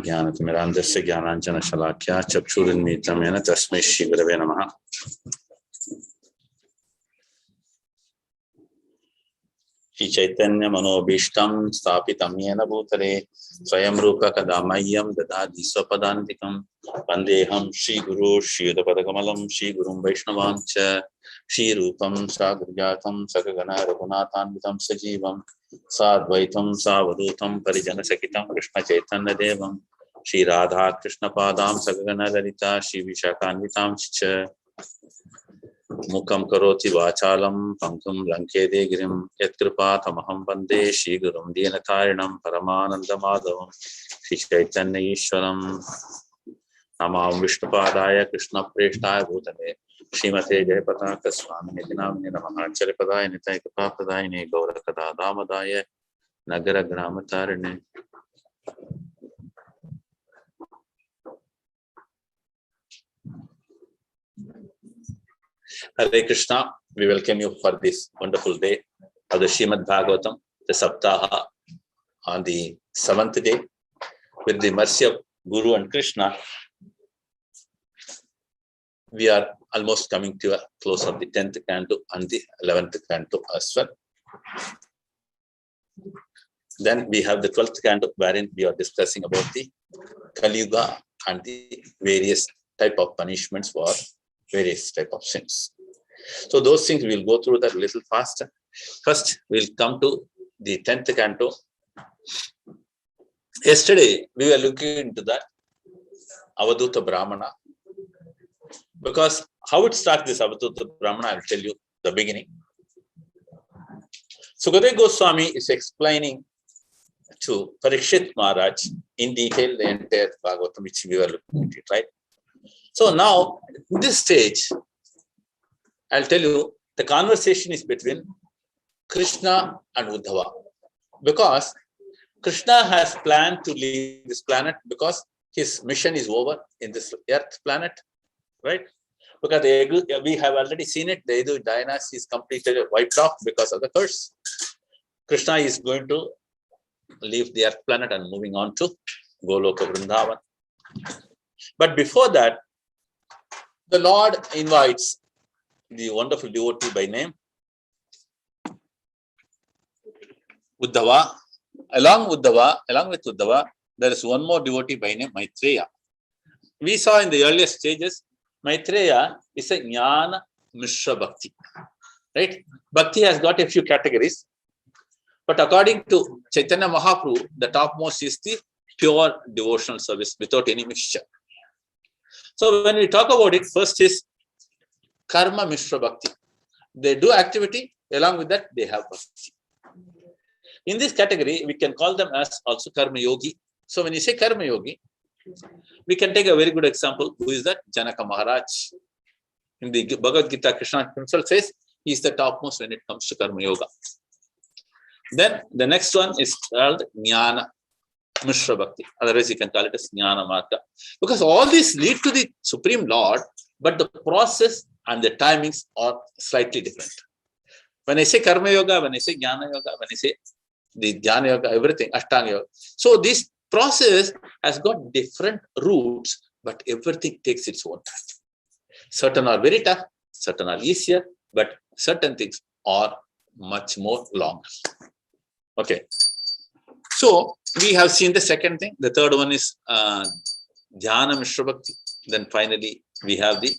ज्ञानतिमिरान्धस्य ज्ञानाञ्जनशलाख्या चक्षुरुन्मीलितं येन तस्मै श्रीगुरवे नमः। श्रीचैतन्यमनोभीष्टं स्थापितं येन भूतले स्वयं रूप कदा मह्यं ददाति स्वपदान्तिकं वन्देऽहं श्रीगुरो श्रीयुतपदकमलं श्रीगुरुं वैष्णवांश्च श्रीरूपं साग्रजातं सगगण रघुनाथान्वितं सजीवं साद्वैतं सावधूतं परिजनसहितं कृष्णचैतन्यदेवं श्रीराधा कृष्णपादां सगगण ललिता श्रीविशाखान्वितां च मुखं करोति वाचालं पंकुं लङ्केते गिरिं यत्कृपातमहं वन्दे श्रीगुरुं दीनतारिणं परमानन्दमाधवं श्रीचैतन्य ईश्वरं नमां विष्णुपादाय कृष्णप्रेष्ठाय भूतले श्रीमते जयपताक स्वामिनिति नामिने नमः। आचार्यपदाय Nitai कृपाप्रदायिने गौरकदा दामदाय नगरग्रामतारिणे। Hare Krishna, we welcome you for this wonderful day of the Srimad Bhāgavatam, the Saptāḥ, on the 7th day. With the mercy of Guru and Krishna, we are almost coming to a close of the 10th canto and the 11th canto as well. Then we have the 12th canto, wherein we are discussing about the Kaliga and the various type of punishments for various type of sins. So those things we'll go through that a little faster. First, we'll come to the 10th canto. Yesterday, we were looking into that Avaduta Brahmana. Because how it starts, this Avaduta Brahmana, I'll tell you the beginning. Sukadeva Goswami is explaining to Parikshit Maharaj in detail the entire Bhagavatam, which we were looking at it, right? So now, in this stage, I'll tell you, the conversation is between Krishna and Uddhava. Because Krishna has planned to leave this planet because his mission is over in this earth planet, right? Because we have already seen it, the Edu dynasty is completely wiped off because of the curse. Krishna is going to leave the earth planet and moving on to Goloka Vrindavan. But before that, the Lord invites the wonderful devotee by name Uddhava. Along with Uddhava, there is one more devotee by name Maitreya. We saw in the earlier stages, Maitreya is a Jnana Mishra Bhakti. Right? Bhakti has got a few categories, but according to Chaitanya Mahaprabhu, the topmost is the pure devotional service without any mixture. So when we talk about it, first is Karma Mishra Bhakti. They do activity, along with that they have Bhakti. In this category, we can call them as also Karma Yogi. So when you say Karma Yogi, we can take a very good example. Who is that? Janaka Maharaj. In the Bhagavad Gita, Krishna himself says he is the topmost when it comes to Karma Yoga. Then the next one is called Jnana Mishra Bhakti. Otherwise, you can call it as Jnana Marga. Because all these lead to the Supreme Lord, but the process and the timings are slightly different. When I say Karma Yoga, when I say Jnana Yoga, when I say the Jnana Yoga, everything, Ashtanga Yoga. So this process has got different routes, but everything takes its own time. Certain are very tough, certain are easier, but certain things are much more longer. Okay. So we have seen the second thing. The third one is Dhyana Mishra Bhakti. Then finally, we have the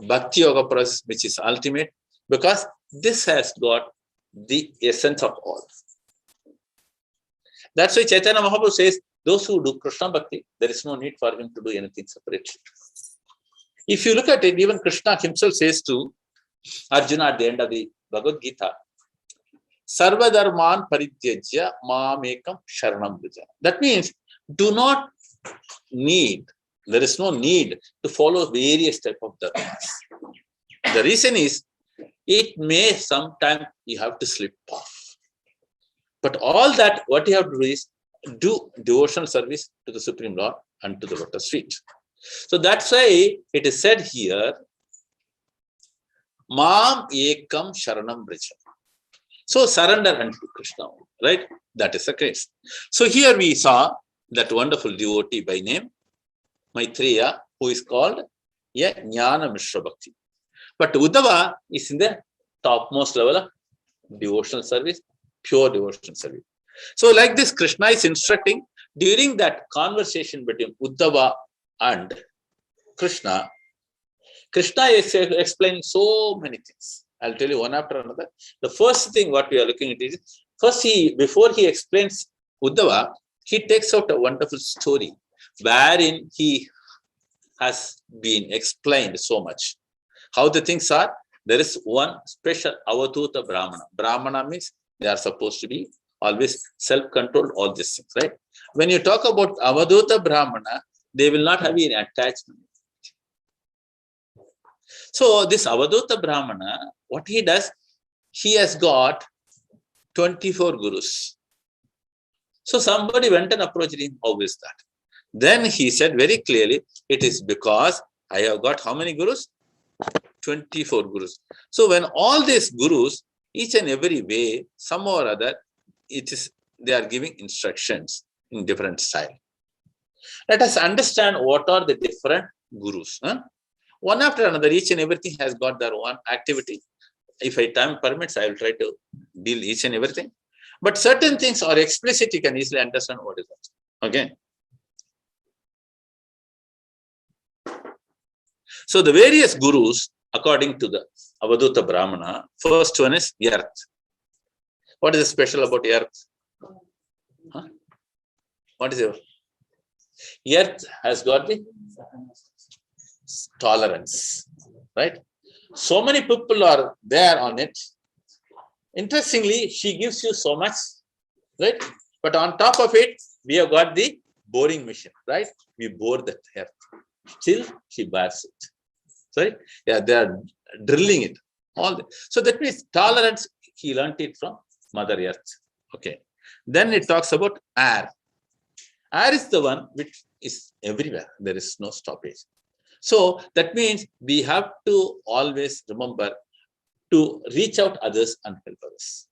Bhakti Yoga process, which is ultimate, because this has got the essence of all. That's why Chaitanya Mahaprabhu says, those who do Krishna Bhakti, there is no need for him to do anything separately. If you look at it, even Krishna himself says to Arjuna at the end of the Bhagavad Gita, Sarvadharman parityajya mamekam sharanam vraja. That means do not need, there is no need to follow various type of dharmas. The reason is, it may sometime you have to slip off. But all that, what you have to do is do devotional service to the Supreme Lord and to the lotus feet. So that's why it is said here, Mam ekam sharanam vraja. So surrender unto Krishna, right? That is the case. So here we saw that wonderful devotee by name Maitreya, who is called a Jnana Mishra Bhakti. But Uddhava is in the topmost level of devotional service, pure devotional service. So like this, Krishna is instructing during that conversation between Uddhava and Krishna. Krishna is explaining so many things. I'll tell you one after another. The first thing what we are looking at is, first before he explains Uddhava, he takes out a wonderful story wherein he has been explained so much. How the things are, there is one special Avadhuta Brahmana. Brahmana means they are supposed to be always self-controlled, all these things, right? When you talk about Avadhuta Brahmana, they will not have any attachment. So this Avadhuta Brahmana, what he does, he has got 24 gurus. So somebody went and approached him, how is that? Then he said very clearly, it is because I have got how many gurus? 24 gurus. So when all these gurus, each and every way, somehow or other, they are giving instructions in different style. Let us understand what are the different gurus. One after another, each and everything has got their own activity. If time permits, I will try to deal each and everything. But certain things are explicit, you can easily understand what is that. Okay. So the various gurus, according to the Avadhuta Brahmana, first one is earth. What is special about earth? What is it? Earth has got the tolerance, right? So many people are there on it. Interestingly, she gives you so much, right? But on top of it, we have got the boring machine, right? We bore that earth. Still, she bears it. Sorry? Yeah, they are drilling it. So that means tolerance, he learnt it from Mother Earth. Okay. Then it talks about air. Air is the one which is everywhere. There is no stoppage. So that means we have to always remember to reach out others and help others.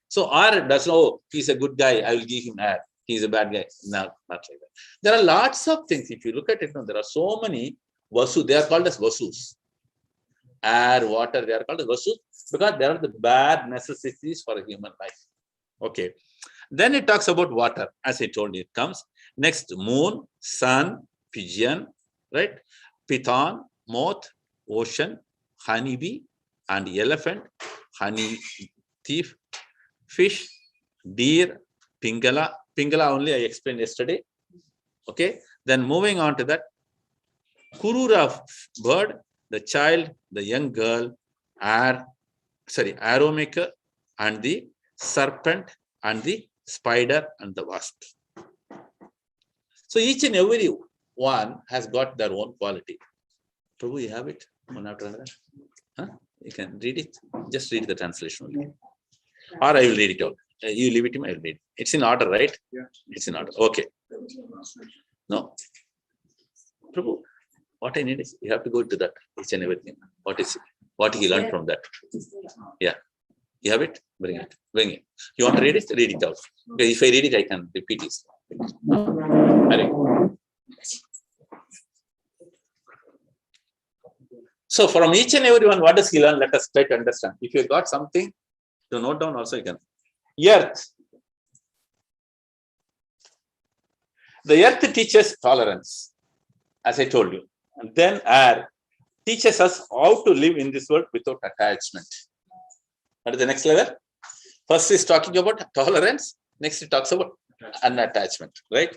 So air does not, oh, he's a good guy, I will give him air. He's a bad guy. No, not like that. There are lots of things. If you look at it, there are so many vasu. They are called as vasus. Air, water, they are called as vasus because they are the bad necessities for a human life. Okay. Then it talks about water. As I told you, it comes. Next, moon, sun, pigeon, right? Python, moth, ocean, honeybee, and elephant, honey thief, fish, deer, pingala. Pingala only I explained yesterday. Okay. Then moving on to that, kurura bird, the child, the young girl, arrow maker, and the serpent, and the spider, and the wasp. So each and every one has got their own quality. Prabhu, you have it one after another. You can read it. Just read the translation only. Or I will read it out. You leave it to me, I will read it. It's in order, right? Yeah. It's in order. Okay. No. Prabhu, what I need is you have to go to that each and everything. What is it? What he learned from that? Yeah. You have it? Bring it. Bring it. You want to read it? Read it out. Okay, if I read it, I can repeat it. So from each and every one, what does he learn? Let us try to understand. If you got something to note down, also you can. Earth. The earth teaches tolerance, as I told you. And then air teaches us how to live in this world without attachment. What is the next level? First is talking about tolerance. Next it talks about unattachment, right?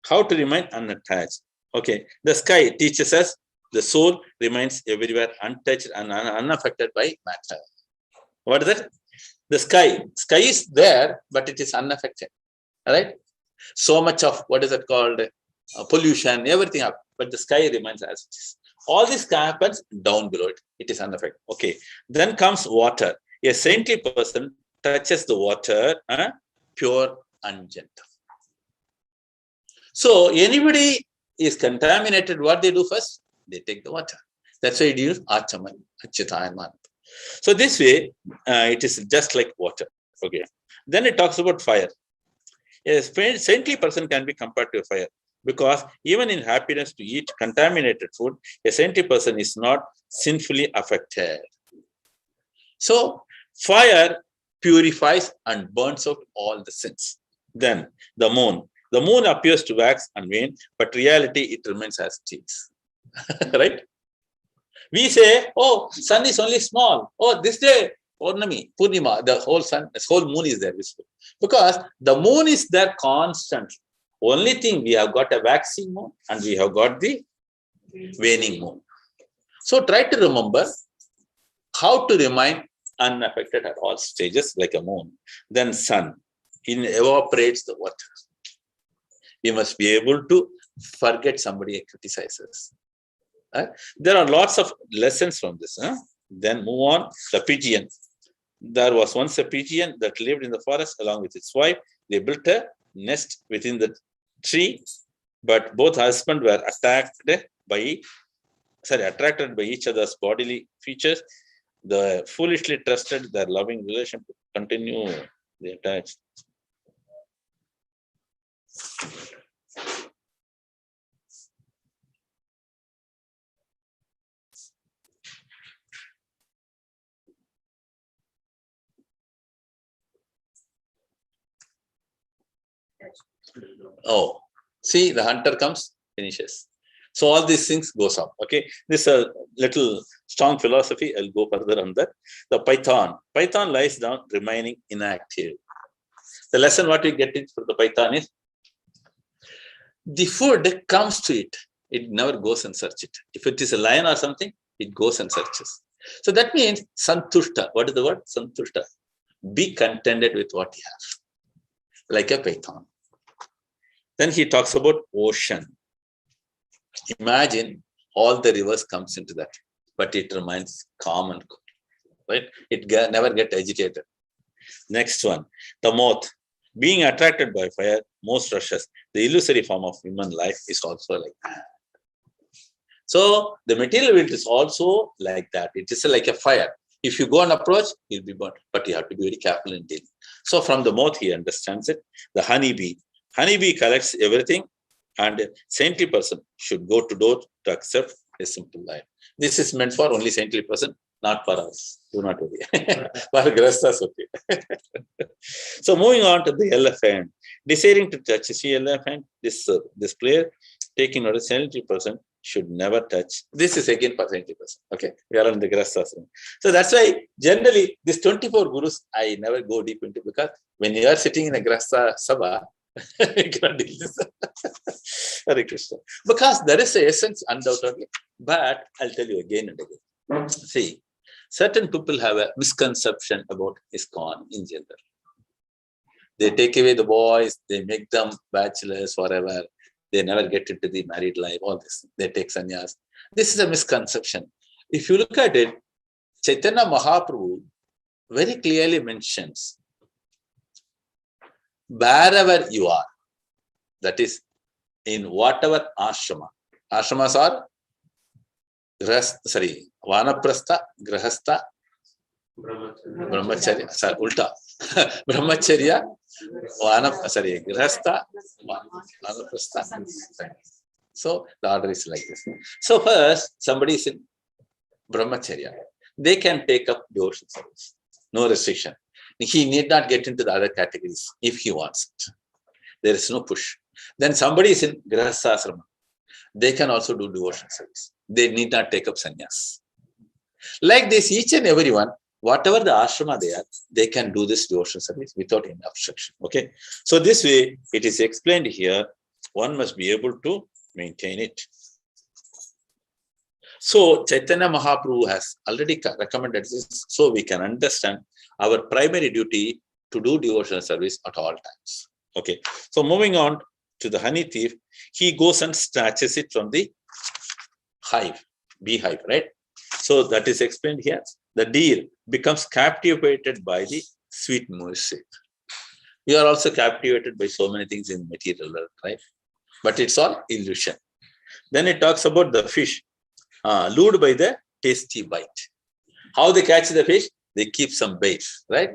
How to remain unattached. Okay. The sky teaches us the soul remains everywhere untouched and unaffected by matter. What is that? The sky is there, but it is unaffected. All right. So much of what is it called? Pollution, everything up, but the sky remains as it is. All this happens down below it. It is unaffected. Okay. Then comes water. A saintly person touches the water, pure and gentle. So anybody is contaminated, what they do first? They take the water. That's why it use Achaman, Achitayan. So this way, it is just like water. Okay. Then it talks about fire. A saintly person can be compared to a fire, because even in happiness to eat contaminated food, a saintly person is not sinfully affected. So fire purifies and burns out all the sins. Then the moon. The moon appears to wax and wane, but reality it remains as it is. Right? We say, oh, sun is only small. Oh, this day, Purnima, the whole sun, this whole moon is there visible. Because the moon is there constantly. Only thing, we have got a waxing moon and we have got the waning moon. So try to remember how to remain unaffected at all stages like a moon. Then sun, it evaporates the water. We must be able to forget somebody criticizes. There are lots of lessons from this. Then move on, the pigeon. There was once a pigeon that lived in the forest along with its wife. They built a nest within the tree, but both husbands were attracted by each other's bodily features. They foolishly trusted their loving relationship to continue the attached. Oh, see, the hunter comes, finishes. So all these things goes up. Okay, this is a little strong philosophy. I'll go further on that. The python. Python lies down, remaining inactive. The lesson what we get for the python is the food comes to it. It never goes and searches it. If it is a lion or something, it goes and searches. So that means santushta. What is the word? Santushta. Be contented with what you have. Like a python. Then he talks about ocean. Imagine all the rivers comes into that, but it remains calm and cool, right? It never get agitated. Next one, the moth. Being attracted by fire, most rushes. The illusory form of human life is also like that. So the material world is also like that. It is like a fire. If you go and approach, you'll be burned, but you have to be very careful in dealing. So from the moth, he understands it. The honeybee. Honeybee collects everything, and a saintly person should go to door to accept a simple life. This is meant for only saintly person, not for us. Do not worry. For grastas, okay. So moving on to the elephant. Desiring to touch the elephant, this player taking note, a saintly person should never touch. This is again for saintly person. Okay, we are on the grastas. So that's why generally this 24 gurus I never go deep into, because when you are sitting in a grasta sabha, you cannot deal this. Hare Krishna. Because there is a essence undoubtedly, but I'll tell you again and again. See, certain people have a misconception about ISKCON in general. They take away the boys, they make them bachelors forever, they never get into the married life, all this. They take sannyas. This is a misconception. If you look at it, Chaitanya Mahaprabhu very clearly mentions, wherever you are, that is, in whatever ashrama. Ashramas are Vanaprastha, Grahastha, Brahmacharya, Ulta. Brahmacharya, Grahastha, Vanaprastha. So the order is like this. So first, somebody is in Brahmacharya. They can take up devotional service. No restriction. He need not get into the other categories if he wants it. There is no push. Then somebody is in Grahasthasrama. They can also do devotional service. They need not take up sannyas. Like this, each and everyone, whatever the ashrama they are, they can do this devotional service without any obstruction. Okay. So this way, it is explained here. One must be able to maintain it. So Chaitanya Mahaprabhu has already recommended this, so we can understand our primary duty to do devotional service at all times. Okay, so moving on to the honey thief, he goes and snatches it from the hive, beehive, right? So that is explained here. The deer becomes captivated by the sweet music. We are also captivated by so many things in material world, right? But it's all illusion. Then it talks about the fish, lured by the tasty bite. How they catch the fish? They keep some bait, right?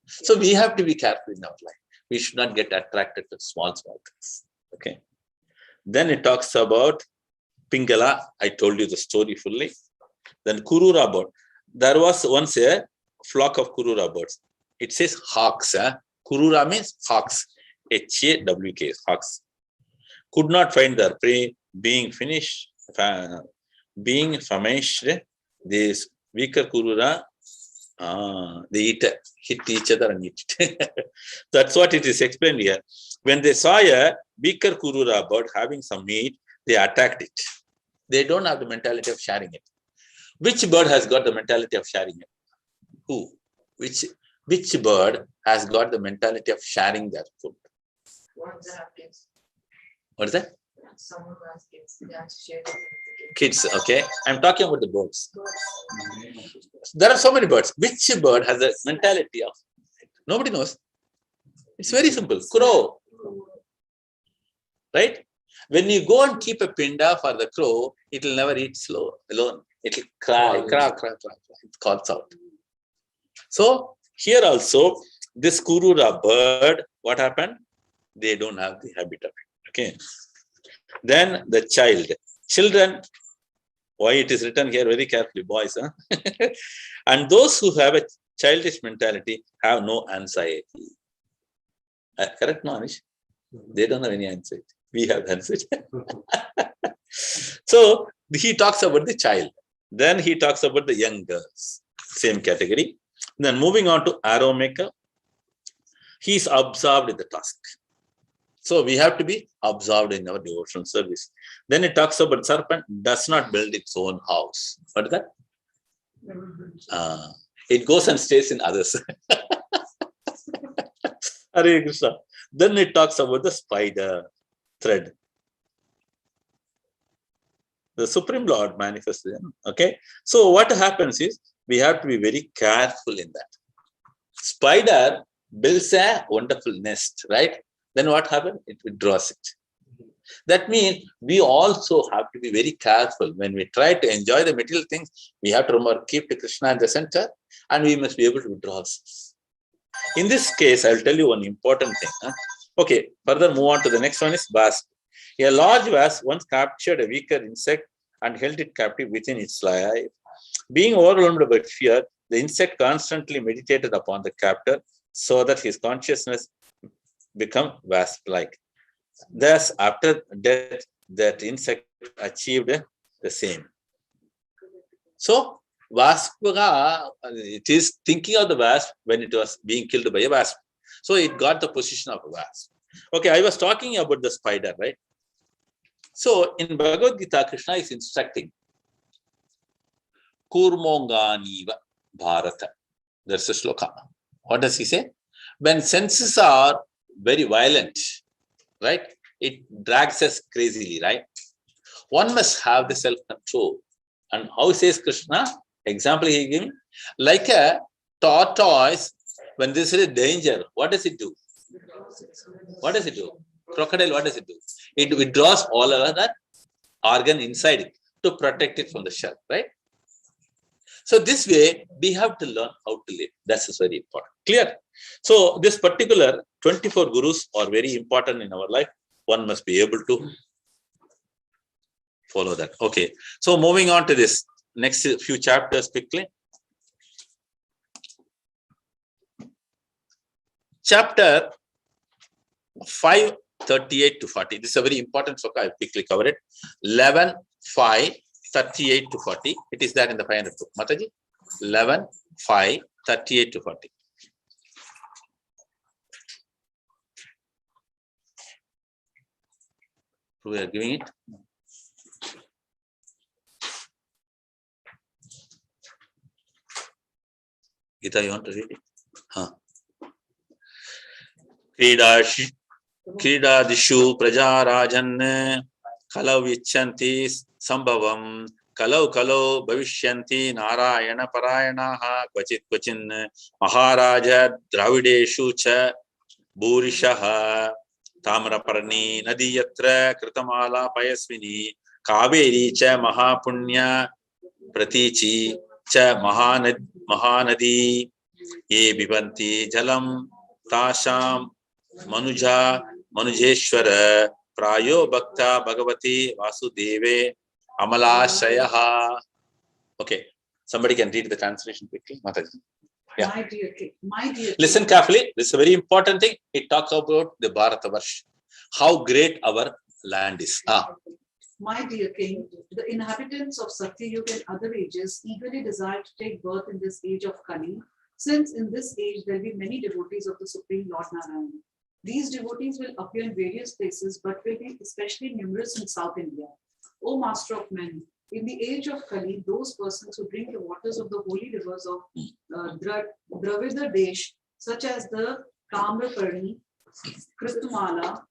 So we have to be careful in our life. We should not get attracted to small things. Okay. Then it talks about Pingala. I told you the story fully. Then Kurura bird. There was once a flock of Kurura birds. It says hawks. Kurura means hawks. H-A-W-K, hawks. Could not find their prey, being famished, this weaker Kurura, they hit each other and eat it. That's what it is explained here. When they saw a weaker Kurura bird having some meat, they attacked it. They don't have the mentality of sharing it. Which bird has got the mentality of sharing it? Who? Which bird has got the mentality of sharing their food? What is that? Someone who has kids, they have to share it with the Kids, okay. I'm talking about the birds. There are so many birds. Which bird has a mentality of? Nobody knows. It's very simple. Crow. Right? When you go and keep a pinda for the crow, it will never eat alone. It will cry. It calls out. So here also, this Kurura bird, what happened? They don't have the habit of it. Okay. Then the children, why it is written here very carefully, boys, and those who have a childish mentality have no anxiety. Correct, Manish? They don't have any anxiety. We have anxiety. So he talks about the child. Then he talks about the young girls, same category. Then moving on to arrow maker, he is absorbed in the task. So we have to be absorbed in our devotional service. Then it talks about serpent does not build its own house. What is that? It goes and stays in others. Hare Krishna. Then it talks about the spider thread. The Supreme Lord manifests them. Okay. So what happens is we have to be very careful in that. Spider builds a wonderful nest, right? Then what happens? It withdraws it. That means we also have to be very careful when we try to enjoy the material things. We have to remember, keep the Krishna at the center, and we must be able to withdraw ourselves. In this case, I will tell you one important thing. Okay, further move on to the next one is wasp. A large wasp once captured a weaker insect and held it captive within its life. Being overwhelmed by fear, the insect constantly meditated upon the captor so that his consciousness become wasp-like. Thus, after death, that insect achieved the same. So, wasp, it is thinking of the wasp when it was being killed by a wasp. So, it got the position of a wasp. Okay, I was talking about the spider, right? So, in Bhagavad Gita, Krishna is instructing, Kurmonganiva Bharata. There's a shloka. What does he say? When senses are very violent, right? It drags us crazily, right? One must have the self-control. And how says Krishna? Example he gives, like a tortoise, when this is a danger, what does it do? What does it do? Crocodile, what does it do? It withdraws all of that organ inside it to protect it from the shark, right? So this way, we have to learn how to live. That's very important. Clear? So this particular 24 gurus are very important in our life. One must be able to follow that. Okay. So moving on to this next few chapters quickly. Chapter 5, 38 to 40. This is a very important sloka. I'll quickly cover it. 11, 5, 38 to 40. It is there in the 500 book. Mataji? 11, 5, 38 to 40. We are giving it. Gita, you want to read it? Kridadishu Prajarajan Kalau Vichanti Sambhavam Kalau Bhavishyanti Narayana Parayanaha Kvachit Kvachin Maharaja Dravideshu Cha Bhurishaha Tamraparni Nadiyatra Kritamala Payasvini Kaveri Cha Mahapunya Pratichi Cha Mahanadi Ye Bibanti Jalam Tasham Manujeshwara Prayo Bhakta Bhagavati Vasudeve Amalashaya. Okay, somebody can read the translation quickly. Mataji. Yeah. My dear king, Listen carefully. This is a very important thing. It talks about the Bharatavarsha. How great our land is. My dear king, the inhabitants of Satyayuga and other ages eagerly desire to take birth in this age of Kali, since in this age there will be many devotees of the Supreme Lord Narayana. These devotees will appear in various places, but will be especially numerous in South India. O Master of Men, in the age of Kali, those persons who drink the waters of the holy rivers of Degraded Desh, such as the Tamraparni, Kritamala,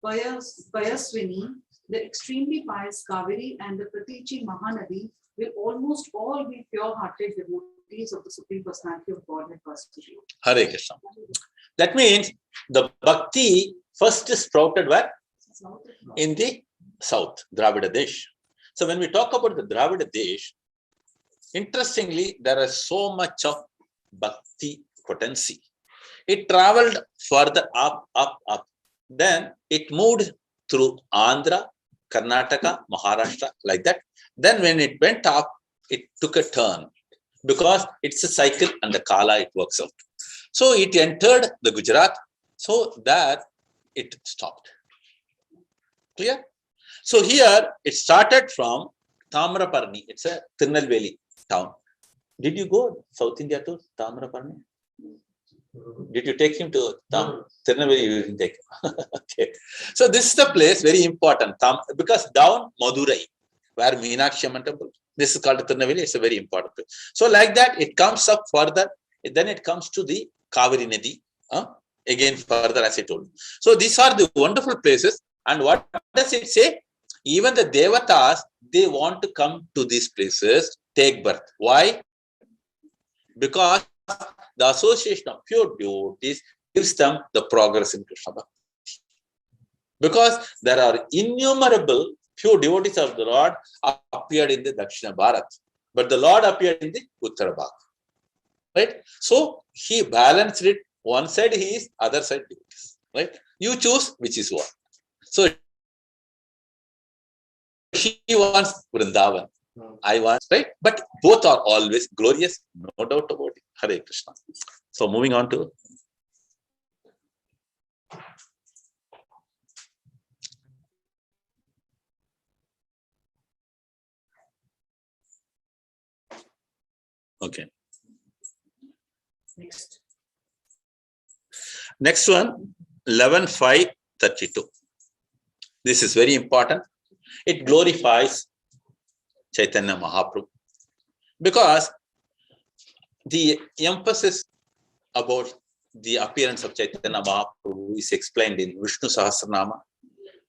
Payasvini, the extremely pious Kaveri, and the Pratichi Mahanadi, will almost all be pure-hearted devotees of the Supreme Personality of Godhead. Hare Krishna. That means the bhakti first sprouted where? In the south, Dravida Desh. So when we talk about the Dravida Desh, interestingly, there is so much of bhakti potency. It traveled further up. Then it moved through Andhra, Karnataka, Maharashtra, like that. Then when it went up, it took a turn because it's a cycle and the Kala it works out. So it entered the Gujarat, so that it stopped. Clear? So here it started from Tamraparni. It's a Tirunelveli town. Did you go South India to Tamraparni? Did you take him to Tirunelveli? You didn't take him. Okay. So this is the place, very important, because down Madurai, where Meenakshi Amman temple, this is called Tirunelveli. It's a very important place. So like that, it comes up further. Then it comes to the Kaveri Nadi. Again further, as I told you. So these are the wonderful places. And what does it say? Even the Devatas, they want to come to these places, take birth. Why? Because the association of pure devotees gives them the progress in Krishna Bhakti. Because there are innumerable pure devotees of the Lord appeared in the Dakshina Bharat, but the Lord appeared in the Uttara Bharat. Right? So he balanced it. One side he is, other side devotees. Right? You choose which is what. So he wants Vrindavan. I want, right? But both are always glorious, no doubt about it. Hare Krishna. So moving on to okay. Next one, 11.5.32. This is very important. It glorifies Chaitanya Mahaprabhu, because the emphasis about the appearance of Chaitanya Mahaprabhu is explained in Vishnu Sahasranama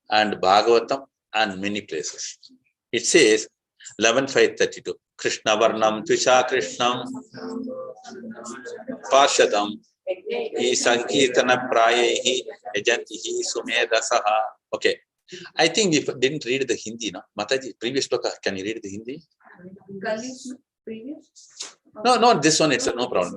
and Bhāgavatam and many places. It says 11.5.32, Krishna Varnam Tvisha Krishnam Pashatam Hi Sankirtana Prayehi Ejantihi Sumedasaha. Okay. I think we didn't read the Hindi, no? Mataji, previous book, can you read the Hindi? No, not this one, it's no problem.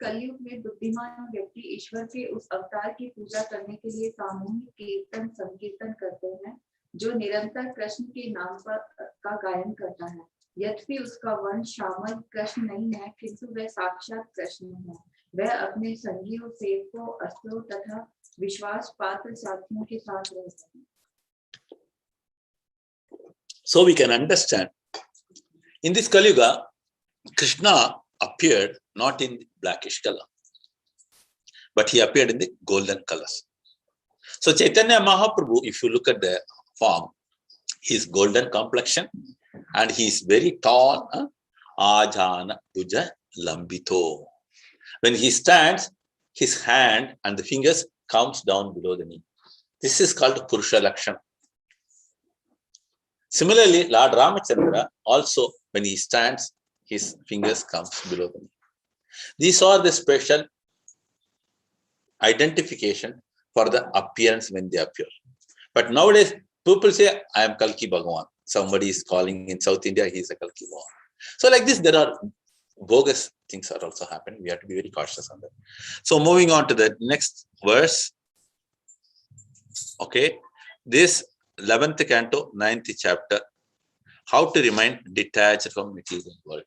कलयुग में बुद्धिमान व्यक्ति ईश्वर के उस अवतार की पूजा करने के लिए सामूहिक कीर्तन संकीर्तन करते हैं जो निरंतर कृष्ण के नाम का गायन करता है। यद्यपि उसका वर्ण श्यामल कृष्ण नहीं है, किंतु वह साक्षात कृष्ण है। वह अपने संगियों, सेवकों, अस्त्रों तथा विश्वास पात्र साथियों के साथ रहते हैं। So we can understand, in this Kaliga, Krishna appeared not in blackish color, but he appeared in the golden colors. So Chaitanya Mahaprabhu, if you look at the form, his golden complexion and he is very tall. Ajana Bhuja Lambito. When he stands, his hand and the fingers comes down below the knee. This is called Purusha Lakshana. Similarly, Lord Ramachandra also, when he stands, his fingers comes below the knee. These are the special identification for the appearance when they appear. But nowadays, people say, I am Kalki Bhagavan. Somebody is calling in South India, he is a Kalki Bhagavan. So like this, there are bogus things are also happening. We have to be very cautious on that. So moving on to the next verse. Okay. This 11th canto, 9th chapter. How to remain detached from material world.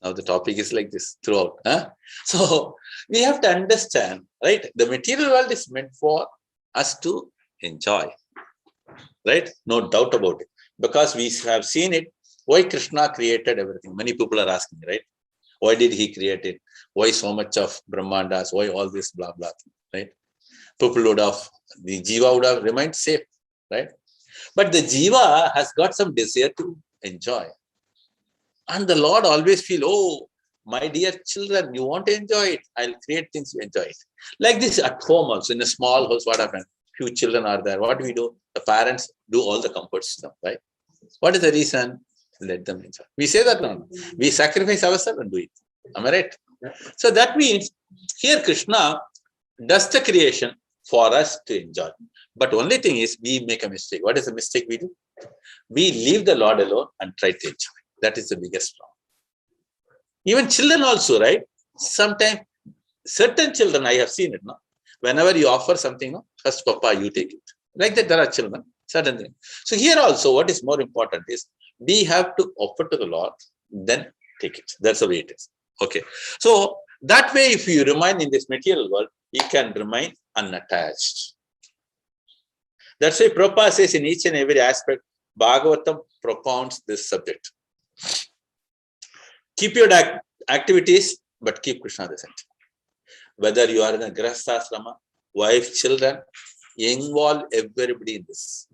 Now the topic is like this throughout. Huh? So we have to understand, right? The material world is meant for us to enjoy. Right? No doubt about it. Because we have seen it. Why Krishna created everything? Many people are asking, right? Why did he create it? Why so much of Brahmandas? Why all this blah blah? Right? People would have, the Jiva would have remained safe, right? But the Jiva has got some desire to enjoy. And the Lord always feel, oh, my dear children, you want to enjoy it. I'll create things to enjoy it. Like this at home also, in a small house, what happens? Few children are there. What do we do? The parents do all the comforts to them, right? What is the reason? Let them enjoy. We say that now. We sacrifice ourselves and do it. Am I right? So that means here Krishna does the creation for us to enjoy. But only thing is we make a mistake. What is the mistake we do? We leave the Lord alone and try to enjoy. That is the biggest problem. Even children also, right? Sometimes certain children, I have seen it, no? Whenever you offer something, no? First, Papa, you take it. Like that, there are children, certain things. So here also, what is more important is we have to offer to the Lord, then take it. That's the way it is. Okay. So that way, if you remain in this material world, you can remain unattached. That's why Prabhupada says in each and every aspect, Bhagavatam propounds this subject. Keep your activities, but keep Krishna at the center. Whether you are in a Grihasthasrama, wife, children, involve everybody in this.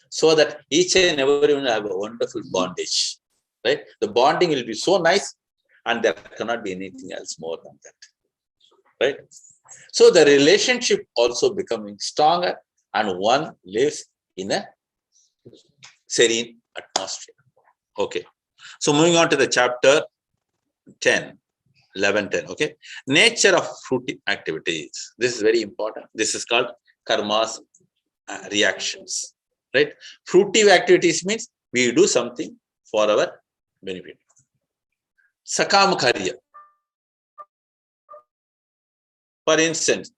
So that each and everyone have a wonderful bondage. Right? The bonding will be so nice, and there cannot be anything else more than that. Right? So the relationship also becoming stronger, and one lives in a serene atmosphere. Okay. So moving on to the chapter 10, 11:10. Okay. Nature of fruitive activities. This is very important. This is called karma's reactions. Right? Fruitive activities means we do something for our benefit. Sakam karya. For instance,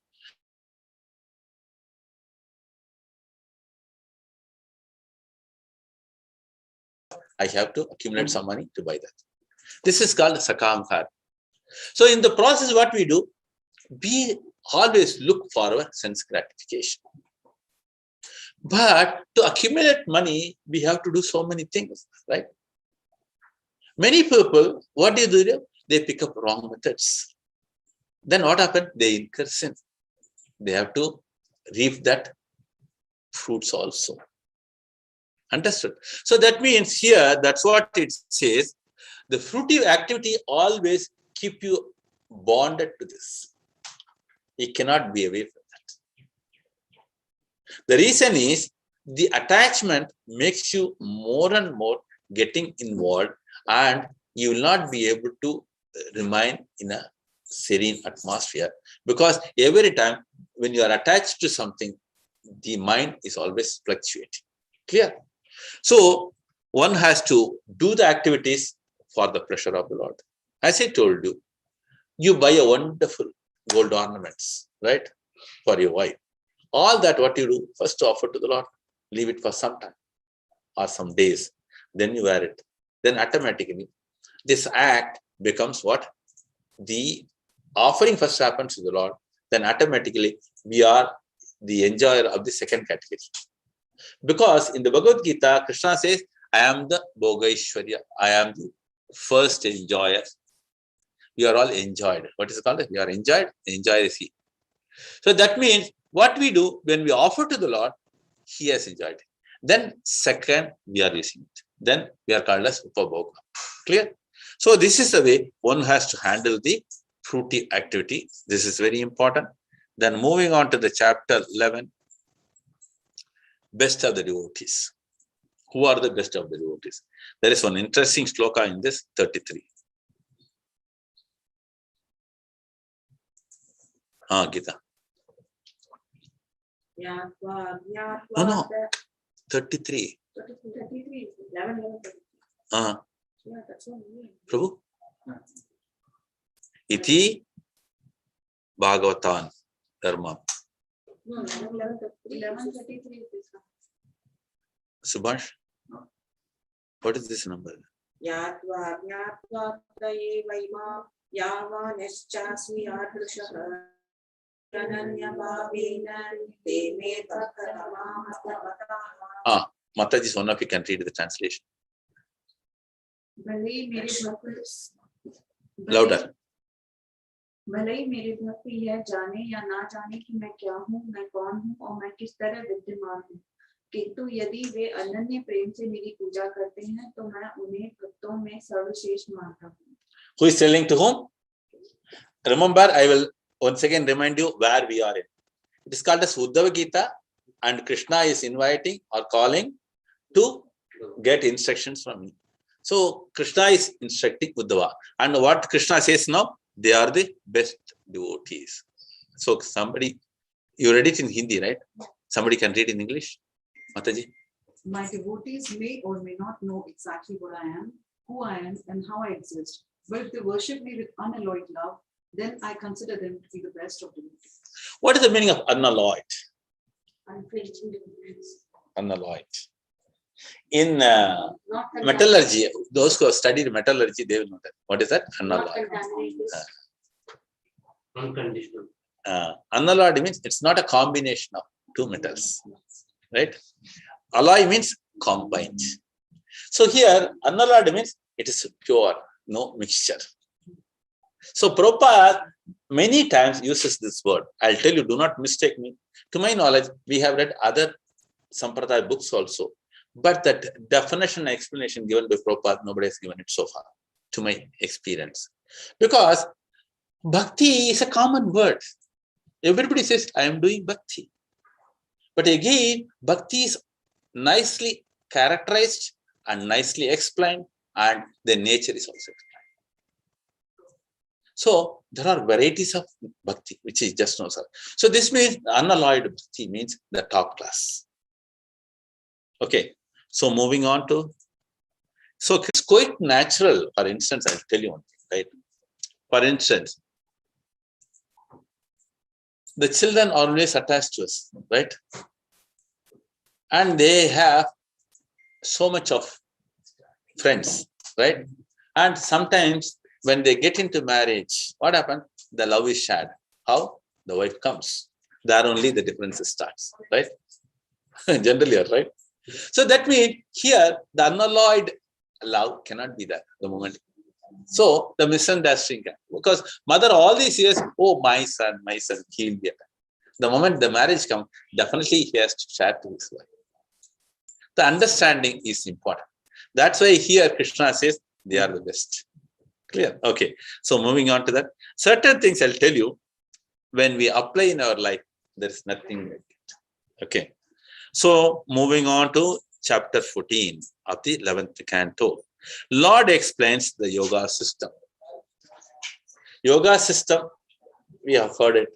I have to accumulate some money to buy that. This is called sakam karya. So in the process, what we do, we always look for our sense gratification. But to accumulate money, we have to do so many things, right? Many people, what do? They pick up wrong methods. Then what happens? They incur sin. They have to reap that fruits also. Understood? So that means here, that's what it says. The fruitive activity always keep you bonded to this. You cannot be away from that. The reason is the attachment makes you more and more getting involved, and you will not be able to remain in a serene atmosphere, because every time when you are attached to something, the mind is always fluctuating. Clear? So one has to do the activities for the pleasure of the Lord. As I told you, you buy a wonderful gold ornaments, right, for your wife. All that what you do, first to offer to the Lord, leave it for some time or some days, then you wear it. Then automatically this act becomes what? The offering first happens to the Lord, then automatically we are the enjoyer of the second category. Because in the Bhagavad Gita, Krishna says, I am the Bhogaishwarya, I am the first enjoyer. We are all enjoyed. What is it called? We are enjoyed, enjoy is he. So that means what we do when we offer to the Lord, he has enjoyed it. Then second, we are using it. Then we are called as Upabhoga. Clear? So this is the way one has to handle the fruity activity. This is very important. Then moving on to the chapter 11, best of the devotees. Who are the best of the devotees? There is one interesting shloka in this 33. Gita. No, 33. 33, 11. Prabhu? Iti Bhāgavata Dharma. No, 11:33 is this one. Subhash? What is this number? Yatva Yatva Praye Vaima Yava Neschasmi Adrushah Prananya Bhavena Deme Takarama Matavata. Mataji, one of you can read the translation. भले ही मेरे भक्त Louder. भले ही मेरे भक्त यह जाने या ना जाने कि मैं क्या हूँ, मैं कौन हूँ और मैं किस तरह विद्यमान हूँ, किंतु यदि वे अनन्य प्रेम से मेरी पूजा करते हैं तो मैं उन्हें भक्तों में सर्वश्रेष्ठ मानता हूँ. Who is telling to whom? Remember, I will once again remind you where we are in. It is called as Uddhava Gita, and Krishna is inviting or calling to get instructions from me. So Krishna is instructing Uddhava, and what Krishna says now, they are the best devotees. So somebody, you read it in Hindi, right? Somebody can read in English. Mataji. My devotees may or may not know exactly what I am, who I am, and how I exist. But if they worship me with unalloyed love, then I consider them to be the best of devotees. What is the meaning of unalloyed? Unflinching. Unalloyed. In Not metallurgy, those who have studied metallurgy, they will know that. What is that? not Unalloyed. contaminated. Unconditional. Unalloyed means it's not a combination of two metals, right? Alloy means combined. So here, unalloyed means it is pure, no mixture. So Prabhupada many times uses this word. I'll tell you, do not mistake me. To my knowledge, we have read other Sampradaya books also. But that definition and explanation given by Prabhupada, nobody has given it so far, to my experience. Because bhakti is a common word. Everybody says, I am doing bhakti. But again, bhakti is nicely characterized and nicely explained, and the nature is also explained. So there are varieties of bhakti, which is just no sir. So this means unalloyed bhakti means the top class. Okay. So moving on to, so it's quite natural. For instance, I'll tell you one thing, right? For instance, the children are always attached to us, right? And they have so much of friends, right? And sometimes when they get into marriage, what happens? The love is shared. How? The wife comes. There only the difference starts, right? Generally, right? So that means here the unalloyed love cannot be there the moment. So the misunderstanding can, because mother all these years, oh my son, he'll be there. The moment the marriage comes, definitely he has to share to his wife. The understanding is important. That's why here Krishna says they are the best. Clear? Okay. So moving on to that, certain things I'll tell you when we apply in our life, there is nothing like it. Okay. So moving on to chapter 14 of the 11th canto. Lord explains the yoga system. Yoga system, we have heard it.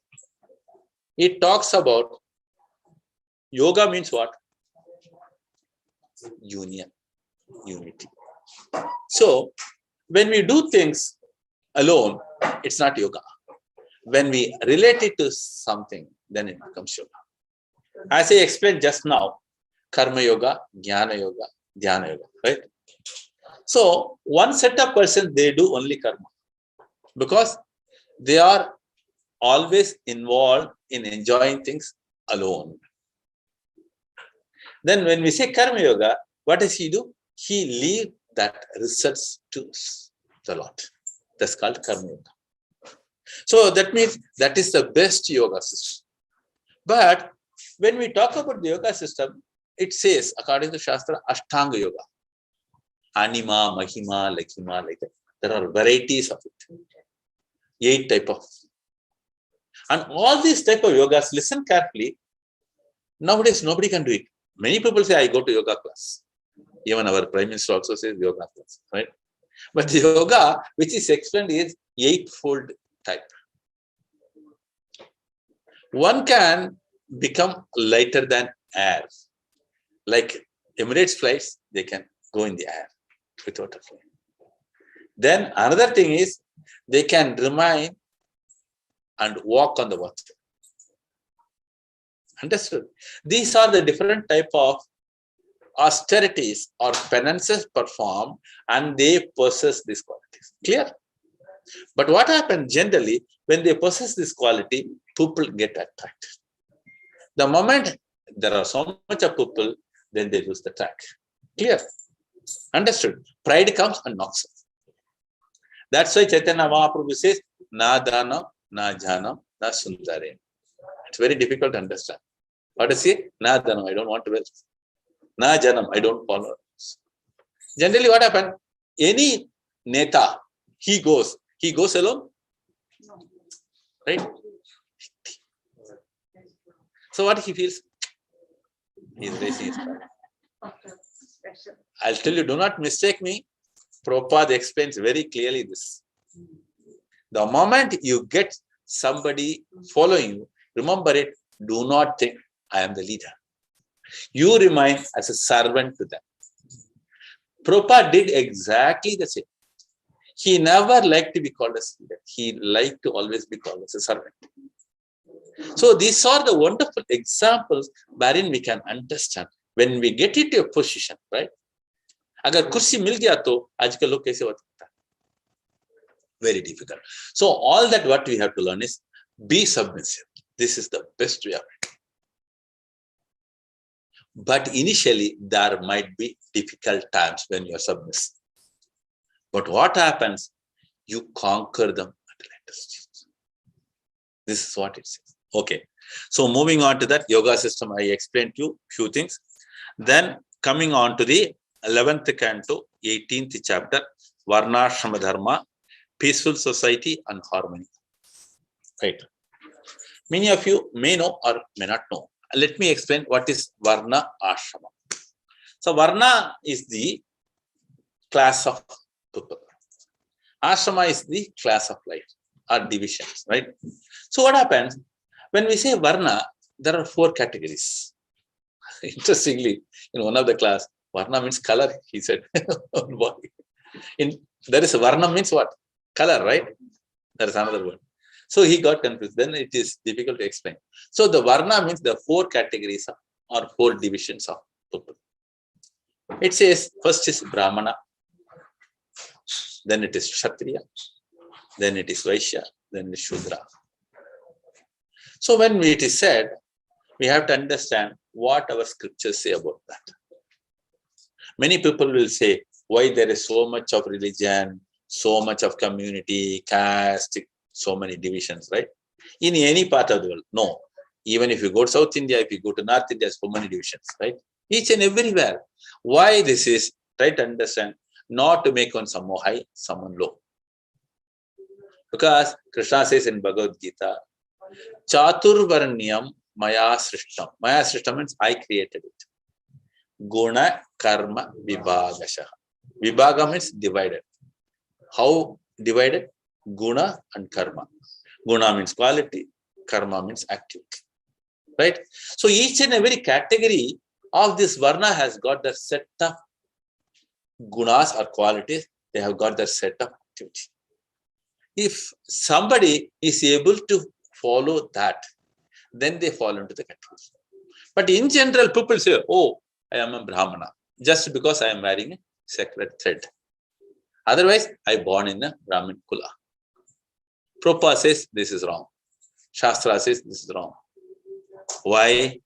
It talks about yoga means what? Union, unity. So when we do things alone, it's not yoga. When we relate it to something, then it becomes yoga. As I explained just now, karma yoga, jnana yoga, dhyana yoga, right? So one set of persons, they do only karma because they are always involved in enjoying things alone. Then when we say karma yoga, what does he do? He leaves that results to the Lord. That's called karma yoga. So that means that is the best yoga system. But when we talk about the yoga system, it says, according to Shastra, Ashtanga yoga. Anima, Mahima, Lakhima, like that. There are varieties of it. 8 types of. And all these type of yogas, listen carefully. Nowadays, nobody can do it. Many people say, I go to yoga class. Even our Prime Minister also says yoga class, right? But the yoga, which is explained, is eightfold type. One can become lighter than air. Like Emirates flights, they can go in the air without a plane. Then another thing is, they can remain and walk on the water. Understood? These are the different type of austerities or penances performed, and they possess these qualities. Clear? But what happens generally, when they possess this quality, people get attracted. The moment there are so much of people, then they lose the track. Clear? Understood? Pride comes and knocks off. That's why Chaitanya Mahaprabhu says, Na dhanam, na jhanam, na sundarim. It's very difficult to understand. What does he say? Na dhanam, I don't want to wealth. Na janam, I don't follow. Generally, what happens? Any neta, he goes alone, right? So what he feels? He's raising his pride. I'll tell you, do not mistake me. Prabhupada explains very clearly this. The moment you get somebody following you, remember it, do not think I am the leader. You remain as a servant to them. Prabhupada did exactly the same. He never liked to be called as leader. He liked to always be called as a servant. So these are the wonderful examples wherein we can understand when we get into a position, right? अगर कुर्सी मिल गया तो आजकल लोग कैसे होता है? Very difficult. So all that what we have to learn is be submissive. This is the best way of it. But initially there might be difficult times when you are submissive. But what happens? You conquer them at a later stage. This is what it says. Okay. So moving on to that yoga system, I explained to you few things. Then coming on to the 11th Canto, 18th chapter, Varna, Ashrama Dharma, peaceful society and harmony. Right. Many of you may know or may not know. Let me explain what is Varna Ashrama. So Varna is the class of people. Ashrama is the class of life or divisions, right? So what happens when we say Varna? There are 4 categories. Interestingly, in one of the class, Varna means color, he said. There is Varna means what? Color, right? There is another word. So he got confused. Then it is difficult to explain. So the Varna means the 4 categories or 4 divisions of people. It says first is Brahmana, then it is Kshatriya, then it is Vaishya, then it is Shudra. So when it is said, we have to understand what our scriptures say about that. Many people will say, why there is so much of religion, so much of community, caste, so many divisions, right? In any part of the world, no. Even if you go to South India, if you go to North India, so many divisions, right? Each and everywhere. Why this is? Try to understand, not to make one someone high, someone low. Because Krishna says in Bhagavad Gita, Chaturvarnyam Maya Srishtam. Maya Srishtam means I created it. Guna, Karma, Vibhagasha. Vibhaga means divided. How divided? Guna and Karma. Guna means quality, Karma means activity. Right? So each and every category of this Varna has got their set of gunas or qualities. They have got their set of activity. If somebody is able to follow that, then they fall into the category. But in general, people say, oh, I am a Brahmana, just because I am wearing a sacred thread. Otherwise, I born in a Brahmin Kula. Prabhupada says this is wrong. Shastra says this is wrong. Why?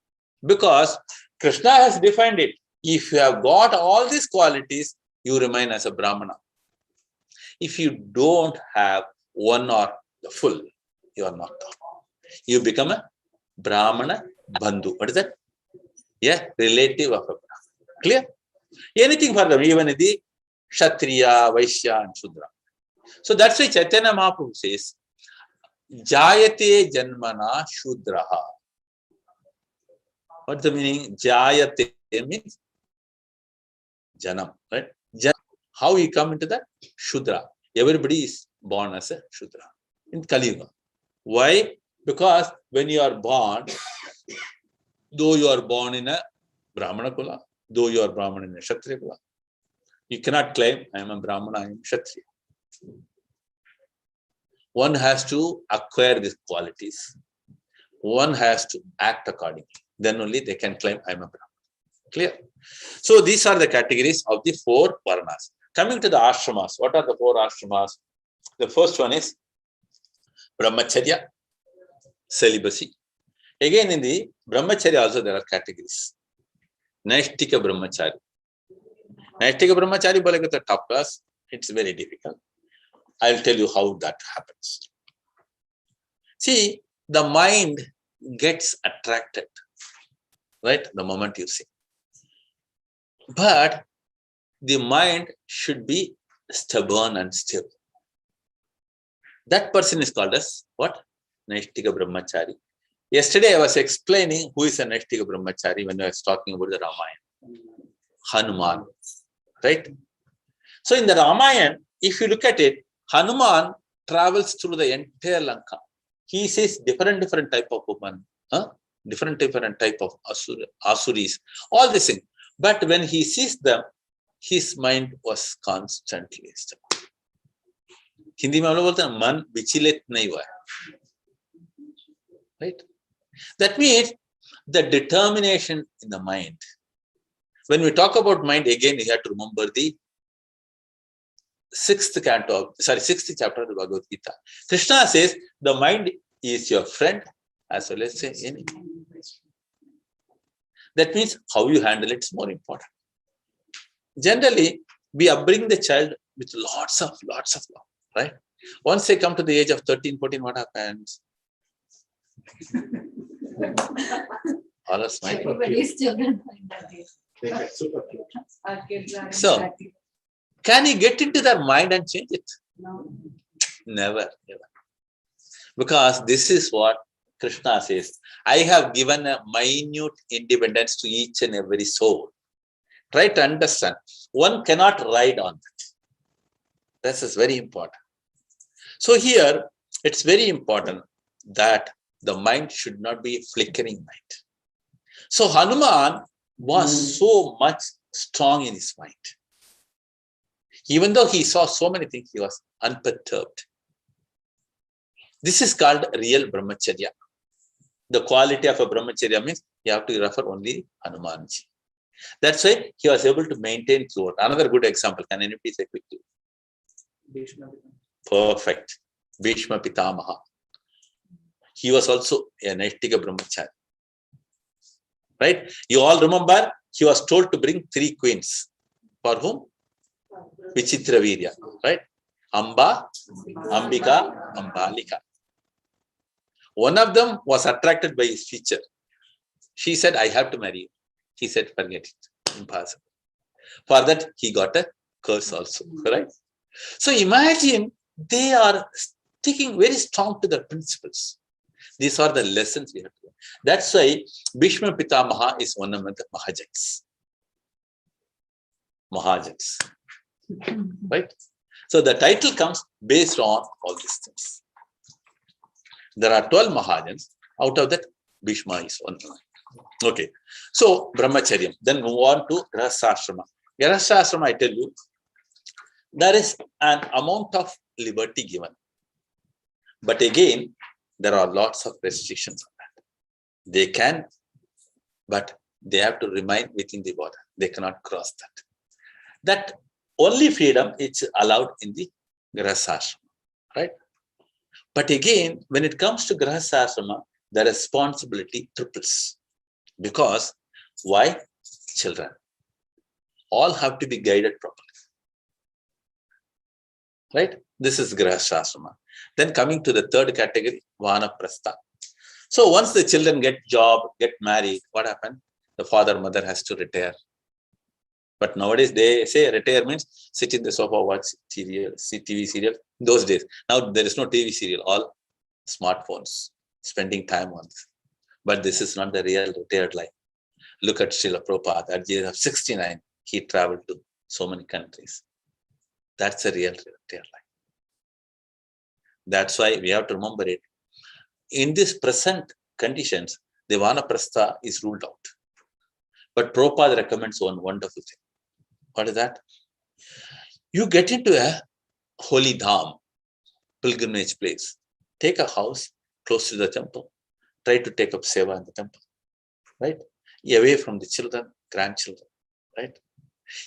Because Krishna has defined it. If you have got all these qualities, you remain as a Brahmana. If you don't have one or the full, you are not. You become a Brahmana Bandhu. What is that? Yeah, relative of a Brahmana. Clear? Anything further, even the Kshatriya, Vaishya and Shudra. So that's why Chaitanya Mahaprabhu says, Jayate janmana shudraha. What's the meaning? Jayate means janam, right? How you come into that? Shudra. Everybody is born as a Shudra in Kaliga. Why? Because when you are born, though you are born in a Brahmana Kula, though you are Brahman in a Kshatriya Kula, you cannot claim, I am a Brahmana, I am Kshatriya. One has to acquire these qualities. One has to act accordingly. Then only they can claim, I am a Brahman. Clear? So these are the categories of the 4 Varnas. Coming to the ashramas, what are the 4 ashramas? The first one is Brahmacharya, celibacy. Again, in the Brahmacharya also there are categories. Naishtika Brahmachari. Naishtika Brahmachari bolega the top class. It's very difficult. I'll tell you how that happens. See, the mind gets attracted, right? The moment you see. But the mind should be stubborn and still. That person is called as what? Naishtika Brahmachari. Yesterday I was explaining who is a Naishtika Brahmachari when I was talking about the Ramayana. Hanuman. Right? So in the Ramayana, if you look at it, Hanuman travels through the entire Lanka. He sees different type of women, different type of asuris, all these things. But when he sees them, his mind was constantly stubborn. Hindi mein hum log bolte hain man vichilit nahi hua hai. Right? That means the determination in the mind. When we talk about mind, again, you have to remember the 6th chapter of the Bhagavad Gita. Krishna says the mind is your friend as well as an enemy. That means how you handle it is more important. Generally, we upbring the child with lots of love, right? Once they come to the age of 13, 14, what happens? All are smiling. Everybody's children find that age. Our kids are So, happy. can you get into their mind and change it? No. Never. Because this is what Krishna says. I have given a minute independence to each and every soul. Try to understand. One cannot ride on that. This is very important. So here, it's very important that the mind should not be a flickering mind. So Hanuman was so much strong in his mind. Even though he saw so many things, he was unperturbed. This is called real Brahmacharya. The quality of a Brahmacharya means you have to refer only Hanumanji. That's why he was able to maintain throughout. Another good example, can anybody say quickly? Perfect. Bhishma Pitamaha. He was also a Naishtika Brahmachari. Right? You all remember, he was told to bring 3 queens. For whom? Vichitra Virya. Right? Amba, Ambika, Ambalika. One of them was attracted by his feature. She said, I have to marry you. He said, forget it. Impossible. For that, he got a curse also. Right? So imagine they are sticking very strong to their principles. These are the lessons we have to learn. That's why Bhishma Pitamaha is one of the Mahajans. Right? So the title comes based on all these things. There are 12 Mahajans. Out of that, Bhishma is one. Okay. So Brahmacharyam. Then move on to Grahasashrama. Grahasashrama, I tell you, there is an amount of liberty given. But again, there are lots of restrictions on that. They can, but they have to remain within the border. They cannot cross that. That only freedom is allowed in the Grahasashrama, right? But again, when it comes to Grahasashrama, the responsibility triples. Because why? Children. All have to be guided properly. Right? This is Grahasashrama. Then coming to the third category, Vanaprastha. So once the children get job, get married, what happened? The father, mother has to retire. But nowadays they say retire means sit in the sofa, watch serial, see TV serial. Those days. Now there is no TV serial. All smartphones, spending time on this. But this is not the real retired life. Look at Srila Prabhupada. At the age of 69, he traveled to so many countries. That's a real retired life. That's why we have to remember it. In this present conditions, the Vanaprastha is ruled out. But Prabhupada recommends one wonderful thing. What is that? You get into a holy dham, pilgrimage place. Take a house close to the temple. Try to take up seva in the temple. Right? Away from the children, grandchildren. Right?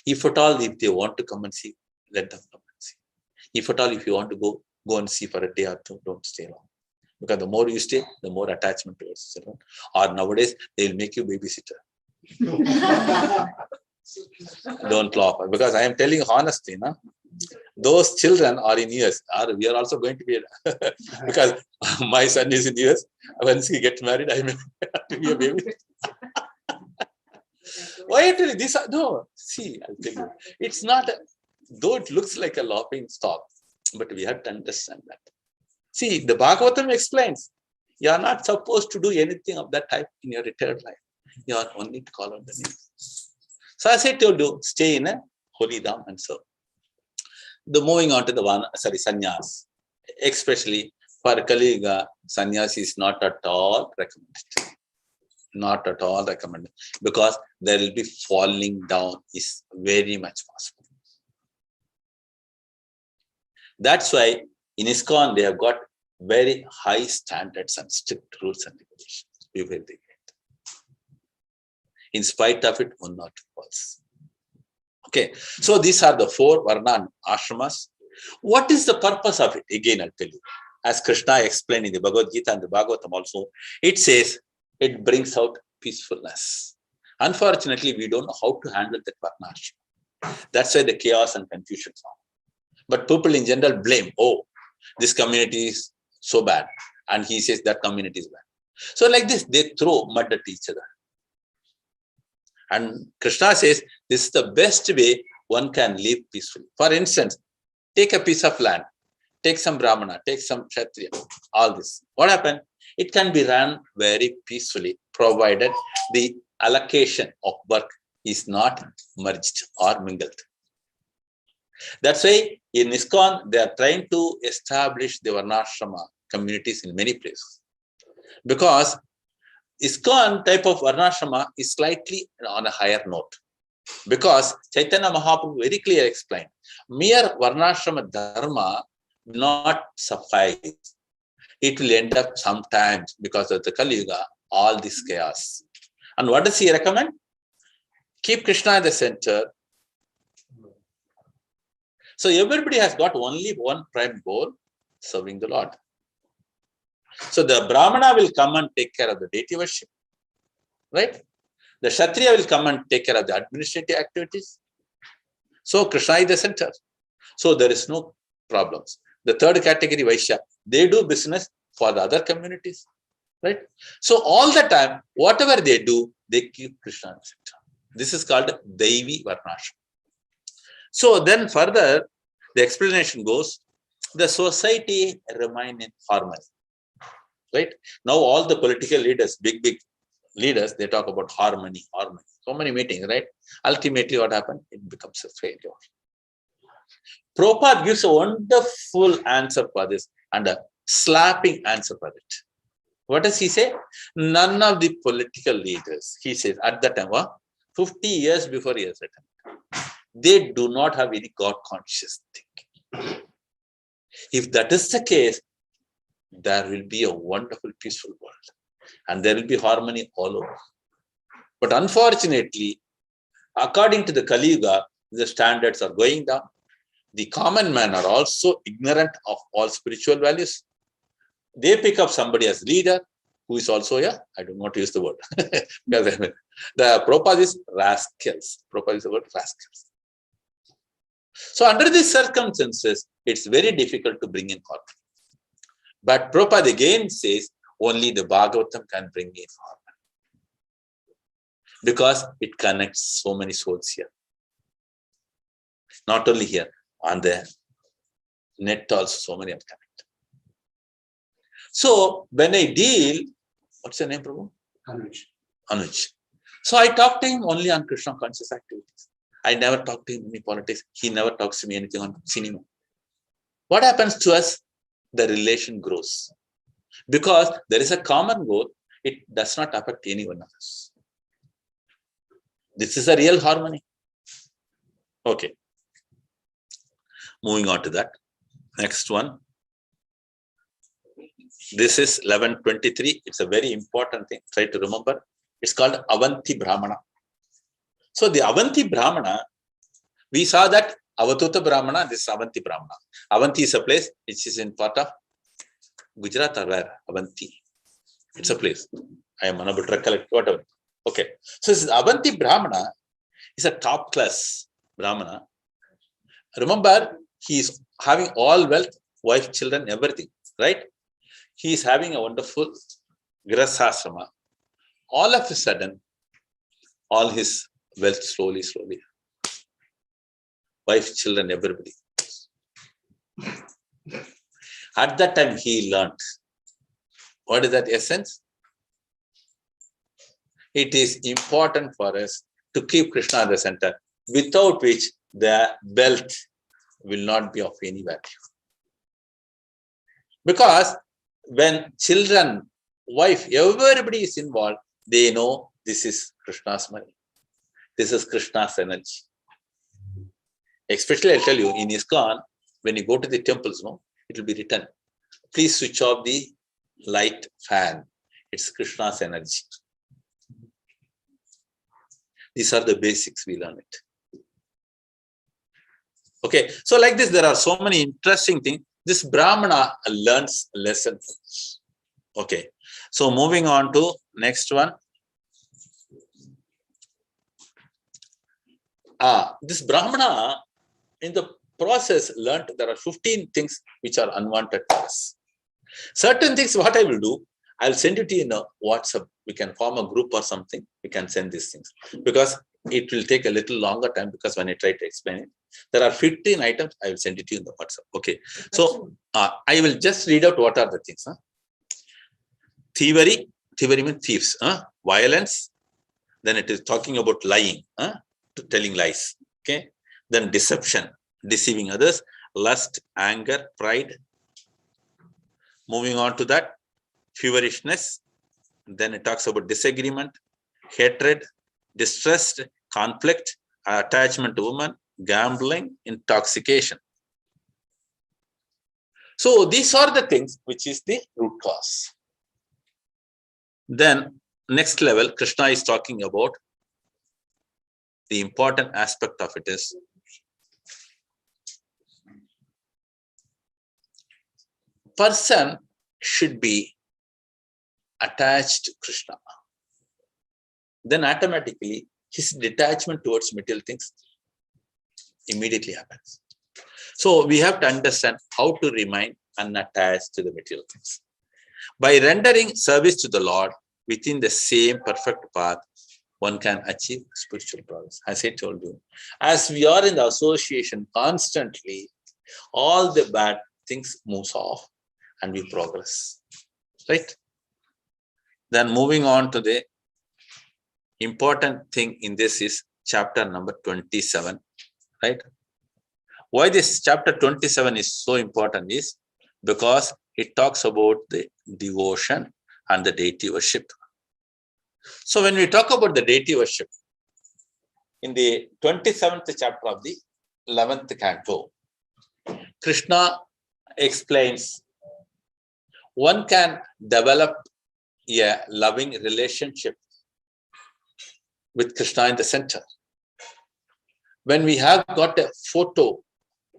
If at all, if they want to come and see, let them come and see. If at all, if you want to go and see for a day or two, don't stay long. Because the more you stay, the more attachment towards children. Or nowadays, they'll make you babysitter. Don't laugh. Because I am telling honestly, na? Those children are in US. We are also going to be, because my son is in US. Once he gets married, I may have to be a babysitter. Why actually this? No, see, I'll tell you. It's not, though it looks like a laughing stock, but we have to understand that. See, the Bhagavatam explains, you are not supposed to do anything of that type in your retired life. You are only to call on the name. So as I told you, stay in a holy dham and serve. The moving on to the sannyas, especially for Kaliga, sannyas is not at all recommended. Not at all recommended, because there will be falling down is very much possible. That's why in ISKCON they have got very high standards and strict rules and regulations. Be very great. In spite of it, one not false. Okay, so these are the 4 Varna and Ashramas. What is the purpose of it? Again, I'll tell you. As Krishna explained in the Bhagavad Gita and the Bhagavatam also, it says it brings out peacefulness. Unfortunately, we don't know how to handle that Varna Ashrama. That's why the chaos and confusion found. But people in general blame, oh, this community is so bad. And he says that community is bad. So like this, they throw mud at each other. And Krishna says, this is the best way one can live peacefully. For instance, take a piece of land, take some Brahmana, take some Kshatriya, all this. What happened? It can be run very peacefully, provided the allocation of work is not merged or mingled. That's why in ISKCON, they are trying to establish the Varnashrama communities in many places. Because ISKCON type of Varnashrama is slightly on a higher note. Because Chaitanya Mahaprabhu very clearly explained, mere Varnashrama dharma will not suffice. It will end up sometimes, because of the Kaliga, all this chaos. And what does he recommend? Keep Krishna at the center. So everybody has got only one prime goal, serving the Lord. So the Brahmana will come and take care of the deity worship, right? The Kshatriya will come and take care of the administrative activities. So Krishna is the center. So there is no problems. The third category, Vaishya, they do business for the other communities, right? So all the time, whatever they do, they keep Krishna in the center. This is called Daivi Varnashrama. So then further, the explanation goes, the society remain in harmony, right? Now all the political leaders, big leaders, they talk about harmony. So many meetings, right? Ultimately what happened? It becomes a failure. Prabhupada gives a wonderful answer for this and a slapping answer for it. What does he say? None of the political leaders, he says at that time, 50 years before he has written, they do not have any God conscious thinking. If that is the case, there will be a wonderful, peaceful world. And there will be harmony all over. But unfortunately, according to the Kaliga, the standards are going down. The common man are also ignorant of all spiritual values. They pick up somebody as leader, who is also, I don't want to use the word. Because I mean, the Prabhupada is rascals. Prabhupada is the word rascals. So under these circumstances, it's very difficult to bring in harmony. But Prabhupada again says, only the Bhagavatam can bring in harmony. Because it connects so many souls here. Not only here, on the net also, so many are connected. So when I deal, what's your name, Prabhu? Anuj. Anuj. So I talk to him only on Krishna conscious activities. I never talk to him any politics. He never talks to me anything on cinema. What happens to us? The relation grows. Because there is a common goal, it does not affect anyone else. This is a real harmony. Okay. Moving on to that. Next one. This is 1123. It's a very important thing. Try to remember. It's called Avanti Brahmana. So the Avanti Brahmana, we saw that Avatuta Brahmana, this is Avanti Brahmana. Avanti is a place which is in part of Gujarat or where? Avanti. It's a place. I am unable to recollect, whatever. Okay. So this is Avanti Brahmana is a top class Brahmana. Remember, he is having all wealth, wife, children, everything, right? He is having a wonderful Grahasasrama. All of a sudden, all his wealth slowly, wife, children, everybody. At that time, he learned. What is that essence? It is important for us to keep Krishna at the center, without which the wealth will not be of any value. Because when children, wife, everybody is involved, they know this is Krishna's money. This is Krishna's energy. Especially, I'll tell you, in ISKCON, when you go to the temples, no, it will be written, please switch off the light fan. It's Krishna's energy. These are the basics, we learn it. Okay, so like this, there are so many interesting things. This Brahmana learns lessons. Okay, so moving on to next one. This Brahmana, in the process, learned there are 15 things which are unwanted to us. Certain things, what I will do, I'll send it to you in a WhatsApp. We can form a group or something. We can send these things. Because it will take a little longer time, because when I try to explain it, there are 15 items. I will send it to you in the WhatsApp. Okay. So I will just read out what are the things. Thievery. Thievery means thieves. Violence. Then it is talking about lying. Telling lies. Okay. Then deception. Deceiving others. Lust, anger, pride. Moving on to that. Feverishness. Then it talks about disagreement, hatred, distrust, conflict, attachment to women, gambling, intoxication. So these are the things which is the root cause. Then next level, Krishna is talking about the important aspect of it is person should be attached to Krishna. Then automatically his detachment towards material things immediately happens. So we have to understand how to remain unattached to the material things. By rendering service to the Lord within the same perfect path, one can achieve spiritual progress. As I told you, as we are in the association constantly, all the bad things moves off and we progress. Right? Then moving on to the important thing in this is chapter number 27, right? Why this chapter 27 is so important is because it talks about the devotion and the deity worship. So when we talk about the deity worship, in the 27th chapter of the 11th canto, Krishna explains one can develop a loving relationship with Krishna in the center. When we have got a photo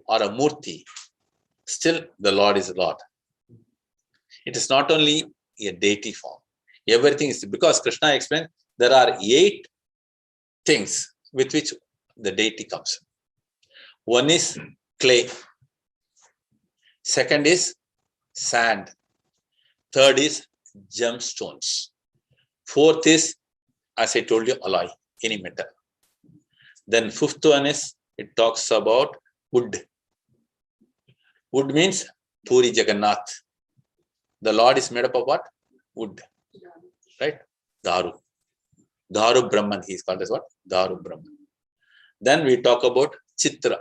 or a murti, still the Lord is Lord. It is not only a deity form. Everything is, because Krishna explained there are 8 things with which the deity comes. One is clay. Second is sand. Third is gemstones. Fourth is, as I told you, alloy, any metal. Then fifth one is, it talks about wood. Wood means Puri Jagannath. The Lord is made up of what? Wood. Right? Daru. Daru Brahman. He is called as what? Daru Brahman. Then we talk about Chitra.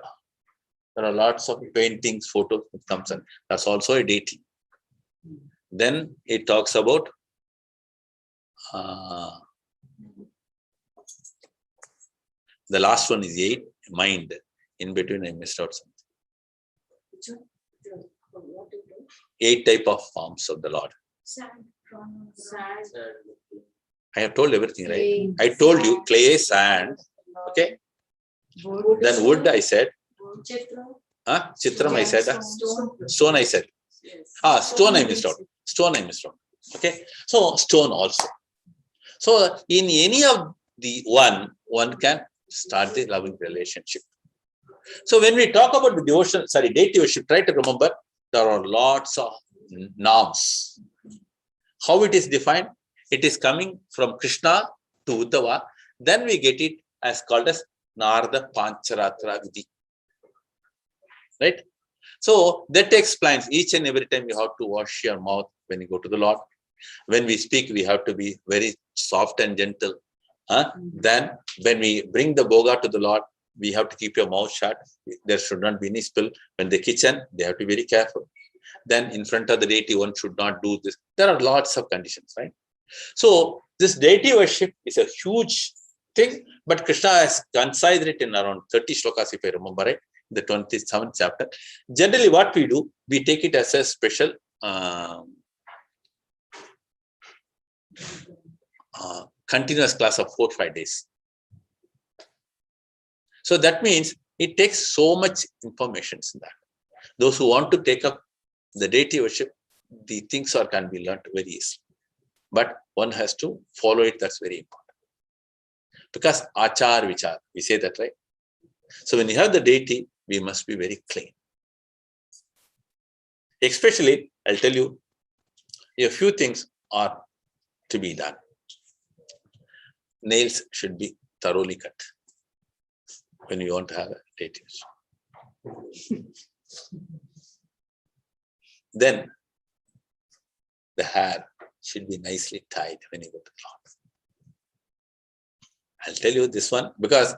There are lots of paintings, photos that comes in. That's also a deity. Then it talks about the last one is 8, mind. In between I missed out something. 8 type of forms of the Lord. I have told everything, right? I told you clay, sand, okay? Then wood I said. Chitram I said. Stone I said. Stone I missed out. Stone I missed out. Okay? So stone also. So in any of the one can start the loving relationship. So when we talk about the devotion, deity worship, try to remember there are lots of norms. How it is defined? It is coming from Krishna to Uddhava. Then we get it as called as Narada Pancharatra Vidhi. Right? So that explains each and every time you have to wash your mouth when you go to the Lord. When we speak, we have to be very soft and gentle. Then when we bring the bhoga to the Lord, we have to keep your mouth shut. There should not be any spill. When the kitchen, they have to be very careful. Then in front of the deity, one should not do this. There are lots of conditions, right? So this deity worship is a huge thing, but Krishna has concised it in around 30 shlokas, if I remember right, the 27th chapter. Generally, what we do, we take it as a special continuous class of 4 or 5 days. So that means it takes so much information in that. Those who want to take up the deity worship, the things can be learned very easily. But one has to follow it. That's very important. Because achar vichar, we say that, right? So when you have the deity, we must be very clean. Especially, I'll tell you, a few things are to be done. Nails should be thoroughly cut when you want to have a deity worship. Then the hair should be nicely tied when you go to the Lord. I'll tell you this one because,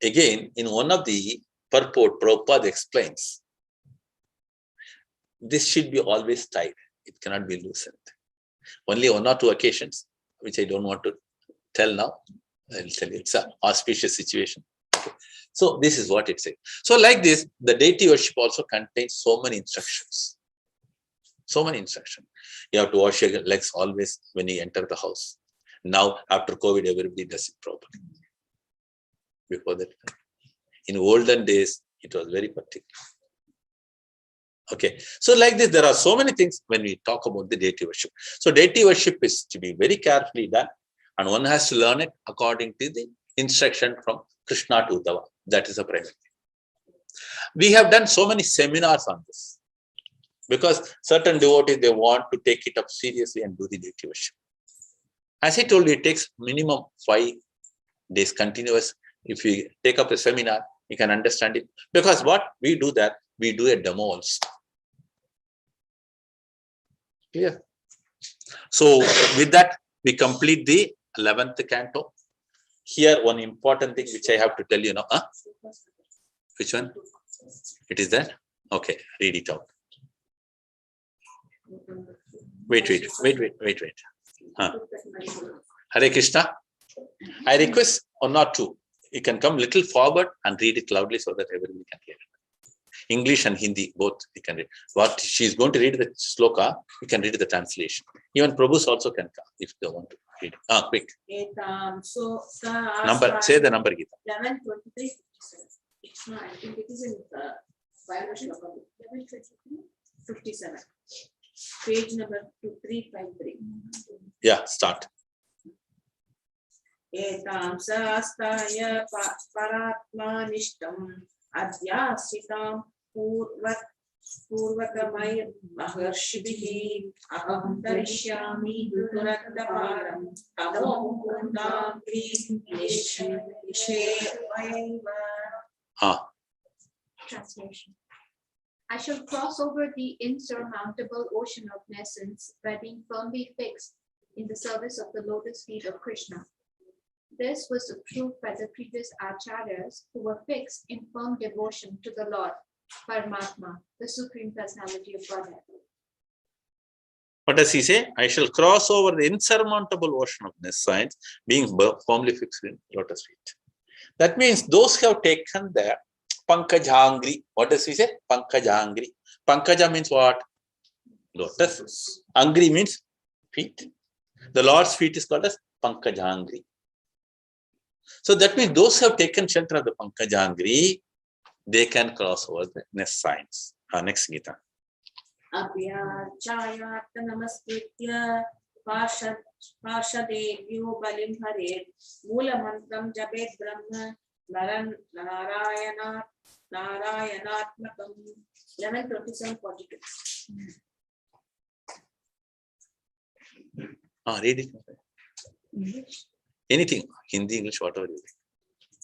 again, in one of the purport, Prabhupada explains, this should be always tied. It cannot be loosened. Only 1 or 2 occasions, which I don't want to tell now. I'll tell you, it's an auspicious situation. Okay. So this is what it says. So like this, the deity worship also contains so many instructions. So many instructions. You have to wash your legs always when you enter the house. Now, after COVID, everybody does it properly. Before that, in olden days, it was very particular. Okay, so like this, there are so many things when we talk about the deity worship. So deity worship is to be very carefully done, and one has to learn it according to the instruction from Krishna to Uddhava. That is a primary thing. We have done so many seminars on this because certain devotees, they want to take it up seriously and do the deity worship. As I told you, it takes minimum 5 days continuous. If you take up a seminar, you can understand it. Because what we do that, we do a demo also. Clear? So with that, we complete the 11th canto. Here, one important thing which I have to tell you now. Which one? It is that? Okay, read it out. Wait. Hare Krishna. I request 1 or 2. You can come little forward and read it loudly so that everybody can hear it. English and Hindi, both you can read. What she is going to read the sloka, you can read the translation. Even Prabhus also can come if they want to read. Quick. Number, say the number, Gita. 11, 23, 57. It's not, I think it is in the violation of 11, 57. Page number 2353. Yeah, start. Etam sastaya paratmanishtam adhyasitam purvatamay maharshibhi aham tarishyami duratavaram tamo kundam nishe vayva. Translation. I shall cross over the insurmountable ocean of nescience by being firmly fixed in the service of the lotus feet of Krishna. This was approved by the previous acharyas who were fixed in firm devotion to the Lord, Paramatma, the Supreme Personality of Godhead. What does he say? I shall cross over the insurmountable ocean of nescience, being firmly fixed in lotus feet. That means those who have taken the Pankajangri. What does he say? Pankajangri. Pankaja means what? Lotus. Angri means feet. The Lord's feet is called as Pankajangri. So that means those who have taken shelter of the Pankajangri, they can cross over the nescience. Next Gita. Abhyachayat namaskritya parshadevyo balim haret mula mantram japet brahma naran narayanatmakam 11:27-42. Read it. Anything, Hindi, English, whatever you like.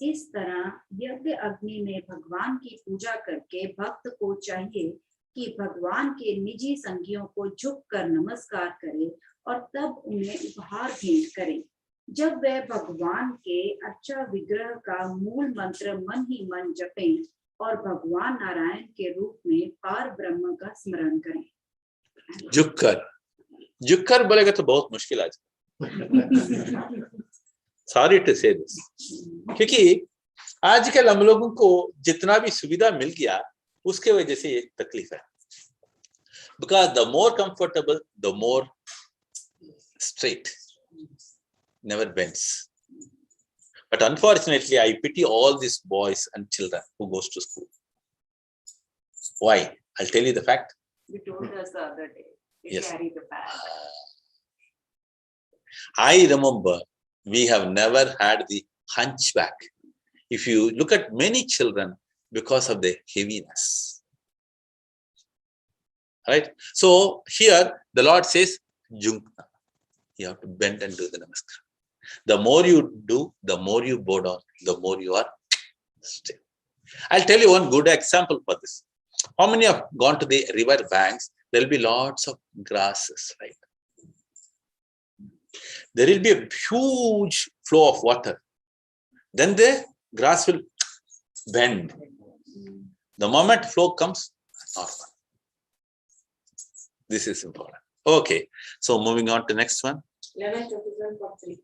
इस तरह यज्ञ अग्नि में भगवान की पूजा करके भक्त को चाहिए कि भगवान के निजी संगियों को झुककर नमस्कार करे और तब उन्हें उपहार भेंट करे। जब वह भगवान के अच्छा विग्रह का मूल मंत्र मन ही मन जपें और भगवान नारायण के रूप में पार ब्रह्म का स्मरण करें। झुककर बोलेगा तो बहुत मुश्किल आ जाए। सॉरी टू से दिस, क्योंकि आजकल हम लोगों को जितना भी सुविधा मिल गया उसके वजह से ये तकलीफ है। Because the more comfortable the more straight, never bends. But unfortunately, I pity all these boys and children who goes to school. Why? I'll tell you the fact. You told us the other day. You Yes. carry the bag. I remember we have never had the hunchback. If you look at many children, because of the heaviness. Right? So here the Lord says, Junkna. You have to bend and do the namaskar. The more you do, the more you bow down, the more you are still. I'll tell you one good example for this. How many have gone to the river banks? There will be lots of grasses, right? There will be a huge flow of water. Then the grass will bend. The moment flow comes, normal. This is important. Okay, so moving on to next one. 11:27-43.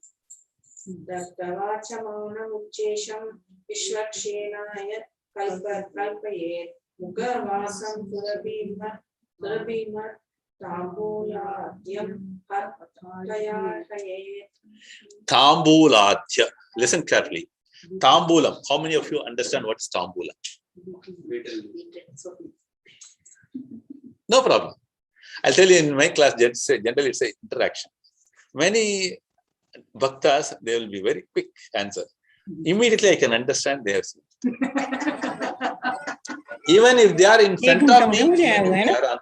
Dattavachamanam uchesham vishwakshenaya kalpayet mugavasam surabhima tambuladyam harpatayatayet. Tambuladya. Listen carefully. Tambulam. How many of you understand what is tambulam? No problem. I'll tell you in my class, generally it's an interaction. Many bhaktas, they will be very quick answer. Immediately I can understand they have seen. Even if they are in front of me, they are on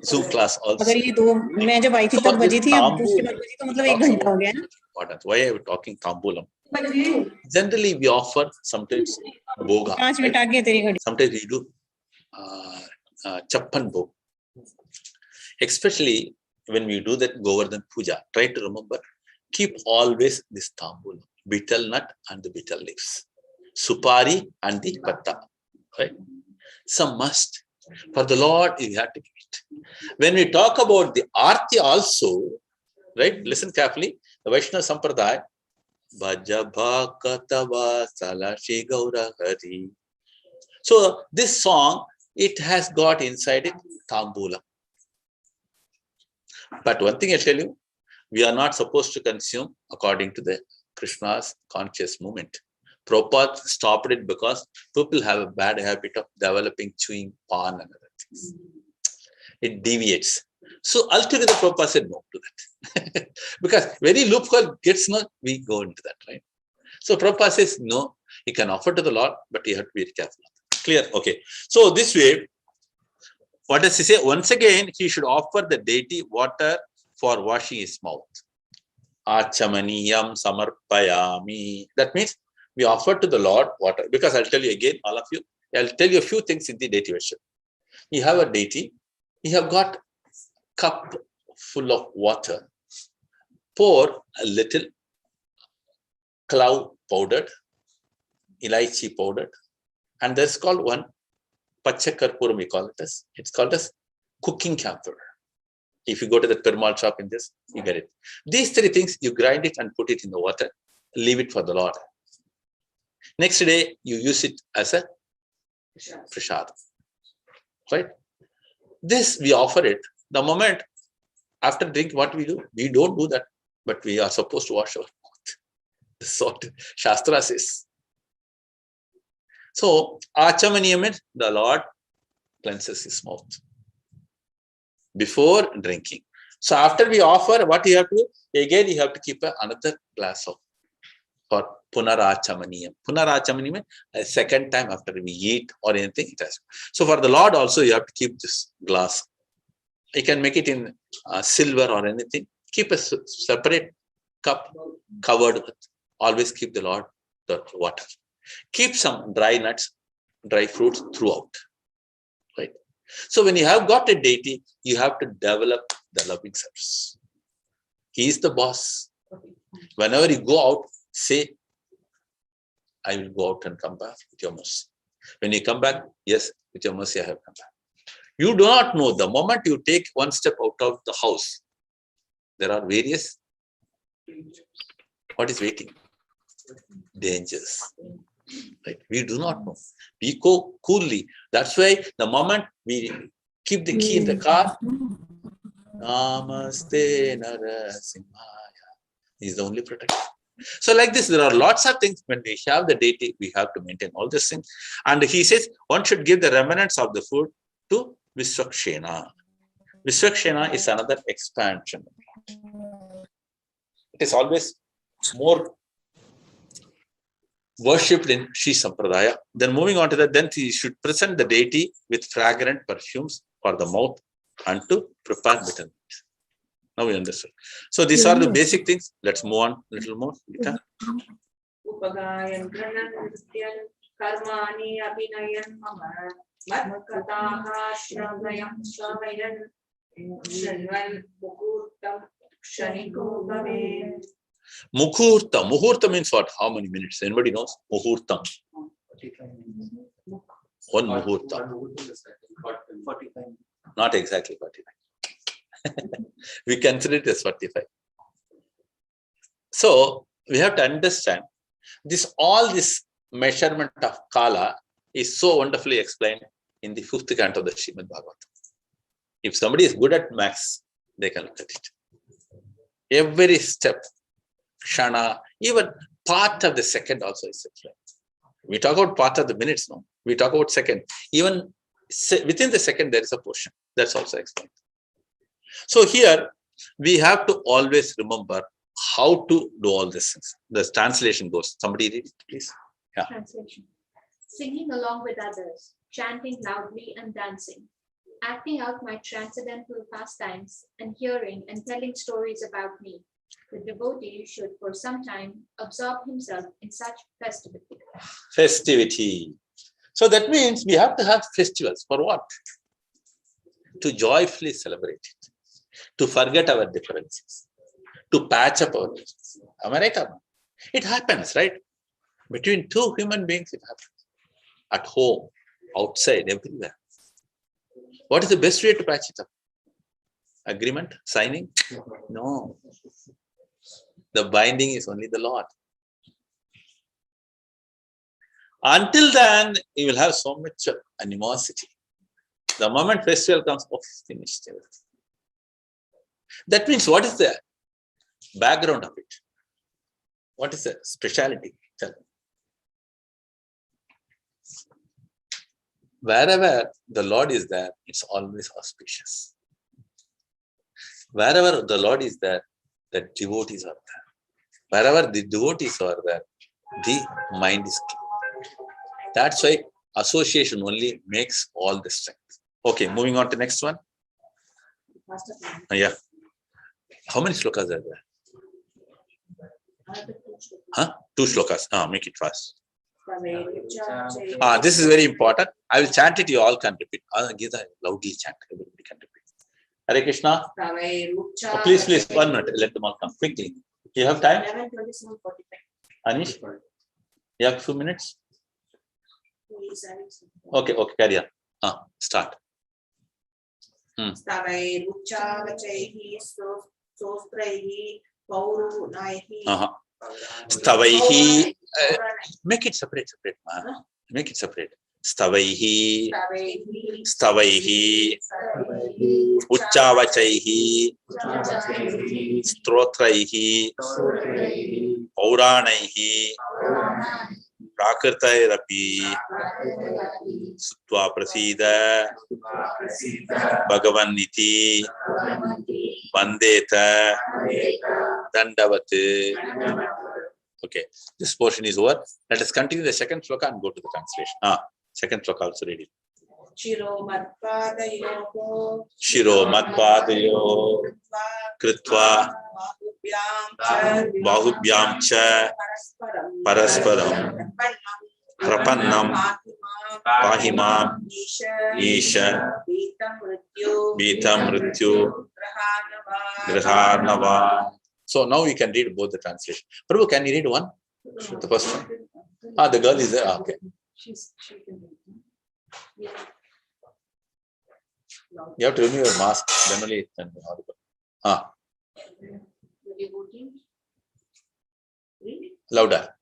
Zoom class also. अगर ये दो मैं जब आई थी तब बजी थी, अब उसके बाद बजी तो मतलब 1 घंटा हो गया ना। Why are we talking tambulam? Generally we offer sometimes boga. 5 minute आगे तेरी घड़ी। Sometimes we do chappan bog. Especially when we do that Govardhan puja, try to remember, keep always this tambulam, betel nut and the betel leaves, supari and the patta, right? Some must. For the Lord, you have to give it. When we talk about the arti also, right? Listen carefully. The Vaishnava Sampradaya, Bhaja Bhakatava Salashi Gaura Hari. So this song, it has got inside it tambulam. But one thing I tell you, we are not supposed to consume according to the Krishna's conscious movement. Prabhupada stopped it because people have a bad habit of developing chewing pan and other things. It deviates. So altogether Prabhupada said no to that. Because very loophole gets no, we go into that, right? So Prabhupada says no, you can offer to the Lord, but you have to be careful. Clear? Okay. So this way, what does he say? Once again, he should offer the deity water for washing his mouth. Achamaniyam samarpayami. That means we offer to the Lord water. Because I'll tell you again, all of you, I'll tell you a few things in the deity worship. You have a deity, you have got cup full of water, pour a little clove powdered, elaichi powdered, and there's called one pachakarpuram, we call it as, it's called as cooking camphor. If you go to the Perumal shop in this, you get it. These three things, you grind it and put it in the water, leave it for the Lord. Next day, you use it as a prasad. Right? This, we offer it. The moment after drink, what we do? We don't do that, but we are supposed to wash our mouth. This is what Shastra says. So, Achamaniyam means the Lord cleanses his mouth before drinking. So after we offer, what you have to do? Again, you have to keep another glass of for Punarachamaniyam. Punarachamaniyam means a second time after we eat or anything. It has. So for the Lord also, you have to keep this glass. You can make it in silver or anything. Keep a separate cup covered with. Always keep the Lord the water. Keep some dry nuts, dry fruits throughout. Right. So when you have got a deity, you have to develop the loving service. He is the boss. Whenever you go out, say, I will go out and come back with your mercy. When you come back, yes, with your mercy I have come back. You do not know, the moment you take one step out of the house, there are various, what is waiting? Dangers. Right? We do not know. We go coolly. That's why the moment we keep the key in the car, Namaste Narasimhaya. He is the only protector. So like this, there are lots of things. When we have the deity, we have to maintain all these things. And he says, one should give the remnants of the food to Viswakshena. Viswakshena is another expansion. It is always more worshipped in Shri Sampradaya. Then moving on to that, then he should present the deity with fragrant perfumes for the mouth and to prepare bitter meat. Now we understand. So these are the basic things. Let's move on a little more. Upagayan Granan Nrityan Karmani Abhinayan Mama Madhmakataha Shravayam Shravayan Shanvan Mukurtam Kshaniko Bhave. Mukurta. Muhurta means what? How many minutes? Anybody knows? Muhurtam. 45 minutes. One muhurta. 45. Not exactly 45. We consider it as 45. So we have to understand this. All this measurement of Kala is so wonderfully explained in the 5th canto of the Srimad Bhāgavata. If somebody is good at maths, they can look at it. Every step, Kshana, even part of the second also is explained. We talk about part of the minutes, no? We talk about second. Even within the second, there is a portion. That's also explained. So here, we have to always remember how to do all these things. The translation goes. Somebody read it, please. Yeah. Translation. Singing along with others, chanting loudly and dancing, acting out my transcendental pastimes, and hearing and telling stories about me. The devotee should for some time absorb himself in such festivity. Festivity. So that means we have to have festivals. For what? To joyfully celebrate it. To forget our differences. To patch up our differences. Am I right? It happens, right? Between two human beings, it happens. At home, outside, everywhere. What is the best way to patch it up? Agreement? Signing? No. The binding is only the Lord. Until then, you will have so much animosity. The moment festival comes, oh, finished everything. That means what is the background of it? What is the speciality? Tell me. Wherever the Lord is there, it's always auspicious. Wherever the Lord is there, the devotees are there. Wherever the devotees are there, the mind is clear. That's why association only makes all the strength. Okay, moving on to next one. Yeah. How many slokas are there? Huh? 2 slokas. Make it fast. This is very important. I will chant it, you all can repeat. Gita, loudly chant, everybody can repeat. Hare Krishna. Oh, please, 1 minute. Let them all come quickly. You have time? 11:27:45. Anish? You have 2 minutes? Okay, carry on. Start. Stavaihi. Make it separate, man. Make it separate. Stavaihi. Uchchavachaihi. Strotraihi. Pauranaihi. Prakrtairapi. Sutva prasida. Bhagavaniti. Vandeta. Dandavati. Okay, this portion is over. Let us continue the second sloka and go to the translation. Second sloka also read it. Shiro Madpadayo Kritva Bahubhyam Cha Parasparam Prapannam Pahimam Isha Betam Mrityu Griharnava. So now you can read both the translation. Prabhu, can you read one? The first one. The girl is there. Okay. She can read. Yeah. You have to remove your mask. Then only it can be audible. Louder.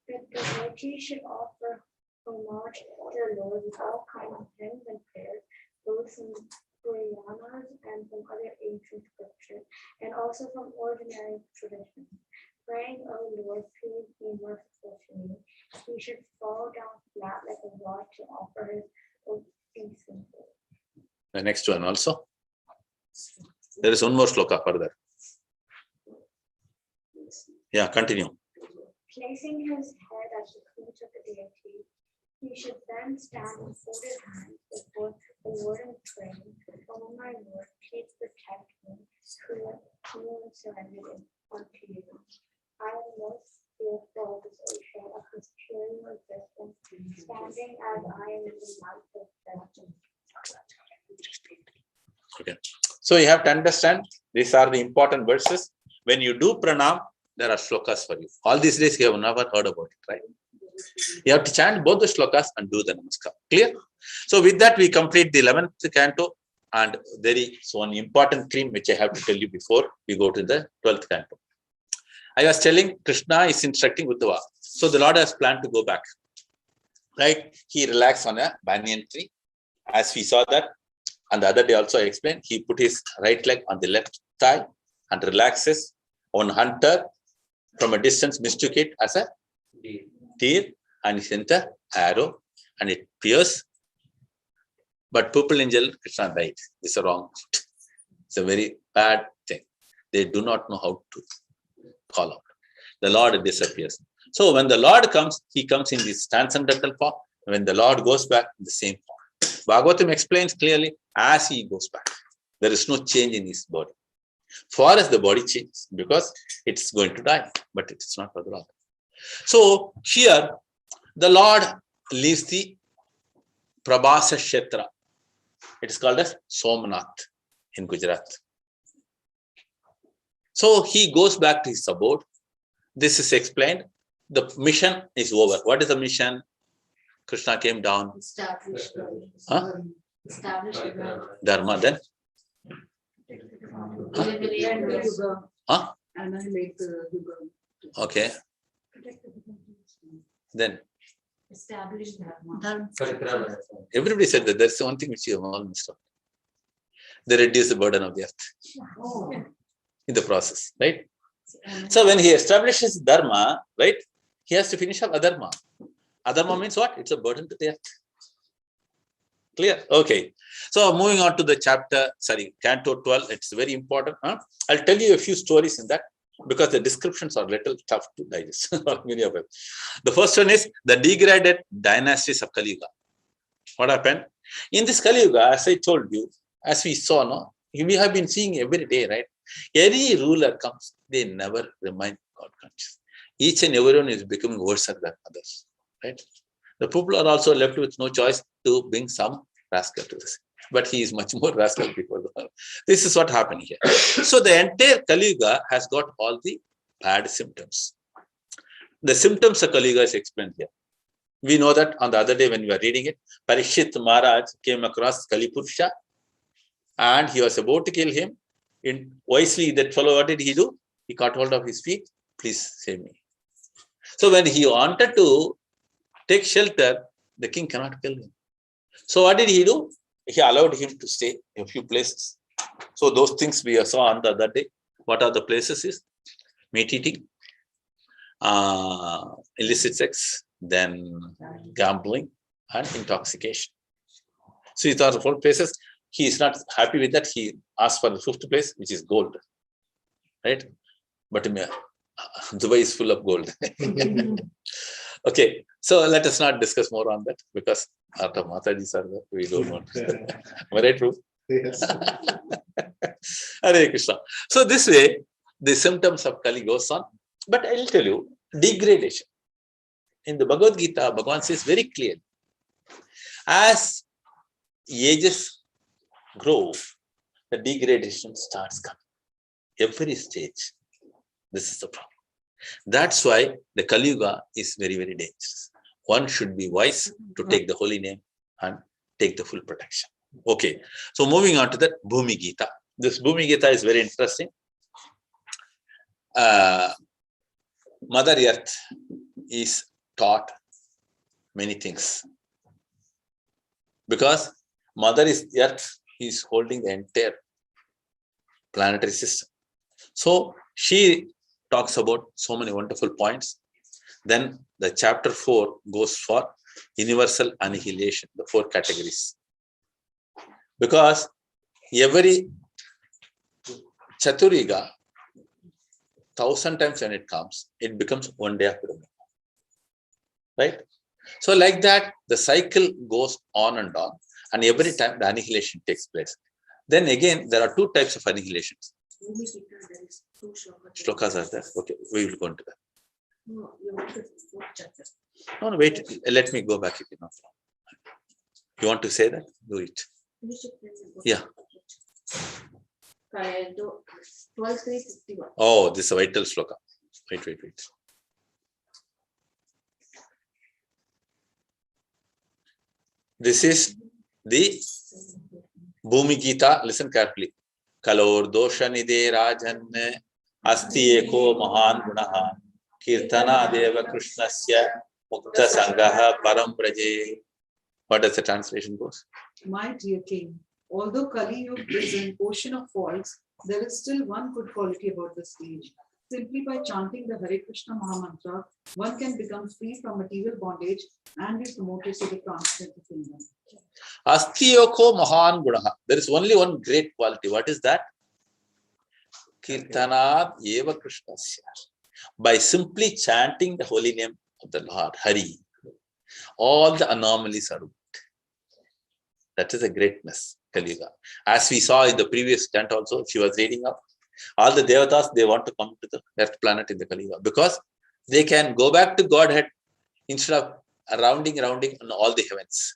The devotee should offer homage to the Lord with all kinds of hymns and prayers, both from Puranas and from other ancient scriptures, and also from ordinary traditions. Praying, O Lord, please be merciful to me. He should fall down flat like a rod to offer his obeisance. The next one also. There is one more sloka further. Yeah, continue. Placing his head at the feet of the deity, he should then stand with folded hands before the Lord and pray, "O my Lord, please protect me, who am surrendered unto you. I am most fearful of this ocean of this pure existence, standing as I am in the light of death." Okay. So you have to understand, these are the important verses. When you do pranam, there are shlokas for you. All these days you have never heard about it, right? You have to chant both the shlokas and do the namaskar. Clear? So with that, we complete the 11th canto, and there is one important theme which I have to tell you before we go to the 12th canto. I was telling Krishna is instructing Uddhava. So the Lord has planned to go back. Right? He relaxed on a banyan tree. As we saw that, and the other day also I explained, he put his right leg on the left thigh and relaxes. One hunter from a distance mistook it as a deer and he sent an arrow and it pierced. But purple angel Krishna died. This is wrong. It's a very bad thing. They do not know how to call out. The Lord disappears. So when the Lord comes, he comes in this transcendental form. When the Lord goes back, in the same form. Bhagavatam explains clearly, as he goes back, there is no change in his body. For us, the body changes because it's going to die, but it's not for the Lord. So here, the Lord leaves the Prabhasa Kshetra. It is called as Somnath in Gujarat. So he goes back to his abode. This is explained. The mission is over. What is the mission? Krishna came down. Established Dharma then? Annihilate the Yuga. Okay. Then Established Dharma. everybody said that there's one thing which you have all missed out. They reduce the burden of the earth in the process, right? So when he establishes Dharma, right, he has to finish up Adharma. Adharma means what? It's a burden to the earth. Clear? Okay. So moving on to the Canto 12, it's very important. I'll tell you a few stories in that because the descriptions are a little tough to digest. Many of them. The first one is the degraded dynasties of Kaliga. What happened? In this Kaliga, as I told you, as we saw, no, we have been seeing every day, right? Any ruler comes, they never remain God conscious. Each and everyone is becoming worse than others. right? The people are also left with no choice to bring some rascal to this. But he is much more rascal before the. This is what happened here. So the entire Kaliga has got all the bad symptoms. The symptoms of Kaliga is explained here. We know that on the other day when we were reading it, Parikshit Maharaj came across Kalipurusha and he was about to kill him. Wisely, that fellow, what did he do? He caught hold of his feet. Please save me. So when he wanted to take shelter, the king cannot kill him. So what did he do? He allowed him to stay in a few places. So those things we saw on the other day. What are the places is? Meat eating, illicit sex, then gambling and intoxication. So these are the 4 places. He is not happy with that. He asked for the 5th place, which is gold. Right? But Dubai is full of gold. Okay, so let us not discuss more on that because after Mataji's are there, we don't want to. Am I right, true? Yes. Hare Krishna. So this way, the symptoms of Kali goes on. But I'll tell you, degradation. In the Bhagavad Gita, Bhagavan says very clearly, as ages grow, the degradation starts coming. Every stage. This is the problem. That's why the Kaliuga is very, very dangerous. One should be wise to take the holy name and take the full protection. Okay, so moving on to the Bhumi Gita. This Bhumi Gita is very interesting. Mother Earth is taught many things because Mother Earth is holding the entire planetary system. So she talks about so many wonderful points. Then the chapter 4 goes for universal annihilation, the 4 categories. Because every Chaturiga, 1,000 times when it comes, it becomes one day after Brahma. Right? So like that, the cycle goes on, and every time the annihilation takes place. Then again, there are 2 types of annihilations. Shlokas are there. Okay, we will go into that. No, you want to what chapter? No, wait. Let me go back if you know. You want to say that? Do it. Finish it, then we'll go. Yeah. Canto 12:351. Oh, this is a vital shloka. Wait. This is the Bhumi Gita. Listen carefully. Kalor dosha nide rajan asti eko mahan gunaha kirtana deva krishnasya mukta sangaha param praje. What does the translation goes? My dear king, although Kali Yuga is an ocean of faults, there is still one good quality about this age. Simply by chanting the Hare Krishna Mahamantra, one can become free from material bondage and be promoted to the transcendental kingdom. Astiyoko mahan gunaha. There is only one great quality. What is that? Kirtanad eva krishnasya. By simply chanting the holy name of the Lord, Hari, all the anomalies are removed. That is a greatness, Kaliga. As we saw in the previous chant also, she was reading up, all the Devatas, they want to come to the Earth planet in the Kaliga because they can go back to Godhead instead of rounding on all the heavens.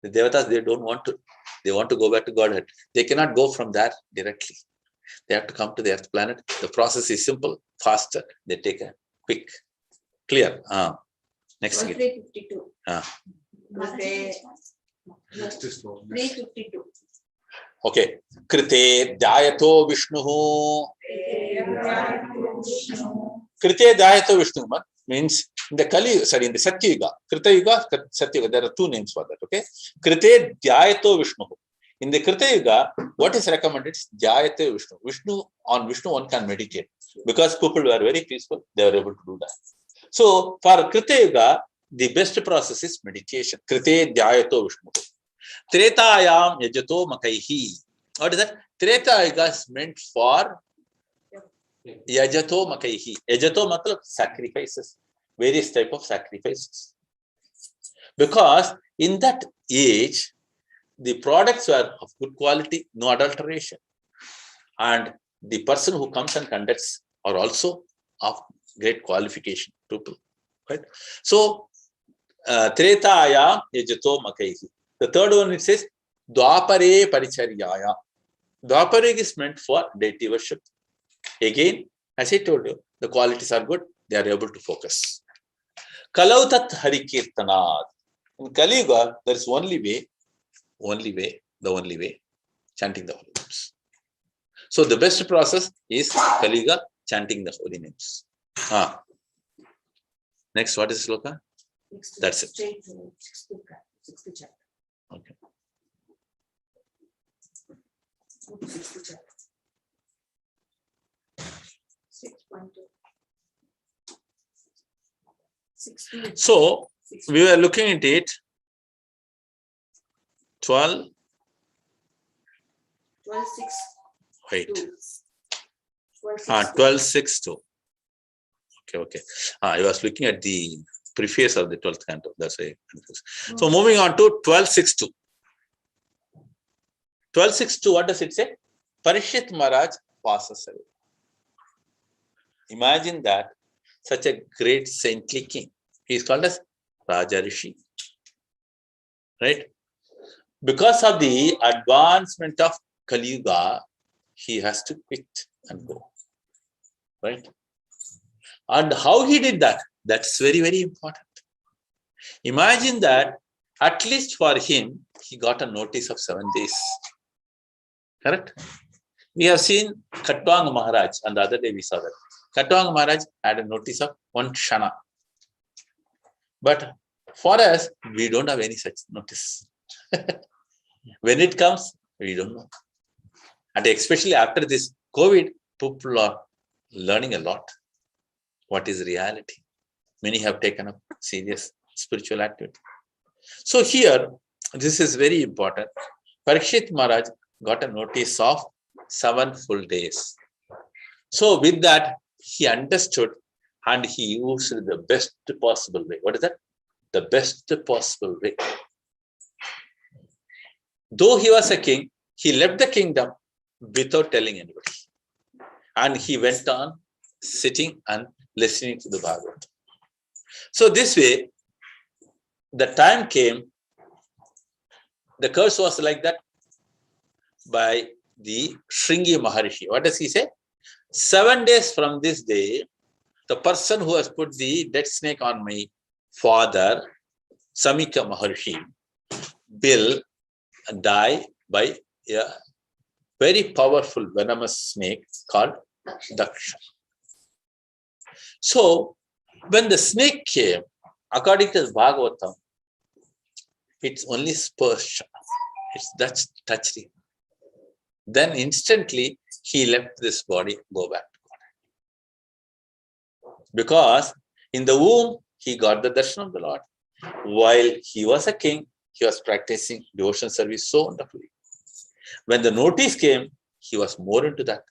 The Devatas, they don't want to. They want to go back to Godhead. They cannot go from there directly. They have to come to the Earth planet. The process is simple, faster. They take a quick, clear. Next again. 352. Next is 352. Okay. Krite Dhyato Vishnu. Krite Dhyato Vishnu means in the Kali, in the Satyuga, Krita Yuga, Satyuga, there are 2 names for that. Okay. Krite Dhyato Vishnu. In the Krita Yuga, what is recommended is Dhyayate Vishnu. On Vishnu, one can meditate because people were very peaceful. They were able to do that. So for Krita Yuga, the best process is meditation. Krite Dhyato Vishnu. Tretayam Yajato Makaihi. What is that? Treta Yuga is meant for Yajato Makaihi. Yajato matlab sacrifices. Various type of sacrifices. Because in that age, the products were of good quality, no adulteration. And the person who comes and conducts are also of great qualification, people. Right? So Tretaya yajato makaihi. The third one it says Dwapare paricharyaya. Dwapare is meant for deity worship. Again, as I told you, the qualities are good, they are able to focus. Kalautat harikirtanad. In Kaliga, there is only way, chanting the holy names. So the best process is Kaliga, chanting the holy names. Next, what is sloka? That's it. Sixth chapter. Okay. 6.2. So we were looking at it. 12. 12.6. Wait. 12.6. 12.6.2. Okay. I was looking at the preface of the 12th canto. That's why. So moving on to 12.6.2. 12.6.2, what does it say? Parishit Maharaj passes away. Imagine that, such a great saintly king. He is called as Raja Rishi. Right? Because of the advancement of Kaliga, he has to quit and go. Right? And how he did that? That's very, very important. Imagine that at least for him, he got a notice of 7 days. Correct? We have seen Khatwang Maharaj, and the other day we saw that. Khatwang Maharaj had a notice of 1 Shana. But for us, we don't have any such notice. When it comes, we don't know. And especially after this COVID, people are learning a lot. What is reality? Many have taken up serious spiritual activity. So here, this is very important. Parikshit Maharaj got a notice of 7 full days. So with that, he understood and he used the best possible way. What is that? The best possible way. Though he was a king, he left the kingdom without telling anybody. And he went on sitting and listening to the Bhagavata. So this way, the time came, the curse was like that by the Shringi Maharishi. What does he say? 7 days from this day, the person who has put the dead snake on my father, Samika Maharishi, will die by a very powerful venomous snake called Daksha. So, when the snake came, according to the Bhagavatam, it's only spursh. That's touched him. Then instantly he left this body, go back to God. Because in the womb, he got the darshan of the Lord. While he was a king, he was practicing devotion service so wonderfully. When the notice came, he was more into that.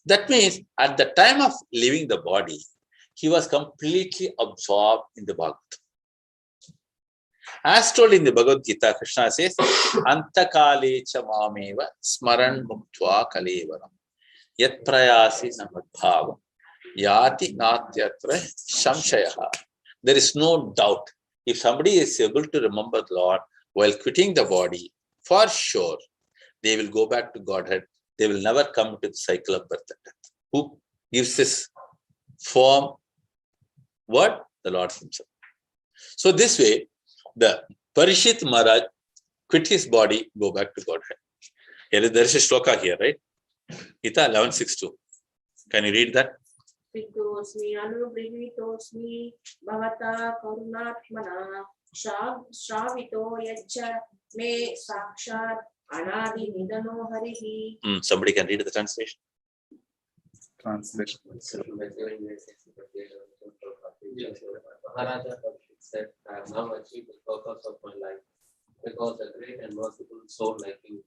That means at the time of leaving the body, he was completely absorbed in the Bhagavad. As told in the Bhagavad Gita, Krishna says, Antakale cha mameva smaran muktva kalevaram yat prayasi namadbhavam yati natyatra shamshayaha. There is no doubt. If somebody is able to remember the Lord while quitting the body, for sure, they will go back to Godhead. They will never come to the cycle of birth and death. Who gives this form word? The Lord himself. So this way, the Parishit Maharaj quit his body, go back to Godhead. There is a shloka here, right? Gita 11.6.2. Can you read that? Pitosmi anubrihitosmi bhavata karunatmana shravito yajja me sakshat anadi nidano harihi. Somebody can read the translation. Translation. Maharaja said, I have now achieved the purpose of my life, because a great and merciful soul like you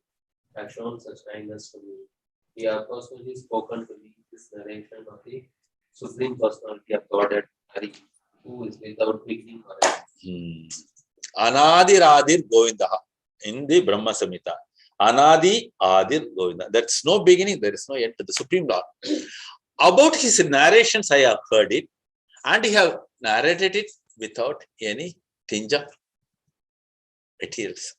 has shown such kindness to me. You have personally spoken to me this narration of the Supreme Personality of Godhead, Hari, who is without beginning or end. Anadi Adir Govinda in the Brahma Samhita. Anadi Adir Govinda. That's no beginning, there is no end to the Supreme Lord. About his narrations, I have heard it, and he have narrated it without any tinge of materialism.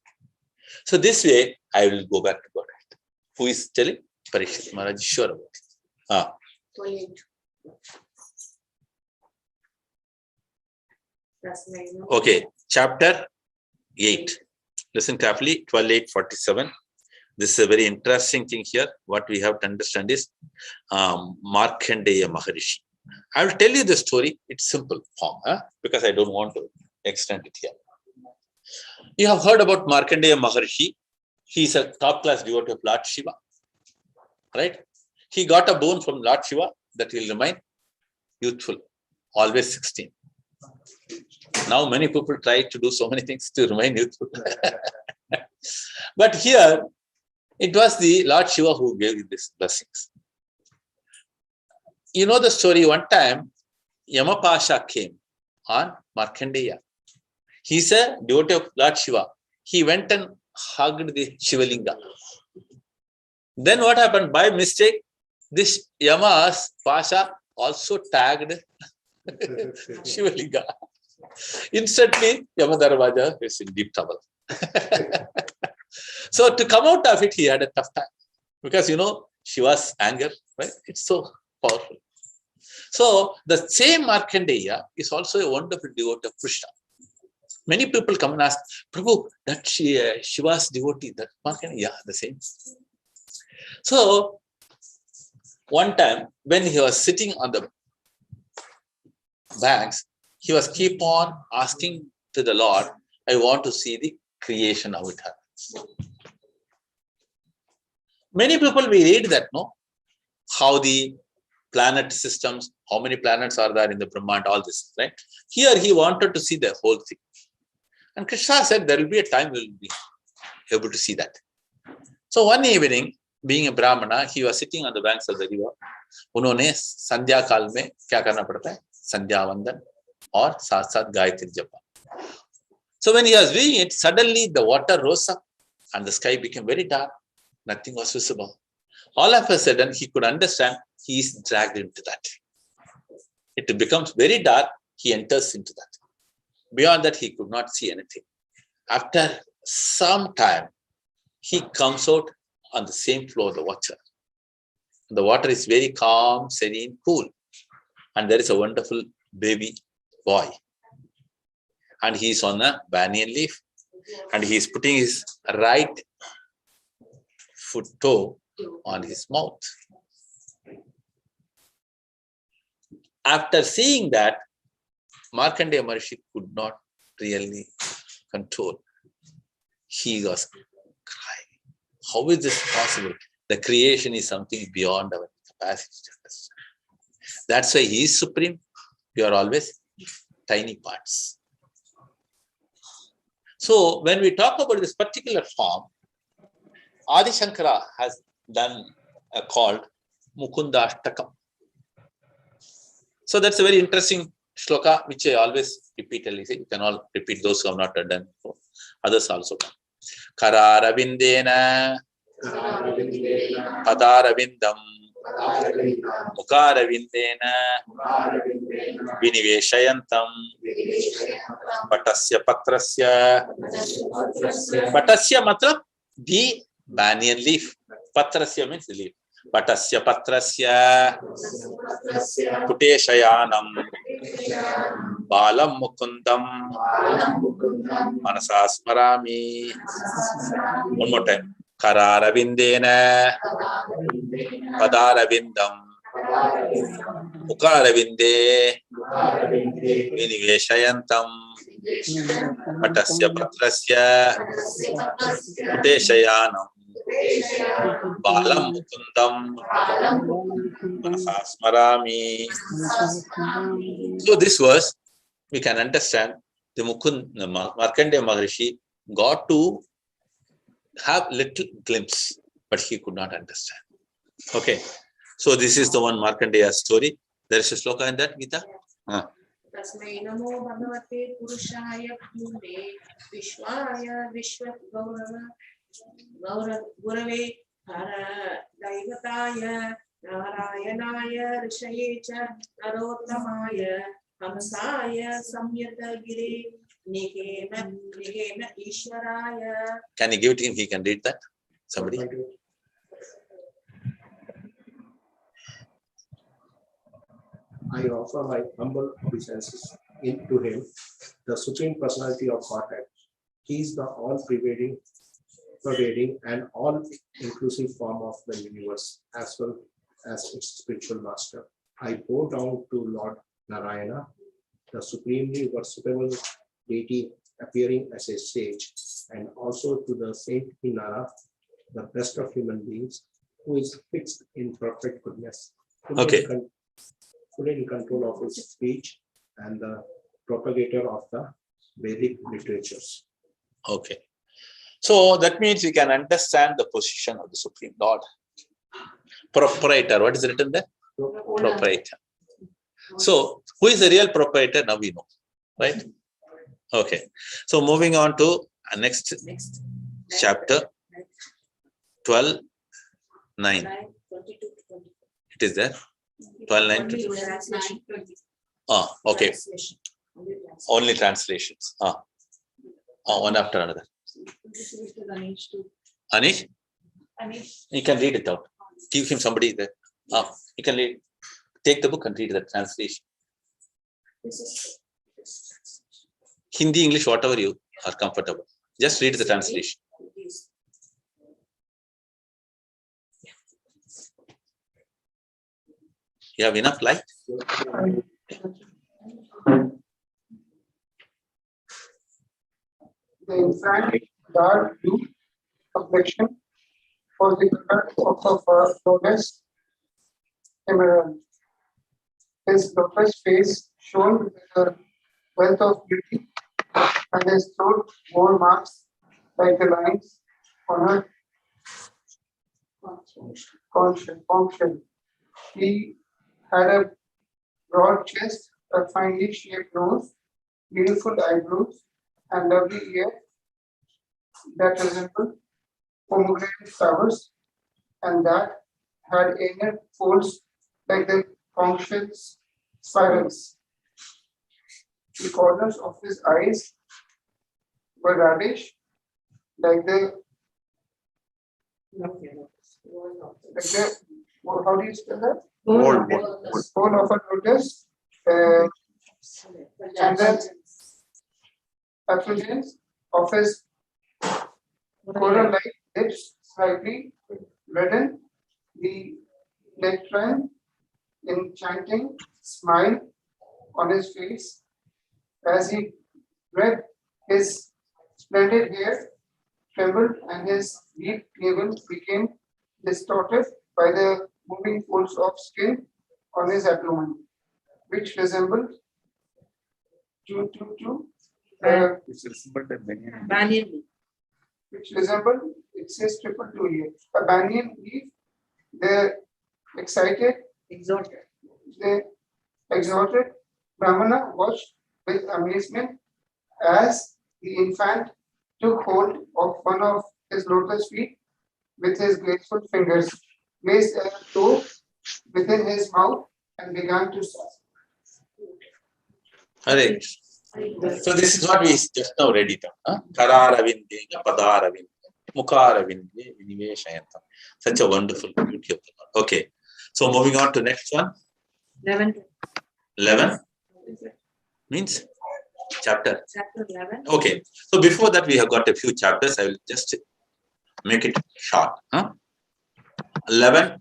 So this way, I will go back to Godhead. Who is telling? Parikshit Maharaj is sure about it. 28. Okay, chapter 8. Listen carefully, 12.8.47. This is a very interesting thing here. What we have to understand is Markandeya Maharishi. I will tell you the story. It's simple form, because I don't want to extend it here. You have heard about Markandeya Maharishi. He is a top-class devotee of Lord Shiva. Right? He got a boon from Lord Shiva that he will remain youthful, always 16. Now many people try to do so many things to remain youthful. But here, it was the Lord Shiva who gave these blessings. You know the story, one time, Yamapasha came on Markandeya. He's a devotee of Lord Shiva. He went and hugged the Shivalinga. Then what happened? By mistake, this Yama's Pasha also tagged Shivalinga. Instantly, Yamadharavaja is in deep trouble. So to come out of it, he had a tough time. Because, Shiva's anger, right? It's so powerful. So the same Markandeya is also a wonderful devotee of Krishna. Many people come and ask, Prabhu, that Shiva's devotee, that Markandeya, yeah, the same. So one time when he was sitting on the banks, he was keep on asking to the Lord, I want to see the creation, how it happens. Many people, we read that, how the planet systems, how many planets are there in the Brahmand, all this, right? Here he wanted to see the whole thing. And Krishna said, there will be a time we will be able to see that. So one evening, being a Brahmana, he was sitting on the banks of the river. उन्होंने संध्या काल में क्या करना पड़ता है? संध्या वंदन और साथ साथ गायत्री जप. So when he was doing it, suddenly the water rose up and the sky became very dark. Nothing was visible. All of a sudden, he could understand he is dragged into that. It becomes very dark. He enters into that. Beyond that, he could not see anything. After some time, he comes out on the same floor of the water. The water is very calm, serene, cool. And there is a wonderful baby boy. And he is on a banyan leaf. And he is putting his right foot toe on his mouth. After seeing that, Markandeya Maharishi could not really control. He was crying. How is this possible? The creation is something beyond our capacity to understand. That's why he is supreme. We are always tiny parts. So when we talk about this particular form, Adi Shankara has done called Mukunda Ashtakam. So that's a very interesting shloka which I always repeatedly say. You can all repeat, those who have not done before. Others also can. Kararavindena Padaravindam Mukaravindena Viniveshayantam Patasya Patrasya. Patasya matlab the banyan leaf. Patrasya means the leaf. Patasya Patrasya Puteshayanam Balam Mukundam Manasa Smarami. One more time. Kararavindena Padaravindam Mukaravinde Viniveshayantam Patasya Patrasya Puteshayanam Balam Mukundam Manasa Smarami. So this verse, we can understand the Markandeya Maharishi got to have little glimpse, but he could not understand. Okay, so this is the one Markandeya story. There is a shloka in that, Gita. तस्मै नमो भगवते पुरुषाय पूर्णे विश्वाय गुरवे दैवताय नारायणाय ऋषये च नरोत्तमाय Hamsaya Samyata Giri Nigena Ishwaraya. Can you give it to him? He can read that. Somebody. I offer my humble obeisances to him, the Supreme Personality of Godhead. He is the all-pervading and all-inclusive form of the universe, as well as its spiritual master. I bow down to Lord Narayana, the supremely worshipable deity appearing as a sage, and also to the Saint Nara, the best of human beings, who is fixed in perfect goodness, fully in control of his speech, and the propagator of the Vedic literatures. Okay. So that means we can understand the position of the Supreme Lord. Proprietor, what is written there? Proprietor. So who is the real proprietor? Now we know, right? Okay. So moving on to next chapter 12:9. It is there. 12:9. Okay. Only translations. One after another. Anish? You can read it out. Give him somebody there. You can read. Take the book and read the translation. Hindi, English, whatever you are comfortable. Just read the translation. You have enough light? The infant dark blue complexion for the color of a flawless emerald. His lotus face shone with a wealth of beauty, and his throat bore marks like the lines on a conch. He had a broad chest, a finely shaped nose, beautiful eyebrows, and lovely ear that resembled pomegranate flowers, and that had inner folds like the conch's spirals. The corners of his eyes were reddish, like the how do you spell that? Bone of a lotus, and the effulgence of his coral-like lips slightly reddened the lectern enchanting smile on his face as he read. His splendid hair trembled and his deep navel became distorted by the moving folds of skin on his abdomen, which resembled which resembled, it says triple two here, a banyan leaf. The exalted Brahmana watched with amazement as the infant took hold of one of his lotus feet with his graceful fingers, placed a toe within his mouth, and began to suck. Alright. So this is what we just now read it out. Kararavinde, Padaravinde, Mukaravinde, Viniveshayantam. Such a wonderful beauty of the Lord. Okay. So moving on to next one. 11 means chapter. Chapter 11. Okay. So before that we have got a few chapters. I will just make it short. 12th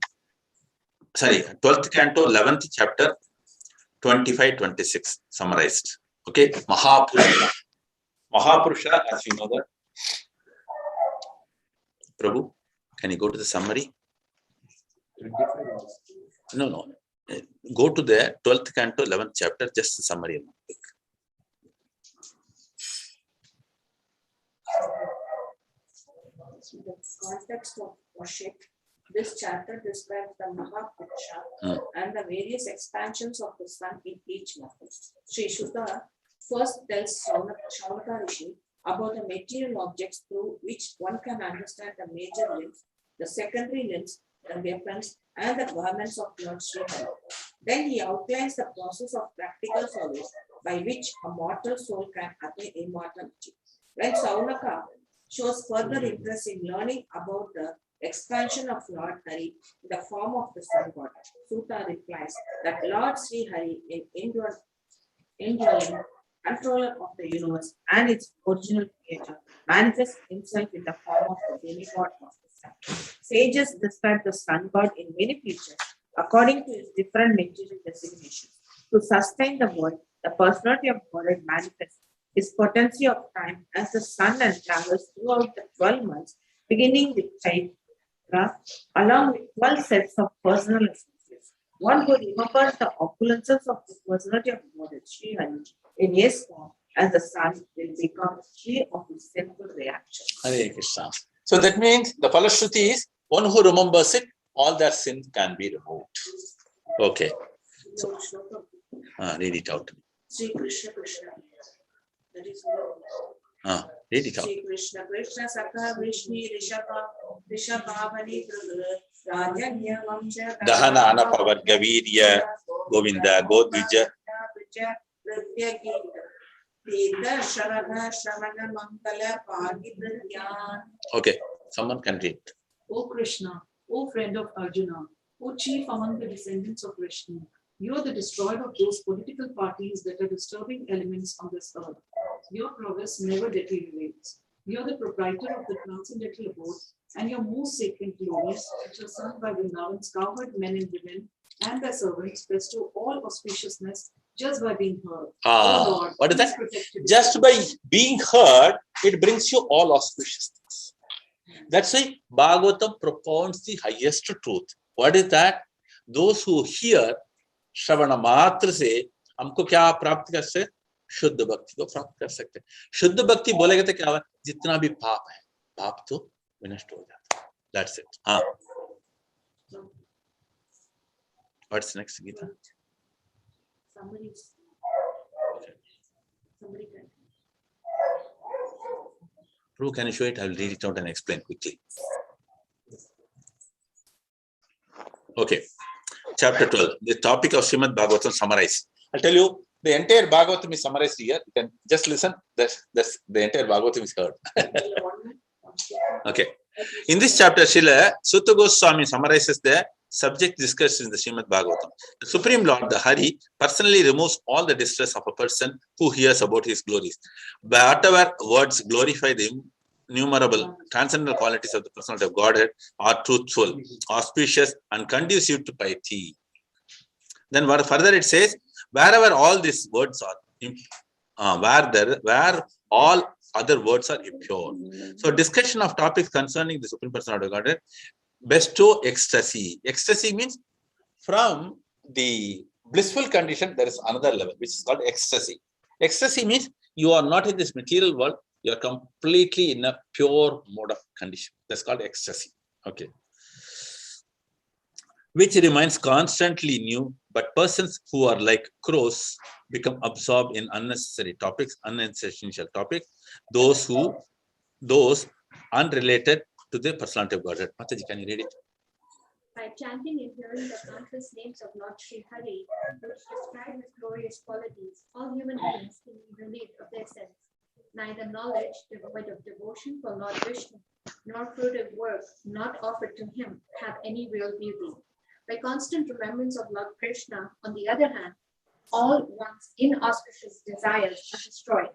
canto, 11th chapter, 25-26 summarized. Okay, Mahapurusha. Mahapurusha, as you know that. Prabhu, can you go to the summary? No. Go to the 12th canto, 11th chapter, just the summary. The context of worship. This chapter describes the Mahapurusha and the various expansions of the sun in each level. Sri Shuddha first tells Shaunaka Rishi about the material objects through which one can understand the major limbs, the secondary limbs, the weapons, and the garments of Lord Sri Hari. Then he outlines the process of practical service by which a mortal soul can attain immortality. When Saunaka shows further interest in learning about the expansion of Lord Hari in the form of the sun god, Sutta replies that Lord Sri Hari, indwelling controller of the universe and its original creator, manifests himself in the form of the demigod of the sun. Sages describe the sun god in many features according to his different material designations. To sustain the world, the personality of Godhead manifests his potency of time as the sun and travels throughout the 12 months, beginning with Chaitra, along with 12 sets of personal essences. One who remembers the opulences of the personality of Godhead, Sri Hari, in his form as the sun will become free of his sinful reaction. Hare Krishna. So that means the Falashruti is one who remembers it, all their sins can be removed. Okay. So, read it out. Sri Krishna Krishna. That is read it out. Sri Krishna Krishna Sakha Vishnu Rishabhavani Rajanya Vamsha Dahana Anapavargavirya Govinda Godvija. Okay, someone can read. O Krishna, O friend of Arjuna, O chief among the descendants of Vishnu, you are the destroyer of those political parties that are disturbing elements on this earth. Your progress never deteriorates. You are the proprietor of the transcendental abode, and your most sacred glories, which are sung by Vrindavan's cowherd men and women and their servants, bestow all auspiciousness just by being heard. Oh Lord, what is that? protect you. Just by being heard, it brings you all auspiciousness. That's why Bhagavatam propounds the highest truth. What is that? Those who hear श्रवण मात्र से हमको क्या प्राप्त कर सकते, शुद्ध भक्ति को प्राप्त कर सकते. शुद्ध भक्ति बोलेगा तो क्या होगा, जितना भी पाप है, पाप तो विनष्ट हो जाता है. That's it. What's next, Geeta? Somebody can. Prabhu, can you show it? I will read it out and explain quickly. Okay. Chapter 12, the topic of Srimad Bhagavatam summarized. I'll tell you, the entire Bhagavatam is summarized here. You can just listen. That's the entire Bhagavatam is heard. Okay. In this chapter, Srila Sutta Goswami summarizes the subject discussed in the Srimad Bhagavatam. The Supreme Lord, the Hari, personally removes all the distress of a person who hears about his glories. Whatever words glorify the innumerable transcendental qualities of the personality of Godhead are truthful, auspicious, and conducive to piety. Then further it says, wherever all these words are, where all other words are impure. So discussion of topics concerning the Supreme Personality of Godhead bestow ecstasy. Ecstasy means from the blissful condition, there is another level, which is called ecstasy. Ecstasy means you are not in this material world, you are completely in a pure mode of condition. That's called ecstasy. Okay. Which remains constantly new, but persons who are like crows become absorbed in unnecessary topics, unessential topics, those unrelated to the personality of Godhead. Mataji, can you read it? By chanting and hearing the countless names of Lord Sri Hari, which describe his glorious qualities, all human beings can be relieved of their sins. Neither knowledge devoid of devotion for Lord Vishnu, nor fruitive work not offered to him have any real beauty. By constant remembrance of Lord Krishna, on the other hand, all one's inauspicious desires are destroyed.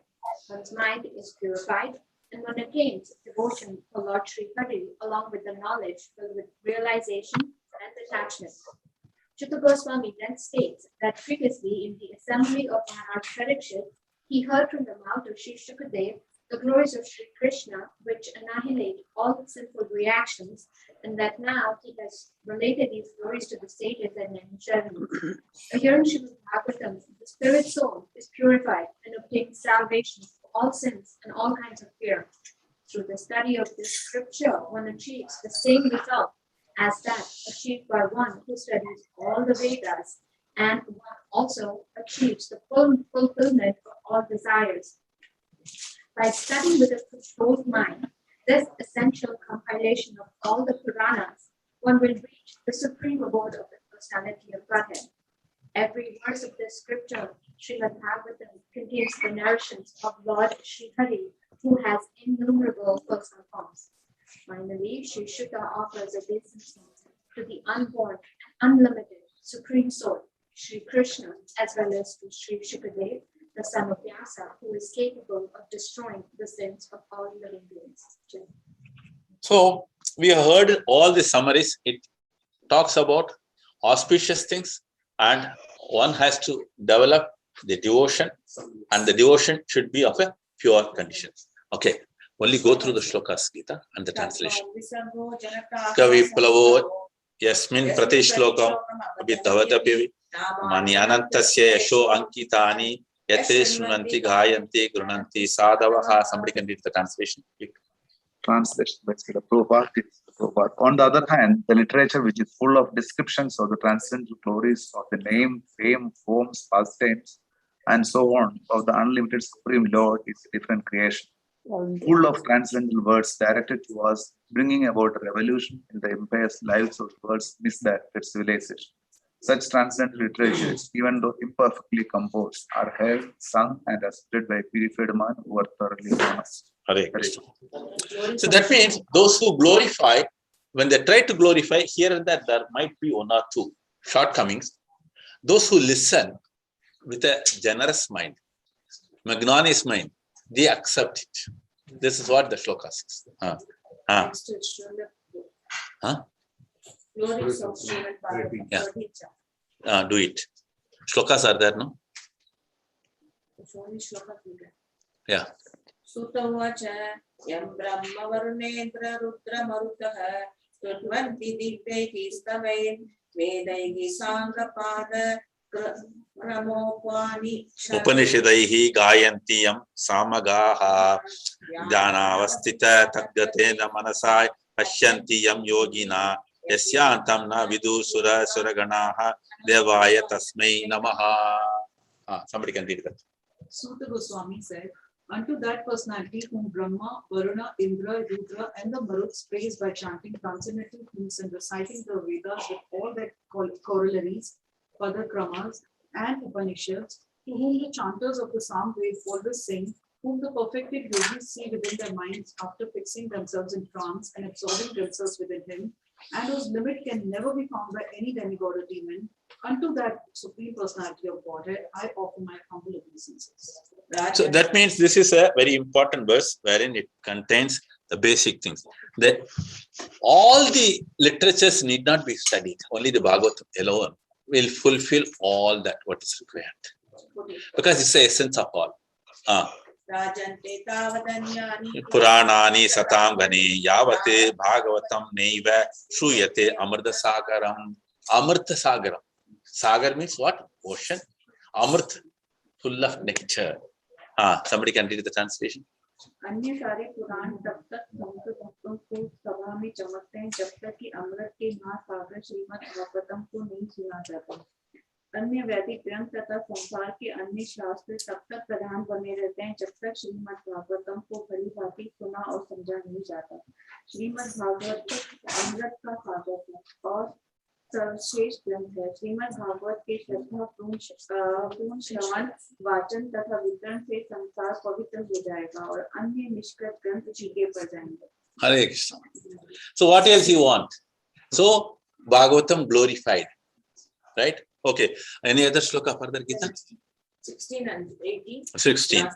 One's mind is purified, and one attains devotion for Lord Sri Hari along with the knowledge filled with realization and detachment. Sutta Goswami then states that previously in the assembly of Maharaj Parikshit, he heard from the mouth of Sri Shukadev the glories of Sri Krishna, which annihilate all sinful reactions, and that now he has related these glories to the sages and Naimisharans. By hearing Srimad Bhagavatam, the spirit soul is purified and obtains salvation from all sins and all kinds of fear. Through the study of this scripture, one achieves the same result as that achieved by one who studies all the Vedas, and one also achieves the full fulfillment of all desires. By studying with a controlled mind, this essential compilation of all the Puranas, one will reach the supreme abode of the personality of Godhead. Every verse of this scripture, Srimad Bhagavatam, contains the narrations of Lord Sri Hari, who has innumerable personal forms. Finally, Sri Shuddha offers obeisance to the unborn, unlimited, supreme soul, Sri Krishna, as well as to Sri Shukadev, the son of Vyasa, who is capable of destroying the sins of all living beings. So we have heard all the summaries. It talks about auspicious things, and one has to develop the devotion, and the devotion should be of a pure condition. Okay, only go through the shlokas, Gita, and the translation. Kavi plavo yasmin prati shlokam abhitavadapi manyanantasya yasho ankitani yate shunanti gayanti grunanti sadavaha. Somebody can read the translation. Translation by Srila Prabhupada. Prabhupada. On the other hand, the literature which is full of descriptions of the transcendental glories of the name, fame, forms, pastimes, and so on of the unlimited Supreme Lord is a different creation, full of transcendental words directed towards bringing about a revolution in the impious lives of the world's misdirected civilization. Such transcendental literatures, even though imperfectly composed, are held, sung, and recited by a purified man who are thoroughly honest. Hare Krishna. So that means those who glorify, when they try to glorify, here and there might be one or two shortcomings. Those who listen with a generous mind, magnanimous mind, they accept it. This is what the shloka says. Glories of Srimad Bhagavatam. Do it. Shlokas are there, no? Yeah. Sutavacha yam brahma varunendra rudra marutah tudvanti divyaihi stavain vedaihi sangapada kramopani Upanishadaihi gayantiyam samagaha dhanavastita tadgatena manasai pashyantiyam yogina yasyantam na vidu sura suraganaha devaya tasmai namaha. Somebody can read that. Suta Goswami said, unto that personality whom Brahma, Varuna, Indra, Rudra, and the Maruts praise by chanting transcendental hymns and reciting the Vedas with all their corollaries, Padakramas, and Upanishads, to whom the chanters of the Samved always sing, whom the perfected yogis see within their minds after fixing themselves in trance and absorbing themselves within him, and whose limit can never be found by any demigod or demon, unto that Supreme Personality of Godhead, I offer my humble obeisances. So that means this is a very important verse wherein it contains the basic things. That all the literatures need not be studied. Only the Bhagavatam alone will fulfill all that what is required. Because it's the essence of all. Puranani satam gani yavate bhagavatam neiva shruyate amrta sagaram. Amrta sagaram. Sagar means what? Ocean. Amrta, full of nectar. Somebody can read the translation. अन्य सारे पुराण तब तक संत भक्तों को सभा में चमकते हैं जब तक कि अमृत के महासागर श्रीमद् भागवतम को नहीं सुना जाता। अन्य वैदिक ग्रंथ तथा संसार के अन्य शास्त्र तब तक प्रधान बने रहते हैं जब तक श्रीमद् भागवतम को भली भांति सुना और समझा नहीं जाता। श्रीमद् भागवत अमृत का सागर है और सर्वश्रेष्ठ ग्रंथ है। श्रीमद् भागवत के श्रद्धा पूर्ण श्रवण, वाचन तथा वितरण से संसार पवित्र हो जाएगा और अन्य निष्कृत ग्रंथ फीके पड़ जाएंगे। Hare Krishna. So what else you want? So Bhagavatam glorified, right? Okay. Any other shloka further, Gita? 16 and 18. 16.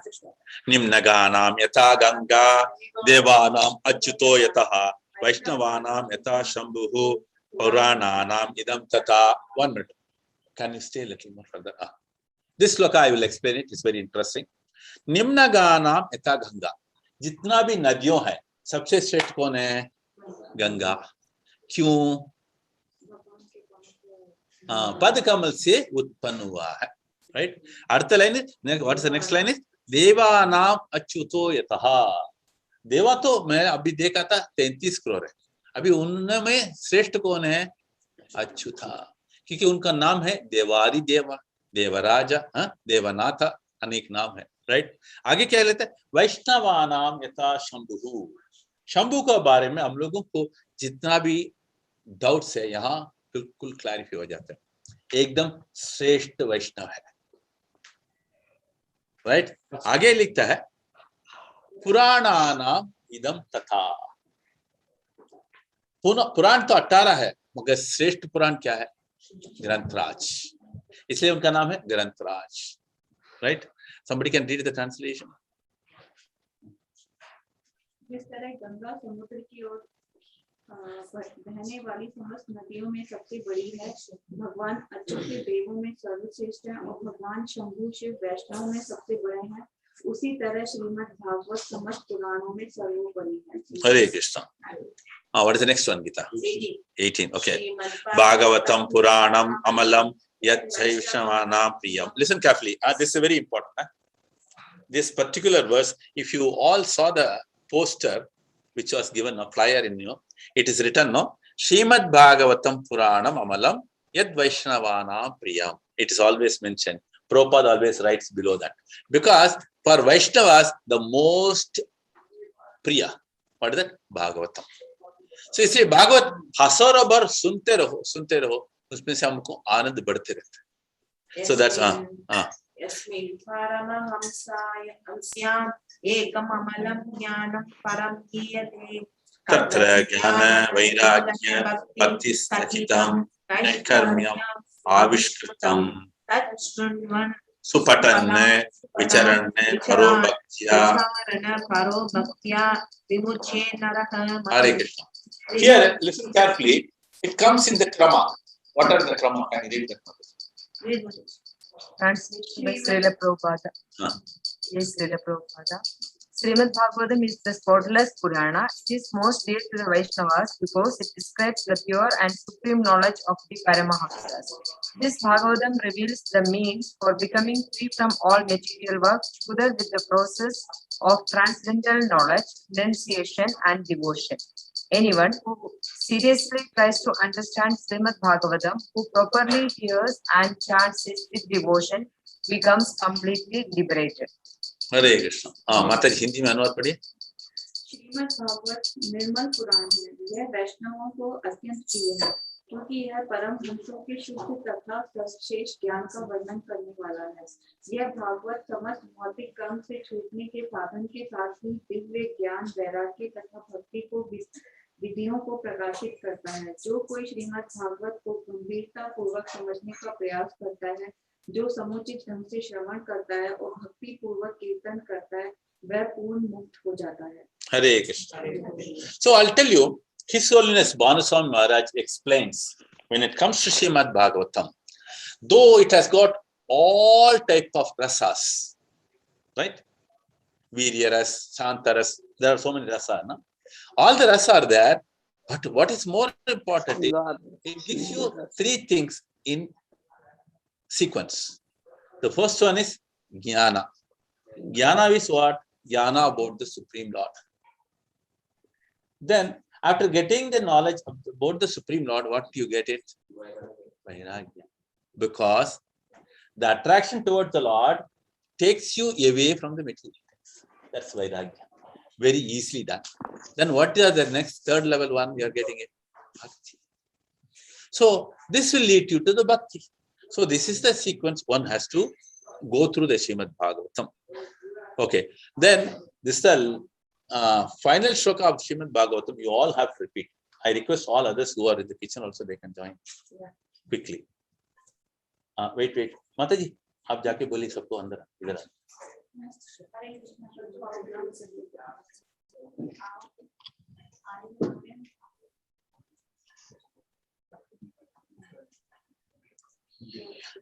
Nimnaganam yata ganga devanam achyuto yataha vaishnavanam yata shambhuhu Purananam idam tata. 1 minute. Can you stay a little more further? This shloka I will explain it. It's very interesting. Nimnaganam yata ganga. जितना भी नदियों है सबसे श्रेष्ठ कौन है? गंगा. क्यों? पद कमल से उत्पन्न हुआ है. Right? Earth line is, what is the next line is? देवानाम अच्युतो यतः. देवा तो मैं अभी देखा था 33 करोड़ है. अभी उनमें श्रेष्ठ कौन है? अच्युता. क्योंकि उनका नाम है देवारी देवा, देवराजा, देवनाथ, अनेक नाम है. राइट? आगे क्या लेते हैं? वैष्णवानाम यथा शंभु. शंभु के बारे में हम लोगों को जितना भी डाउट्स है यहाँ बिल्कुल क्लैरिफाई हो जाता है. एकदम श्रेष्ठ वैष्णव है, राइट। आगे लिखता है पुराणानाम इदम तथा। पुराण तो 18 है, मगर श्रेष्ठ पुराण क्या है? ग्रंथराज, इसलिए उनका नाम है ग्रंथराज, right. somebody can read the translation. जिस तरह गंगा समुद्र की ओर बहने वाली समस्त नदियों में सबसे बड़ी है, भगवान अच्युत देवों में सर्वश्रेष्ठ है और भगवान शंभु शिव वैष्णव में सबसे बड़े हैं, उसी तरह श्रीमद् भागवत समस्त पुराणों में सर्वोपरि है। हरे Krishna. What is the next one, Gita? 18. Okay. Bhagavatam Puranam Amalam Yat Vaishnavanam Priyam. Listen carefully. This is very important. This particular verse, if you all saw the poster which was given, a flyer in you, it is written, no? Srimad Bhagavatam Puranam Amalam Yat Vaishnavanam Priyam. It is always mentioned. Prabhupada always writes below that. Because for Vaishnavas, the most Priya. What is that? Bhagavatam. So इसलिए भागवत हसौर भर सुनते रहो, उसमें से हमको आनंद बढ़ते रहता है। So that's यस्मिन् परमहंस्याम् एकम् अमलं ज्ञानं परं गीयते तत्र ज्ञान वैराग्य भक्ति सहितं नैष्कर्म्यम् आविष्कृतम् तच्छृण्वन् सुपठन् विचरन् परो भक्त्या विमुच्ये नरः। Hare Krishna. Here, listen carefully. It comes in the krama. What are the krama? Can you read that? Translation by Srila Prabhupada. Yes, Srila Prabhupada. Srimad Bhagavatam is the spotless Purana. It is most dear to the Vaishnavas because it describes the pure and supreme knowledge of the Paramahamsas. This Bhagavatam reveals the means for becoming free from all material work, together with the process of transcendental knowledge, renunciation, and devotion. Anyone who seriously tries to understand Srimad Bhagavatam, who properly hears and chants it with devotion, becomes completely liberated. हरे कृष्ण। माता जी हिंदी में अनुवाद पढ़िए। श्रीमद् भागवत निर्मल पुराण है, यह वैष्णवों को अत्यंत प्रिय है क्योंकि यह परम हंसों के शुद्ध तथा सर्वश्रेष्ठ ज्ञान का वर्णन करने वाला है। यह भागवत समस्त भौतिक कर्म से छूटने के साधन के साथ ही दिव्य ज्ञान, वैराग्य तथा भक्ति को विधियों को प्रकाशित करता है। जो कोई श्रीमद् भागवत को गंभीरता पूर्वक समझने का प्रयास करता है, जो समुचित ढंग से श्रवण करता है और भक्ति पूर्वक कीर्तन करता है, वह पूर्ण मुक्त हो जाता है। हरे Krishna. So I'll tell you, His Holiness Bhanuswami Maharaj explains when it comes to Srimad Bhagavatam, though it has got all type of rasas, right? Virya ras, Shanta ras, there are so many rasas, no? All the rasas are there, but what is more important is it gives you three things in sequence. The first one is jnana. Jnana is what? Jnana about the Supreme Lord. Then, after getting the knowledge about the Supreme Lord, what do you get it? Vairagya. Because the attraction towards the Lord takes you away from the material things. That's Vairagya. Very easily done. Then what is the next third level one you are getting it? Bhakti. So this will lead you to the Bhakti. So this is the sequence one has to go through the Srimad Bhagavatam. Okay. Then this is the final shloka of Srimad Bhagavatam. You all have to repeat. I request all others who are in the kitchen also they can join quickly. Wait. Mataji, आप जाके बोलिए सबको अंदर इधर।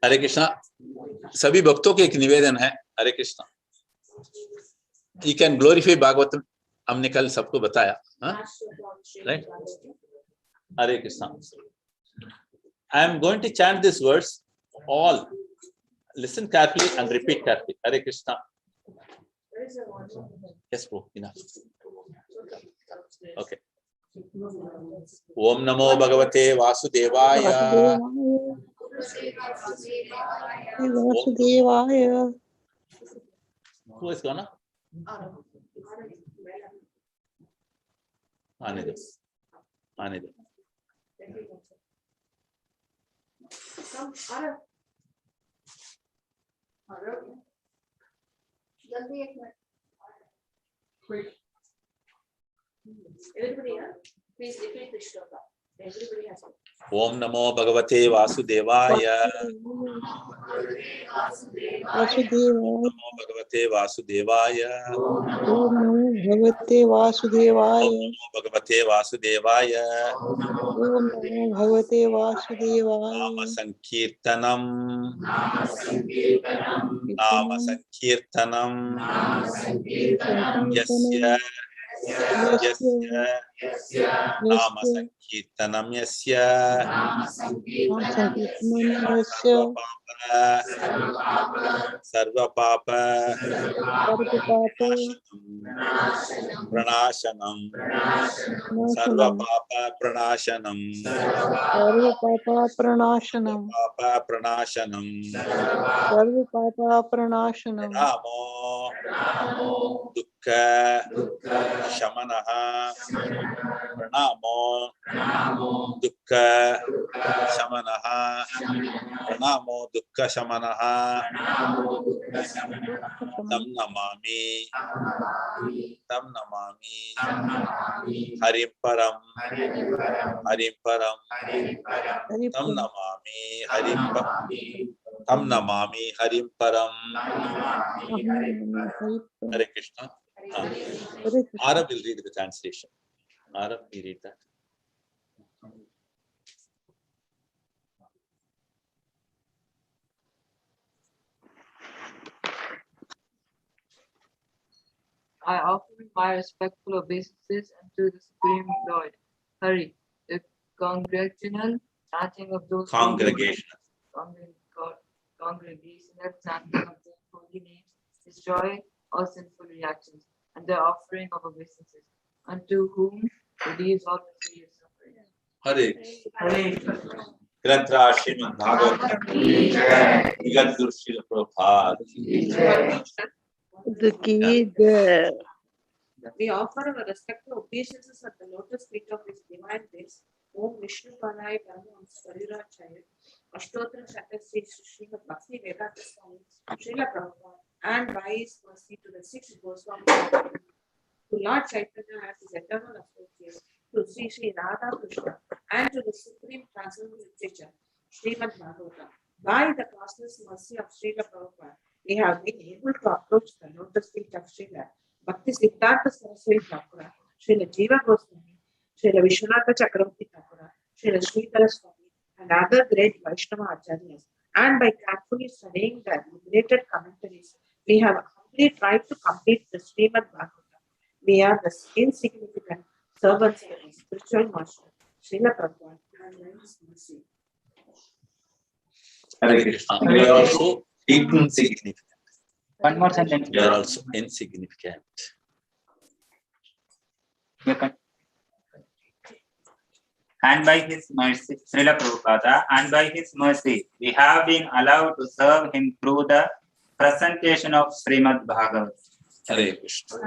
हरे कृष्णा। सभी भक्तों के एक निवेदन है। हरे Krishna. You can glorify Bhagavatam. हमने कल सबको बताया, right? Hare Krishna. I am going to chant this verse. All listen carefully and repeat carefully. Hare Krishna. Yes, bro. Enough. Okay. Om Namo Bhagavate Vasudevaya. Vasudevaya. Who is gonna? आने दो। Some जल्दी एक minute everybody, please repeat the shloka. Everybody has to. Om Namo Bhagavate Vasudevaya. वासुदेवाय Namo Bhagavate Vasudevaya. ओम नमो भगवते वासुदेवाय Om Namo Bhagavate Vasudevaya. ओम नमो भगवते वासुदेवाय Nama Sankirtanam. Nama कीर्तनम Sankirtanam. संकीर्तनम Yasya. यस्य Yasya. Nama यस्य Sankirtanam Yasya. नाम संकीर्तनम यस्य Sarva Papa. सर्वपाप Pranashanam. Sarva नाशनम Papa Pranashanam. सर्वपाप प्रणाशनम Papa Pranashanam. सर्वपाप प्रणाशनम Pranamo. Dukkha. Shamanaha. Pranamo. Dukkha. Shamanaha. Pranamo Dukkha Shamanaha. Tam Namami. Tam Namami. Harim Param. Harim Param. Tam Namami. Harim Param. Tam Namami Harim Param. Hare Krishna. Ara will read the translation. Ara, we read that. I offer my respectful obeisances unto the Supreme Lord. Hari, the congregational chanting of those Congregational. congregational chanting of the holy names destroy all sinful reactions, and the offering of obeisances, unto whom relieves all mysterious suffering. Hare Grantra Srimad Bhāgavata Nigat Guru Srila Prabhupada. We offer our respectful obeisances at the lotus feet of His Divine Grace, Om Vishnu Padaya Brahma Sarirachaya, Ashtotra Shatasri Srimad Bhakti Vedanta Swami, Srila Prabhupada, and by His mercy to the six Goswami, to Lord Chaitanya as His eternal associate, to Sri Radha Krishna, and to the Supreme Transcendental Literature, Srimad Bhāgavata. By the causeless mercy of Srila Prabhupada, we have been able to approach the lotus feet of Srila Bhakti Siddhartha Saraswati Thakura, Srila Jiva Goswami, Srila Vishwanatha Chakravarti Thakura, Srila Sridhara Swami, and other great Vaishnava Acharyas. And by carefully studying the liberated commentaries, we have humbly tried to complete the Srimad Bhagavata. We are the insignificant servants of the spiritual master, Srila Prabhupada, and by His mercy. Hare Krishna. We are also insignificant. One more sentence. We are also insignificant. And by His mercy, Srila Prabhupada, and by His mercy, we have been allowed to serve Him through the presentation of Srimad Bhagavatam. Hare Krishna.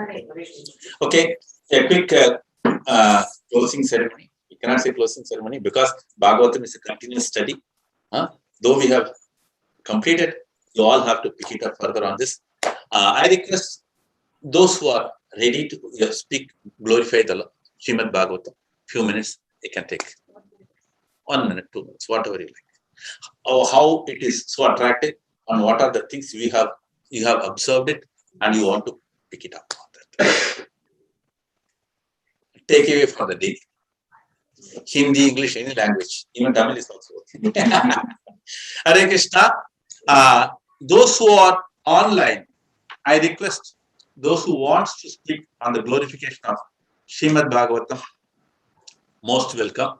Okay, a quick closing ceremony. We cannot say closing ceremony because Bhagavatam is a continuous study. Though we have completed, you all have to pick it up further on this. I request those who are ready to speak, glorify the Srimad Bhagavatam. Few minutes, they can take. 1 minute, 2 minutes, whatever you like. How it is so attractive, and what are the things you have observed it, and you want to pick it up on that. Take away from the day. Hindi, English, any language, even Tamil is also okay. Hare Krishna. Those who are online, I request those who want to speak on the glorification of Srimad Bhagavatam, most welcome.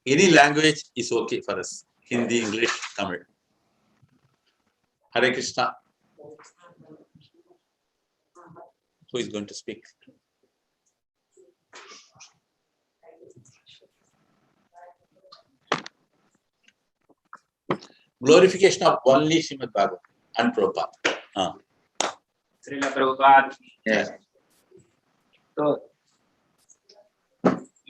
Any language is okay for us. Hindi, English, Tamil. Hare Krishna. Who is going to speak? Glorification of only Srimad Bhagavatam and Prabhupada. Srila Prabhupada. Yes. तो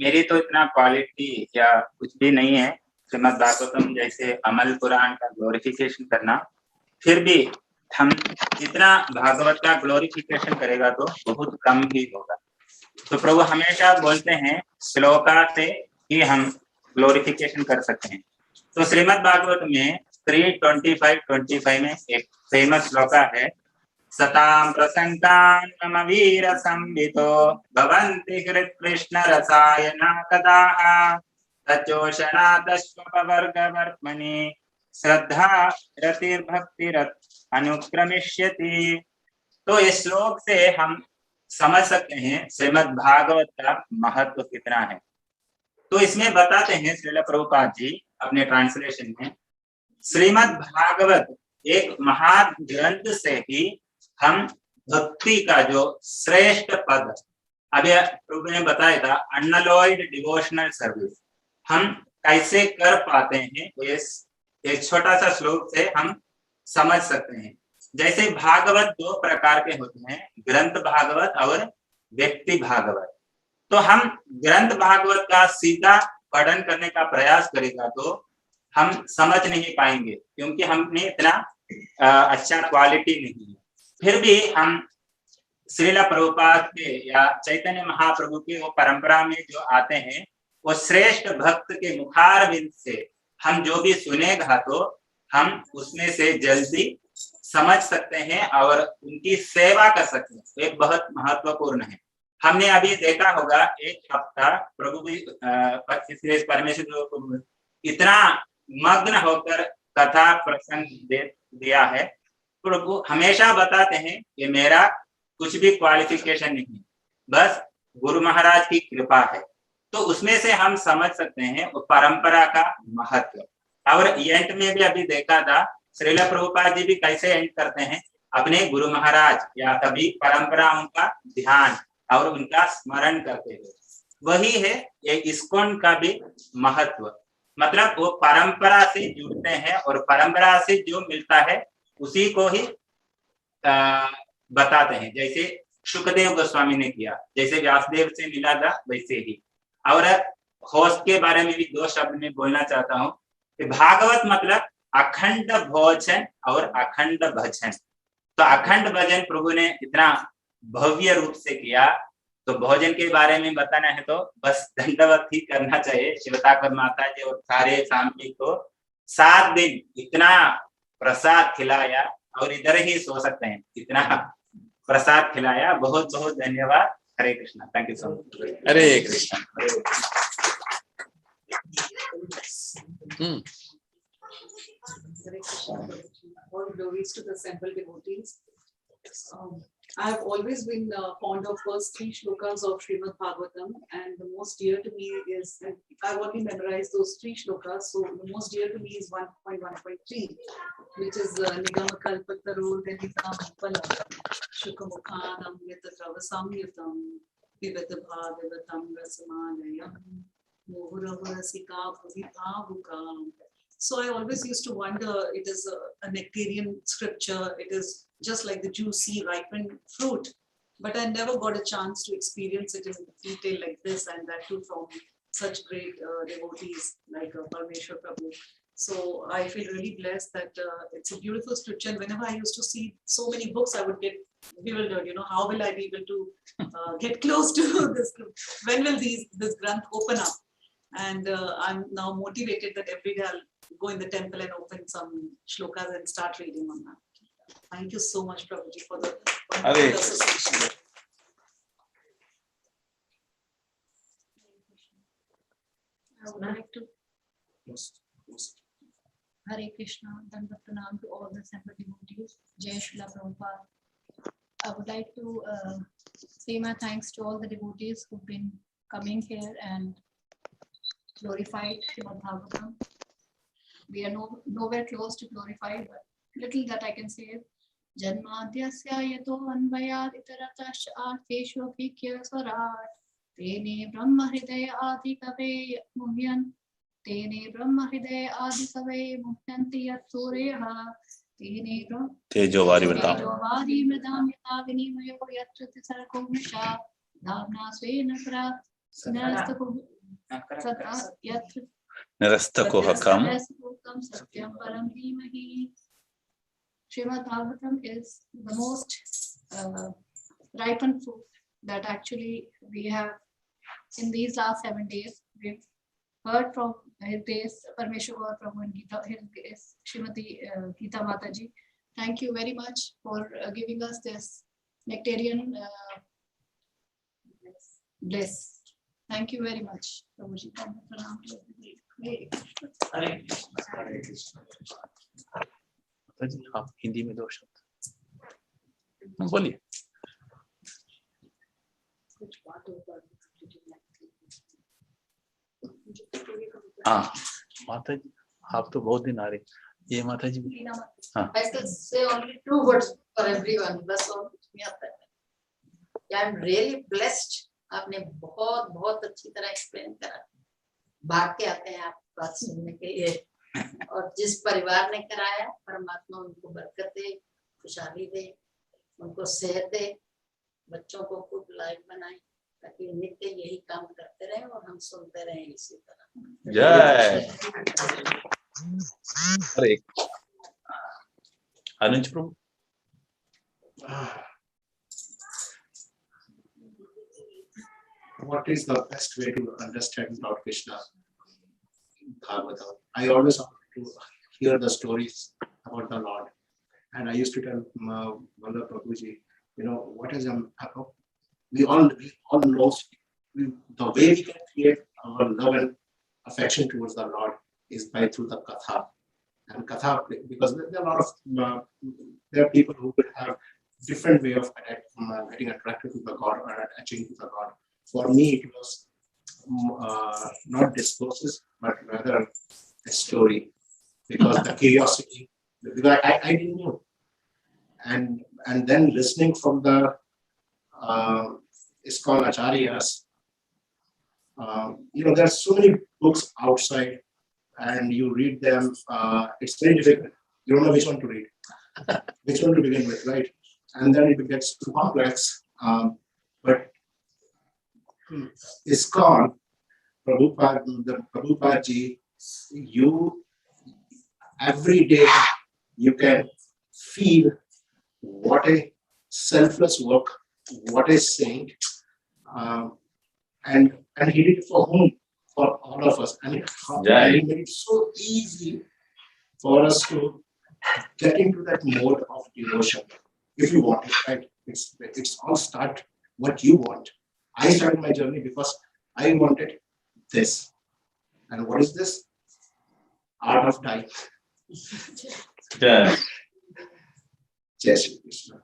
मेरी तो इतना quality या कुछ भी नहीं है, श्रीमद् भागवतम जैसे अमल पुराण का ग्लोरिफिकेशन करना, फिर भी हम इतना भागवत का ग्लोरिफिकेशन करेगा तो बहुत कम ही होगा। तो प्रभु हमेशा बोलते हैं श्लोका से ही हम ग्लोरिफिकेशन कर सकते हैं। तो श्रीमद् भागवत में 3:25 में एक फेमस श्लोका है, सतां प्रसंगान् मम वीर संवितो भवन्ति हृत्कृष्ण रसायना कदाः तच्चोषणादश्वपवर्गवर्त्मनि श्रद्धा रतिर्भक्तिरत् अनुक्रमिष्यति। तो इस श्लोक से हम समझ सकते हैं श्रीमद् भागवत का महत्व कितना है। तो इसमें बताते हैं श्रील प्रभुपाद जी अपने ट्रांसलेशन में, श्रीमद् भागवत एक महान ग्रंथ से ही हम भक्ति का जो श्रेष्ठ पद, अभी प्रभु ने बताया था अनअलॉयड डिवोशनल सर्विस, हम कैसे कर पाते हैं, एक छोटा सा श्लोक से हम समझ सकते हैं। जैसे भागवत 2 प्रकार के होते हैं, ग्रंथ भागवत और व्यक्ति भागवत। तो हम ग्रंथ भागवत का सीधा पठन करने का प्रयास करेगा तो हम समझ नहीं पाएंगे, क्योंकि हमने इतना अच्छा क्वालिटी नहीं है। फिर भी हम श्रील प्रभुपाद के या चैतन्य महाप्रभु के वो परंपरा में जो आते हैं, वो श्रेष्ठ भक्त के मुखारविंद से हम जो भी सुनेगा तो हम उसमें से जल्दी समझ सकते हैं और उनकी सेवा कर सकते हैं। ये बहुत महत्वपूर्ण है। हमने अभी देखा होगा एक हफ्ता प्रभु भी परमेश्वर को इतना मग्न होकर कथा प्रसंग दिया है। प्रभु हमेशा बताते हैं कि मेरा कुछ भी क्वालिफिकेशन नहीं, बस गुरु महाराज की कृपा है। तो उसमें से हम समझ सकते हैं वो परंपरा का महत्व। और एंड में भी अभी देखा था श्रील प्रभुपाद जी भी कैसे एंड करते हैं, अपने गुरु महाराज या कभी परंपराओं का ध्यान और उनका स्मरण करते हुए। वही है ये इस्कॉन का भी महत्व, मतलब वो परंपरा से जुड़ते हैं और परंपरा से जो मिलता है उसी को ही बताते हैं। जैसे शुकदेव गोस्वामी ने किया, जैसे व्यासदेव से मिला था वैसे ही। और होस्ट के बारे में भी 2 शब्द में बोलना चाहता हूँ कि भागवत मतलब अखंड भोजन और अखंड भजन। तो अखंड भजन प्रभु ने इतना भव्य रूप से किया, तो भोजन के बारे में बताना है तो बस दंडवत ही करना चाहिए। शिवताकर माता जी और सारे फैमिली को 7 दिन इतना प्रसाद खिलाया, और इधर ही सो सकते हैं, इतना प्रसाद खिलाया। बहुत बहुत धन्यवाद। Hare Krishna. Thank you so much. Hare Krishna. All glories to the assembled devotees. I have always been fond of first 3 shlokas of Srimad Bhagavatam, and the most dear to me is, and I've already memorized those 3 shlokas, so the most dear to me is 1.1.3, which is Nigama Kalpataru Denitam Pala Shukamukhanam Yatatravasamyutam Vivata Bhāgavatam Rasamanayam Mohuravarasika Bhuvibhavukam. So I always used to wonder, it is a nectarian scripture, it is just like the juicy ripened fruit, but I never got a chance to experience it in detail like this, and that too from such great devotees like Parmeshwar Prabhu. So I feel really blessed that it's a beautiful scripture, and whenever I used to see so many books, I would get bewildered, how will I be able to get close to this group? When will this Granth open up? And I'm now motivated that every day I'll go in the temple and open some shlokas and start reading on that. Thank you so much, Prabhuji, for the association. I would like to Hare Krishna, Dandavat Pranam to all the assembled devotees. Jai Srila Prabhupada. I would like to say my thanks to all the devotees who've been coming here and glorified Srimad Bhagavatam. We are nowhere close to glorified, but little that I can say is Janmadhyasya yato anvayad itaratasya arteshu afikya swarat tene brahma hridaya adi kave muhyan tene brahma hridaya adi kave muhyanti yat suryaha tene brahma tejovari mridam yata vinimayo yatra tisarko misha dhavna svena prat yatra Nirastakohakam. Satyam param dhimahi. Srimad Bhagavatam is the most ripened fruit that actually we have in these last 7 days. We've heard from His Grace Parmeshwar Prabhu and Gita, His Grace Srimati Gita Mataji. Thank you very much for giving us this nectarian bliss. Thank you very much, Prabhuji. आप हिंदी में 2 शब्द बोलिए. हाँ माता जी, आप तो बहुत दिन आ रहे. ये माता जी. हाँ. I can say only 2 words for everyone. बस और कुछ नहीं आता है. I am really blessed. आपने बहुत बहुत अच्छी तरह एक्सप्लेन करा. भाग के आते हैं आप बात सुनने के लिए. और जिस परिवार ने कराया, परमात्मा उनको बरकत दे, खुशहाली दे, उनको सेहत दे, बच्चों को खूब लाइफ बनाए, ताकि नित्य यही काम करते रहे और हम सुनते रहे इसी तरह. जय. अरे अनुज प्रभु. What is the best way to understand Lord Krishna? Bhagavatam. I always want to hear the stories about the Lord, and I used to tell Vallabh Prabhuji, what is we all know the way we can create our love and affection towards the Lord is through the katha. And katha, because there are a lot of there are people who will have different way of getting attracted to the God or attaching to the God. For me, it was not discourses, but rather a story, because the curiosity, because I didn't know, and then listening from the ISKCON acharyas, there are so many books outside, and you read them. It's very difficult. You don't know which one to read, which one to begin with, right? And then it gets too complex. But ISKCON, Prabhupada ji, you every day you can feel what a selfless work, what a saint, and he did it for whom? For all of us. And he made it so easy for us to get into that mode of devotion. If you want it, right? It's all start what you want. I started my journey because I wanted this. And what is this? Art of dying. Yeah. Jai Shri Krishna.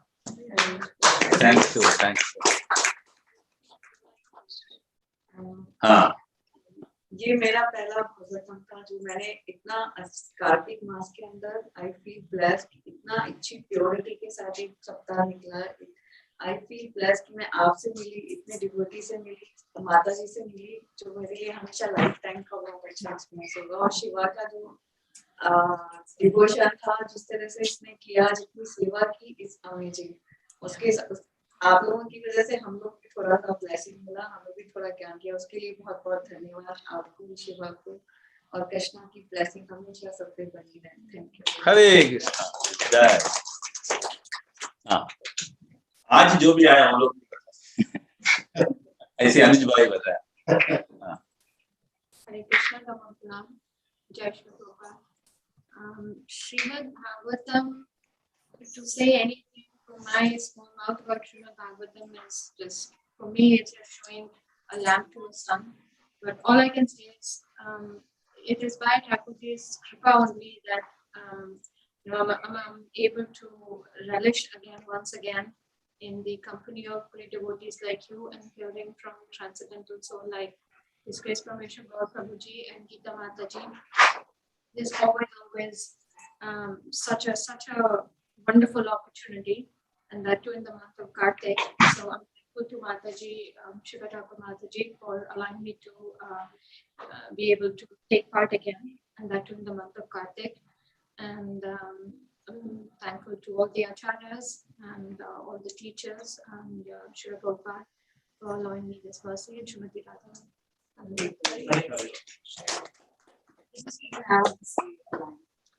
Thank you. हाँ. ये मेरा पहला भगवतम था जो मैंने इतना कार्तिक मास के अंदर आई फील ब्लेस्ड, इतना अच्छी प्योरिटी के साथ एक सप्ताह निकला. आई फील ब्लेस्ड कि मैं आपसे मिली, इतने डिवोटी से मिली, माता जी से मिली, जो मेरे लिए हमेशा लाइफ टाइम का बहुत अच्छा एक्सपीरियंस होगा. और शिवा का जो डिवोशन था, जिस तरह से इसने किया, जितनी सेवा की, इस अमेजिंग. उसके आप लोगों की वजह से हम लोग भी थोड़ा सा ब्लेसिंग मिला, हमें भी थोड़ा ज्ञान किया. उसके लिए बहुत बहुत धन्यवाद आपको, शिवा को, और कृष्णा की ब्लेसिंग हमेशा सब पे बनी रहे. Thank you. हरे कृष्णा. जय. हाँ, आज जो भी आया हम लोग ऐसे अनुज भाई बताया. हरे कृष्णा का प्रणाम. जय Shri Prabhupada. Srimad Bhagavatam, to say anything from my small mouth about Srimad Bhagavatam is just, for me, it's just showing a lamp to a sun. But all I can say is, it is by Thakurji's kripa only that I'm able to relish once again in the company of great devotees like you, and hearing from transcendental soul like His Grace Parmeshwar Prabhuji and Gita Mataji. There's always such a wonderful opportunity, and that too in the month of Kartik. So I'm thankful to Mataji, Shiva Thakur Mataji, for allowing me to be able to take part again, and that too in the month of Kartik. And I'm thankful to all the acharyas and all the teachers and Shiva Prabhupada for allowing me this mercy, and Srimati Radha.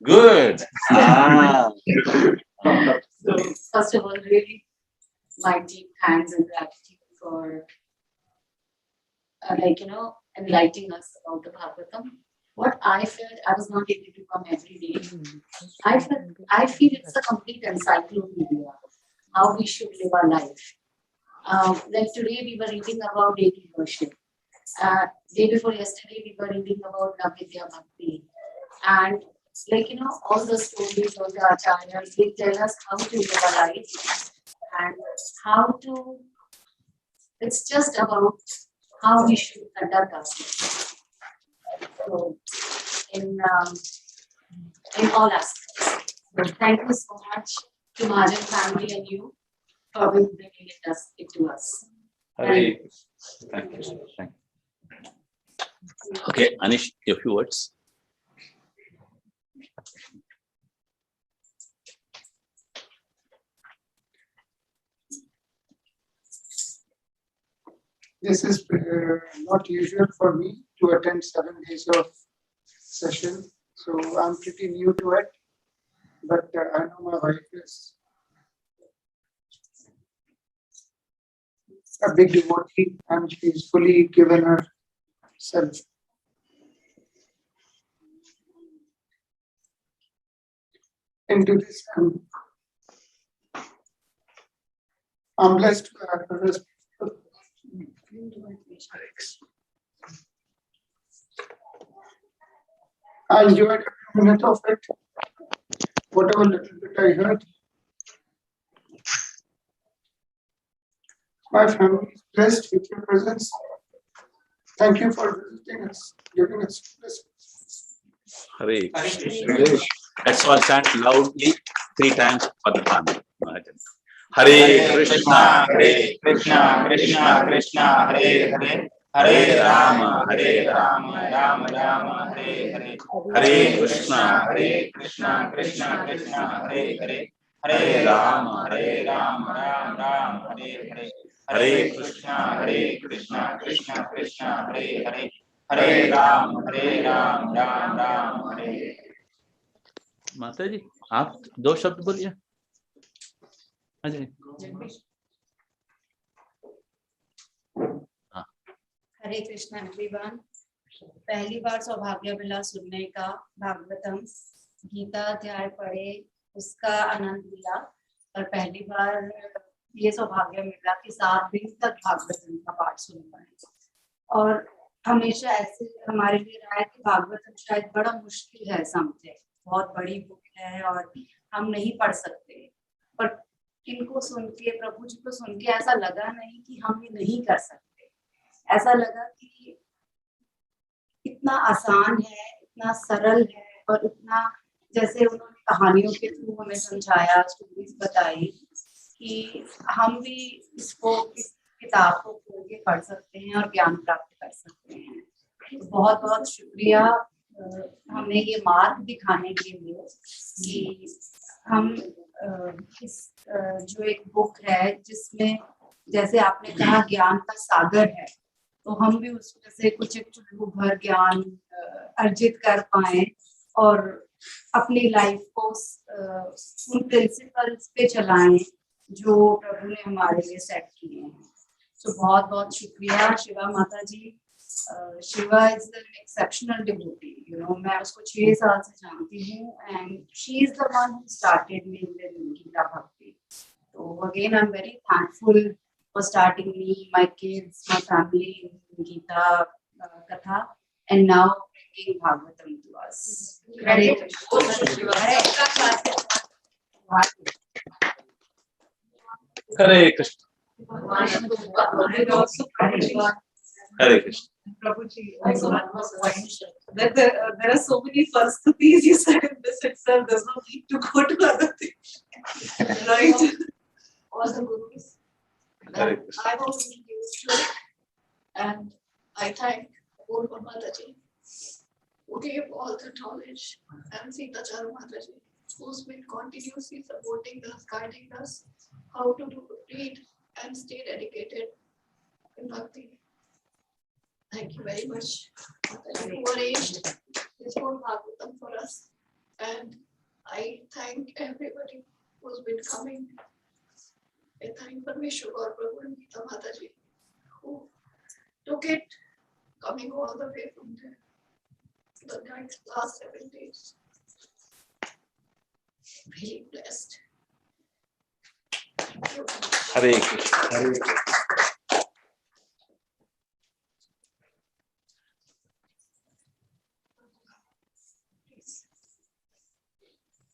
Good. Ah. So first of all, really, my deep thanks and gratitude for, enlightening us about the Bhagavatam. What I felt, I was not able to come every day. I feel it's a complete encyclopedia how we should live our life. Like today, we were reading about deity worship. Day before yesterday, we were reading about Navidya Bhakti. And all the stories of the acharyas, they tell us how to live our life and how to, it's just about how we should conduct ourselves. So, in all aspects. So thank you so much to Mahajan family and you for bringing it to us. Thank you. Thank you. Okay, Anish, a few words. This is not usual for me to attend 7 days of session, so I'm pretty new to it. But I know my wife is a big devotee and she's fully given herself. Into this. I'm blessed to have her. I enjoyed every minute of it, whatever little bit I heard. My family is blessed with your presence. Thank you for visiting us, giving us blessings. Hare Krishna. Let's all chant loudly 3 times for the family. Hare Krishna, Hare Krishna, Krishna Krishna, Hare Hare, Hare Rama, Rama Rama, Hare Hare. Hare Krishna, Krishna, Krishna Krishna, Hare Hare, Hare Rama, Rama Rama, Hare Hare. Hare Krishna, Krishna Krishna, Hare Hare, Hare Rama, Rama Rama, Hare Hare. माता जी आप 2 शब्द बोलिए. हरे Krishna everyone. पहली बार सौभाग्य मिला सुनने का भागवतम, गीता अध्याय पढ़े उसका आनंद लिया और पहली बार ये सौभाग्य मिला कि 7 दिन तक भागवतम का पाठ सुन पाए. और हमेशा ऐसे हमारे लिए रहा है कि भागवतम शायद बड़ा मुश्किल है समझे, बहुत बड़ी बुक है और हम नहीं पढ़ सकते. पर इनको सुन के, प्रभु जी को सुन के ऐसा लगा नहीं कि हम ये नहीं कर सकते. ऐसा लगा कि इतना आसान है, इतना सरल है और इतना, जैसे उन्होंने कहानियों के थ्रू हमें समझाया, स्टोरीज बताई कि हम भी इसको, इस किताब को खोल के पढ़ सकते हैं और ज्ञान प्राप्त कर सकते हैं. तो बहुत बहुत शुक्रिया हमें ये मार्ग दिखाने के लिए कि हम इस जो एक बुक है जिसमें जैसे आपने कहा ज्ञान का सागर है, तो हम भी उसमें से कुछ एक चुटकू भर ज्ञान अर्जित कर पाए और अपनी लाइफ को उन प्रिंसिपल्स पे चलाएं जो प्रभु ने हमारे लिए सेट किए हैं. तो बहुत बहुत शुक्रिया Shiva Mata ji. Shiva is an exceptional devotee. मैं उसको 6 साल से जानती हूँ and she is the one who started me in Gita bhakti. तो again I am very thankful for starting me, my kids, my family in Gita Katha, and now bringing Bhagavatam to us. Hare Krishna. Hare Krishna. Hare Krishna. Prabhuji, also one more question. That there are so many Farstutis you said in this itself, there's no need to go to other things. Right? All the gurus. I've also been used to it, and I thank Purva Mataji, who gave all the knowledge, and Sita Charu Mataji, who's been continuously supporting us, guiding us, how to read and stay dedicated in Bhakti. Thank you very much, Mataji, who arranged this whole Bhagavatam for us. And I thank everybody who's been coming. I thank Parmeshwar Gaur Prabhu and Geeta Mataji who took it, coming all the way from there. The last 7 days. Really blessed. Thank you. Hare Krishna. Hare Krishna.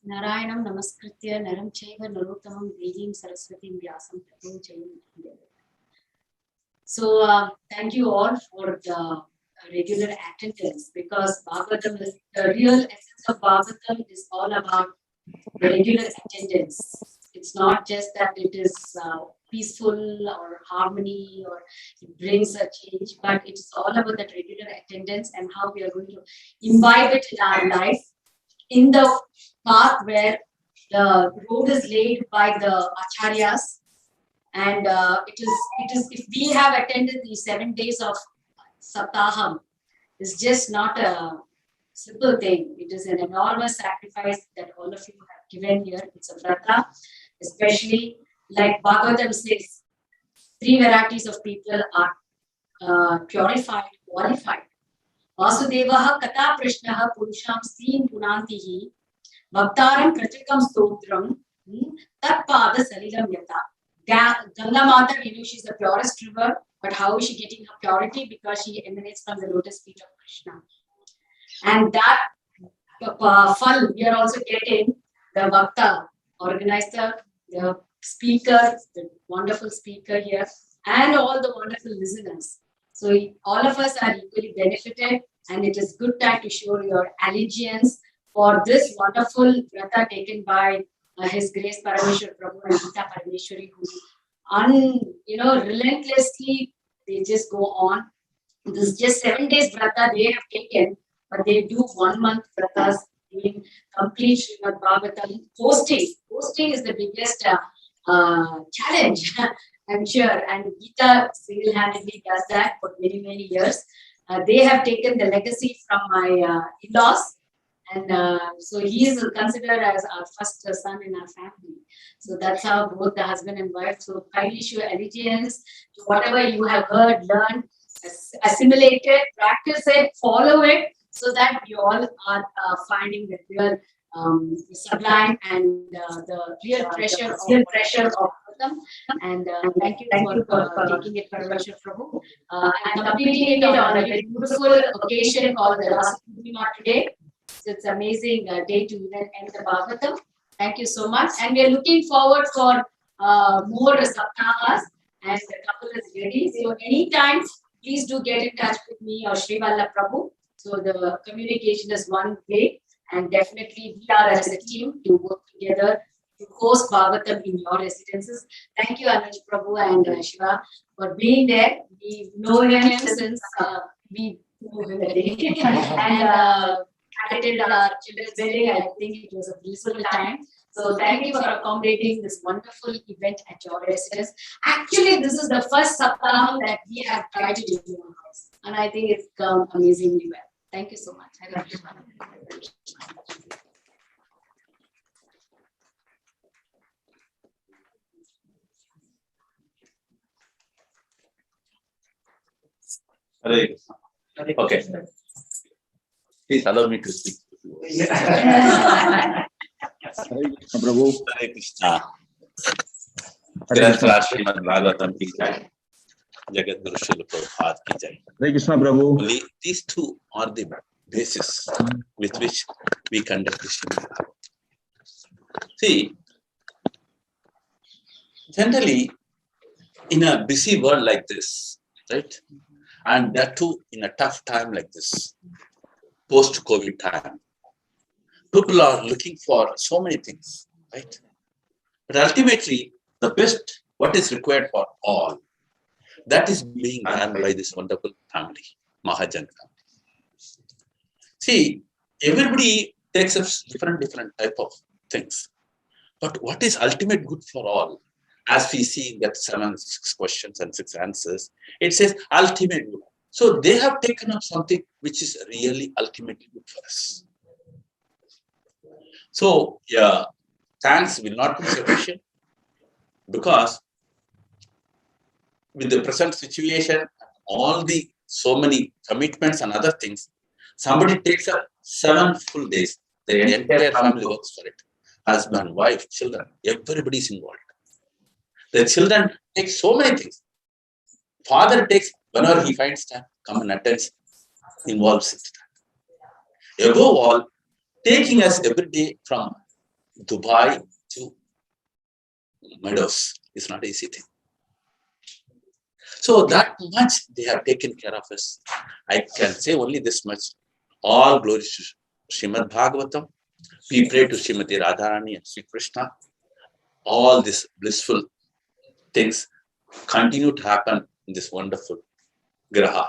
Narayanam namaskritya naram chaiva narottamam devim saraswatim vyasam tato jayam. So thank you all for the regular attendance, because Bhagavatam is the real essence of Bhagavatam is all about the regular attendance. It's not just that it is peaceful or harmony or it brings a change, but it's all about that regular attendance and how we are going to imbibe it in our life in the path where the road is laid by the acharyas. And it is if we have attended the 7 days of Saptaham, it's just not a simple thing. It is an enormous sacrifice that all of you have given here. It's a vrata, especially like Bhagavatam says, 3 varieties of people are purified, qualified. Vasudevaha kata prishnaha purusham steen gunantihi bhaktaram pratikam stotram tat pada salilam yata. Ganga Mata, she is the purest river, but how is she getting her purity? Because she emanates from the lotus feet of Krishna. And that fun we are also getting, the Bhakta organizer, the speaker, the wonderful speaker here, and all the wonderful listeners. So all of us are equally benefited, and it is good time to show your allegiance for this wonderful vrata taken by His Grace Parameshwar Prabhu and Geeta Parameshwari, who relentlessly they just go on. This is just 7 days vrata they have taken, but they do 1 month vratas doing complete Srimad Bhagavatam. Hosting is the biggest challenge, I'm sure. And Geeta single-handedly does that for many, many years. They have taken the legacy from my in-laws. And so he is considered as our first son in our family. So that's how both the husband and wife. So kindly show allegiance to whatever you have heard, learned, assimilated, practice it, follow it, so that you all are finding the real sublime and the real treasure of them. And thank you for taking it, Parameshwar Prabhu. And completing it on a very beautiful occasion called the Rasa Purnima today. So it's an amazing day to even end the Bhagavatam. Thank you so much. And we are looking forward for more Saptahas, and the couple is ready. So anytime, please do get in touch with me or Srivala Prabhu. So the communication is one way, and definitely we are as a team to work together to host Bhagavatam in your residences. Thank you, Anuj Prabhu and Shiva, for being there. We know him since we know him a day. And attended our children's wedding. I think it was a blissful time. So thank you for accommodating this wonderful event at your residence. Actually, this is the first Saptaham that we have tried to do in our house. And I think it's gone amazingly well. Thank you so much. Hare Krishna. Hare Krishna. Okay. Please allow me to speak. Hare Krishna, Prabhu. Hare Krishna. Grantha Srimad Bhagavatam ki jai. Jagat Guru Srila Prabhupada ki jai. Hare Krishna, Prabhu. Only these two are the basis with which we conduct the Srimad Bhagavatam. See, generally, in a busy world like this, right? And that too in a tough time like this, post-COVID time, people are looking for so many things, right? But ultimately, the best, what is required for all, that is being done by this wonderful family, Mahajan family. See, everybody takes up different type of things. But what is ultimate good for all? As we see in that 7 questions and 6 answers, it says ultimate good. So they have taken up something which is really ultimately good for us. So yeah, thanks will not be sufficient, because with the present situation, all the so many commitments and other things, somebody takes up 7 full days. The entire family works for it. Husband, wife, children, everybody is involved. The children take so many things. Father takes, whenever he finds time, come and attends, involves it. Above all, taking us every day from Dubai to Meadows is not an easy thing. So that much they have taken care of us. I can say only this much. All glory to Srimad Bhagavatam. We pray to Srimati Radharani and Sri Krishna. All these blissful things continue to happen in this wonderful graha,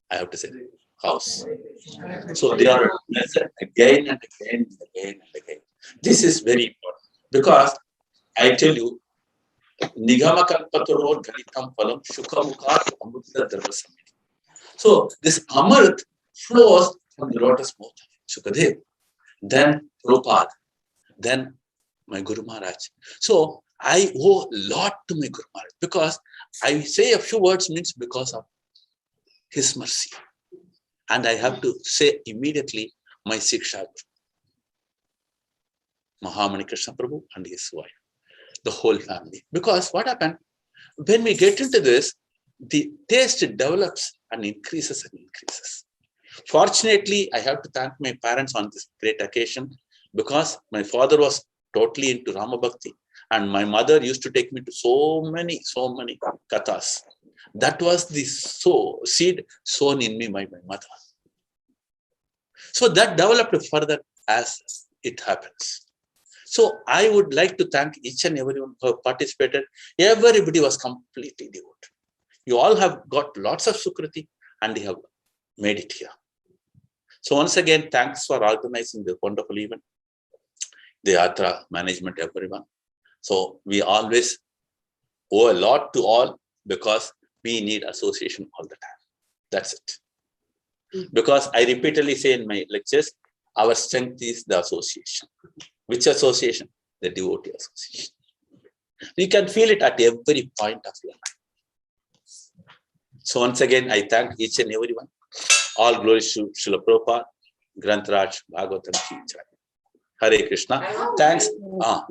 I have to say, house. So they are blessed again and again and again and again. This is very important, because I tell you, Nigama kalpataro dhalitam phalam shukamukha amrita dharmasamiti. So this Amrit flows from the lotus mouth of Shukadev, then Prabhupada, then my Guru Maharaj. So I owe a lot to my Guru Maharaj, because I say a few words means because of his mercy. And I have to say immediately my Siksha Guru, Mahamani Krishna Prabhu and his wife, the whole family. Because what happened? When we get into this, the taste develops and increases and increases. Fortunately, I have to thank my parents on this great occasion, because my father was totally into Rama Bhakti, and my mother used to take me to so many kathas. That was the seed sown in me by my mother. So that developed further as it happens. So I would like to thank each and everyone who participated. Everybody was completely devoted. You all have got lots of sukriti and you have made it here. So once again, thanks for organizing this wonderful event. The Yatra management, everyone. So we always owe a lot to all, because we need association all the time. That's it. Because I repeatedly say in my lectures, our strength is the association. Which association? The devotee association. You can feel it at every point of your life. So once again, I thank each and everyone. All glory to Srila Prabhupada, Grantaraj, Bhagavatam Ki Jai. Hare Krishna. Thanks.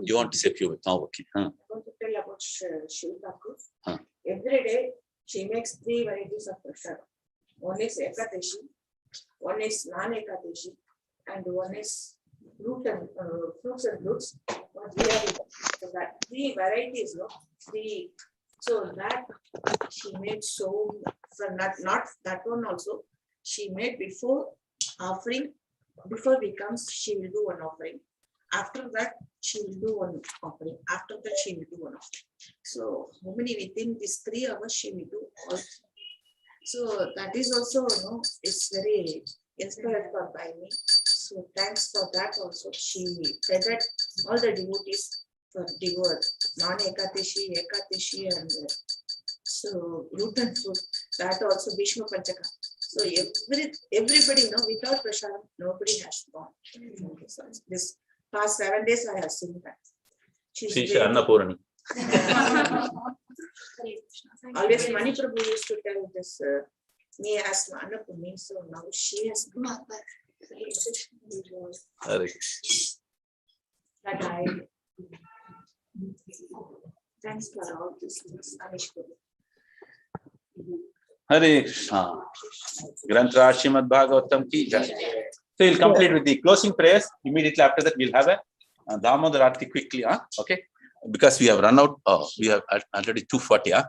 You want to say a few words? Okay. I want to tell about Shiv Thakur. Every day, she makes 3 varieties of prasad. One is Ekadeshi, one is non-Ekadeshi, and one is fruits and roots. So that 3 varieties, no? 3. So that she made so, from not that one also, she made before offering, before we comes, she will do one offering. After that, she will do one offering. After that, she will do one offering. So how many within these 3 hours she will do all. So that is also, it's very inspired by me. So thanks for that also. She fed all the devotees for devoured non-Ekadeshi, Ekadeshi, and so root and fruit. That also Bhishma Panchaka. So everybody, without prasad, nobody has gone. So this past 7 days I have seen that. She's Annapurani. Always Mani Prabhu used to tell this, me as Annapurni, so now she has gone. That I thanks for all this, Anish Prabhu. Hare Krishna. Grantaraj Srimad Bhagavatam Ki Jai. So we'll complete with the closing prayers. Immediately after that, we'll have a Damodar Arati quickly. Okay? Because we have run out, we have already 2:40.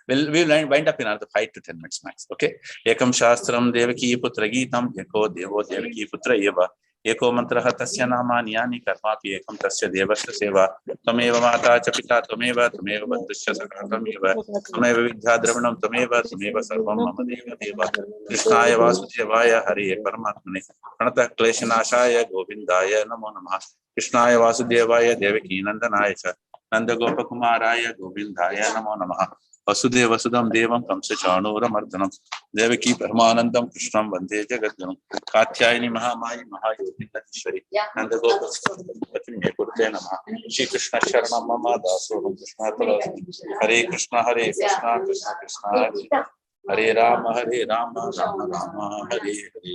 We'll wind up in another 5 to 10 minutes max. Okay? Ekam Shastram Devaki Putra Geetam Eko Devo Devaki Putra Eva. Eko Mantraha Tasya Namani Yani Karmapi Ekam Tasya Devasya Seva. Tameva Mata Chapita Tameva Bandhusya Sakatameva. Tameva Vidya Dravanam Tameva Sarvam Mama Deva Deva. Krishnaya Vasudevaya Hare Paramatmane. Pranata Kleshanashaya Govindaya Namo Namah. Krishnaya Vasudevaya Devaki Nandanaya Nanda Gopakumaraya Govindaya Namo Namah. Vasudeva वसुदं देवं कंसचाणूरमर्दनं देवकी परमानंदं कृष्णं वंदे जगद्गुरुं कात्यायनी महामायी महायोगिनीश्वरी नंदगोपकुले कुरुते नमः। श्री कृष्ण शरणं मम दासोऽहं कृष्णार्पणमस्तु। हरे कृष्ण कृष्ण कृष्ण हरे राम राम राम हरे हरे।